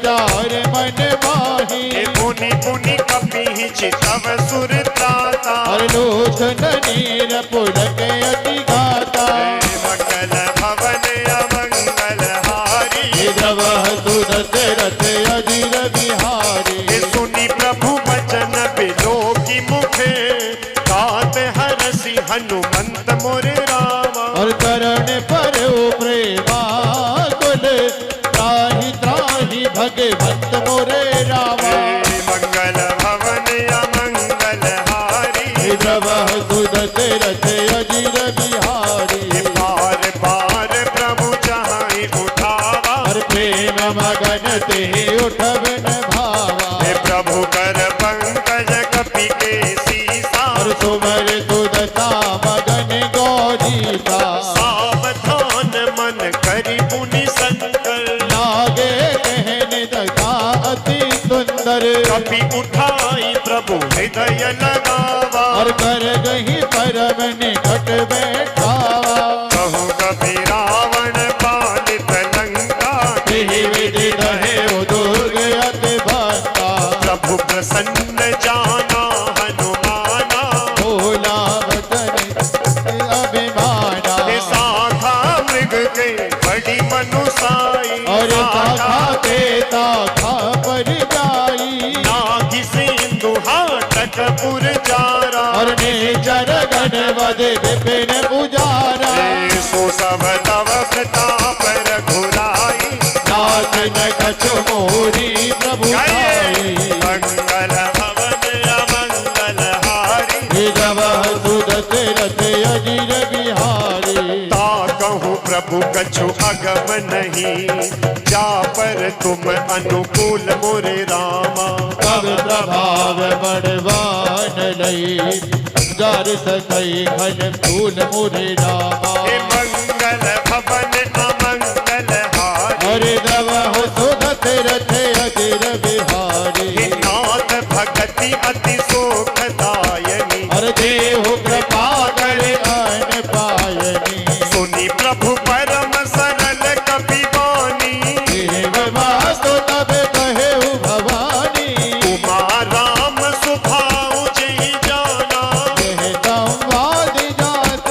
चार मन माही हे पुनि पुनि कपि चितव सुर त्राता और लोचन नीर पुलक अति गाता मंगल भवन अमंगल हारी द्रव सुदत रथ अजिर बिहारी सुनि प्रभु वचन बिलो की मुखे गात हरसि हनुमंत मोरे रामा और करण पर प्रेमा कुल त्राहि त्राहि भगवंत मोरे रामा मंगल भवन अमंगल हारी द्रव सुदत रथ अजिर बिहारी बार बार प्रभु चाहे उठावा और प्रेम मगन ते उठबन भावा हे प्रभु कर पंकज कपि के सीसा और सुमर सुदता मगन गौरीता सावधान मन करि पुनि संकर लागे कहने दगा अति सुंदर कपि उठाई प्रभु हृदय लगावा और कर गही परम निकट बैठावा कहूँ कपि रावण पालित लंका यही विधि रहे वो दुर्ग अति भक्ता प्रभु प्रसन्न जाना हनुमाना भोला वचन अभिमाना हे शाखा मृग के बड़ी मनुसाई और शाखा के ताखा पर जाई नागी सिंधु हाटक पुर जारा और नेचर गण वध विपिन पुजारा सो सब तव प्रताप रघुराई नाथ न कछु मोरी प्रभु आई मंगल भवन अमंगल हारी जब सुदत रथ अजिर बिहारी ता कहूँ प्रभु कछु अगम नहीं जा पर तुम अनुकूल मोरे रामा तब प्रभाव बड़वान लई जार सकई घन फूल मुरे रामा हे मंगल भवन अमंगल हारी हरे दव सुदत रथ अजिर बिहारी हे नाथ भगति अति सुखदायनी हर देव कृपा करे अन पायनी सुनि प्रभु परम सरल कपि वाणी देव वास्तु तब कहे भवानी उमा राम सुभाऊ जय जाना यह संवाद जात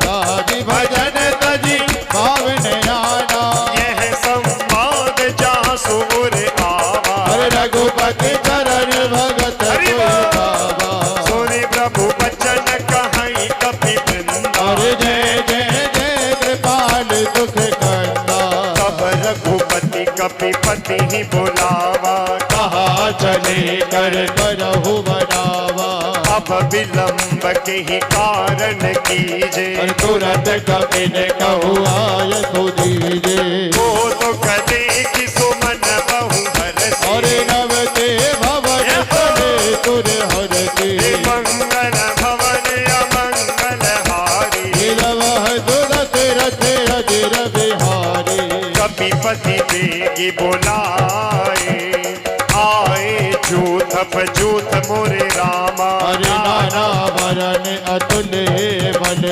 साधि भजन तजी पावन आना यह संवाद जासु उर आवा हर रघुपति चरण भगत हरि कोई बोल। बाबा सुनि प्रभु वचन कहई कपि वृंदा और जय जय जय कृपाल दुख कंदा तब रघुपति कपि पति ही बुलावा कहा चले कर करहु बनावा अब विलंब के ही कारण कीजे और तुरंत कपिन कहु आय सुदीजे वो तो कदे कि सुमन बहु हरसी और नवते भवन चले तुर हरते हे मंगल भवन अमंगल हारी गिरवह दुरत रथ अजिर बिहारी कपिपति बेगी बुलाए आए जूथ फजूथ मोरे रामा हरि नाना वरन अतुल बल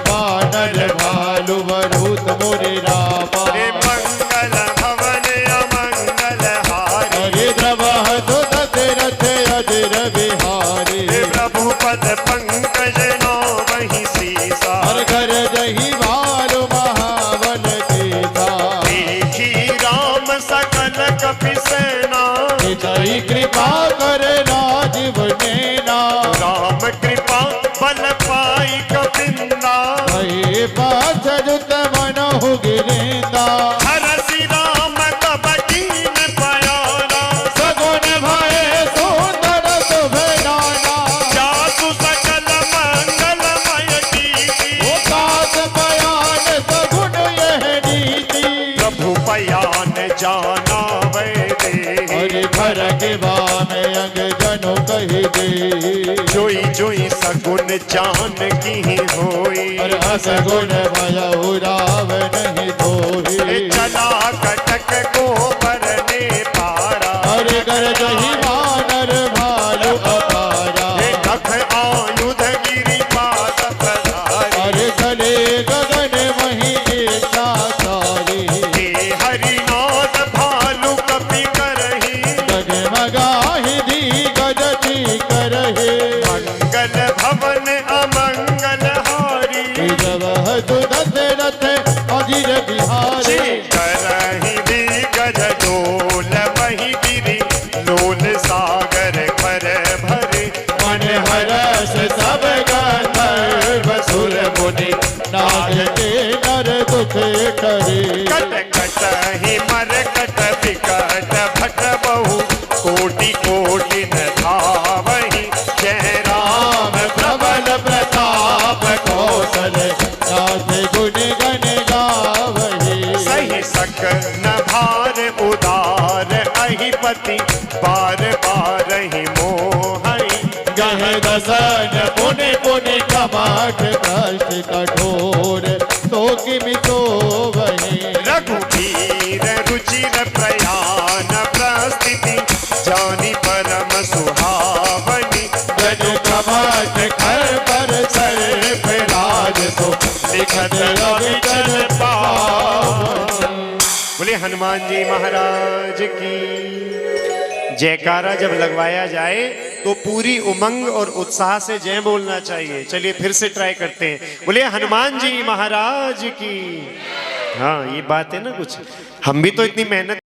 बानर भालु वरुत मोरे रामा हे मंगल भवन अमंगल हारी हरि द्रवह दुदत रथ अजिर बिहारी हे प्रभु पद पंकज नो वही सीसा हर घर जही बाल महाबल सीता देखी राम सकल कपि सेना तई कृपा कर राजीव नेना राम कृपा बल पाई कपिंदा भई पाछ जुत मनहु गिरिंदा हरसि राम तब कीन पयारा सगुन भय सुंदर शोभे नाना जासु सकल मंगलमय कीर्ति कास बयान सगुन यह नीति प्रभु पयान जाना वै दे हरि भर के बाम अंग जनु कहि दे जोई जोई सगुन जान की होई और असगुन भय राव नहीं धोई चला कटक को परने पारा हरि कर जही वानर भालु अपारा हे नख आयुध गिरि पाद पधारी हरि गले गगन मही इच्छा सारी हे हरिनाथ भालु कपि करे। कट कट ही मर कट विकट भट बहु कोटि कोटि न धावहि। जय राम प्रबल प्रताप कौशल नाथ गुण गण गावहि। सही सक न भार उदार अहिपति बार बार ही मोहई। गह दसन पुनि पुनि कमाठ कष्ट कठोर तो किमि तो वही। रघुवीर रुचिर प्रयाण प्रस्थिति जानी परम सुहावनी। जनु कमाठ खर पर सर फिराज सो लिखत रविचर पावन। बोले हनुमान जी महाराज की। जयकारा जब लगवाया जाए तो पूरी उमंग और उत्साह से जय बोलना चाहिए। चलिए फिर से ट्राई करते हैं। बोले हनुमान जी महाराज की। हाँ ये बात है ना कुछ, हम भी तो इतनी मेहनत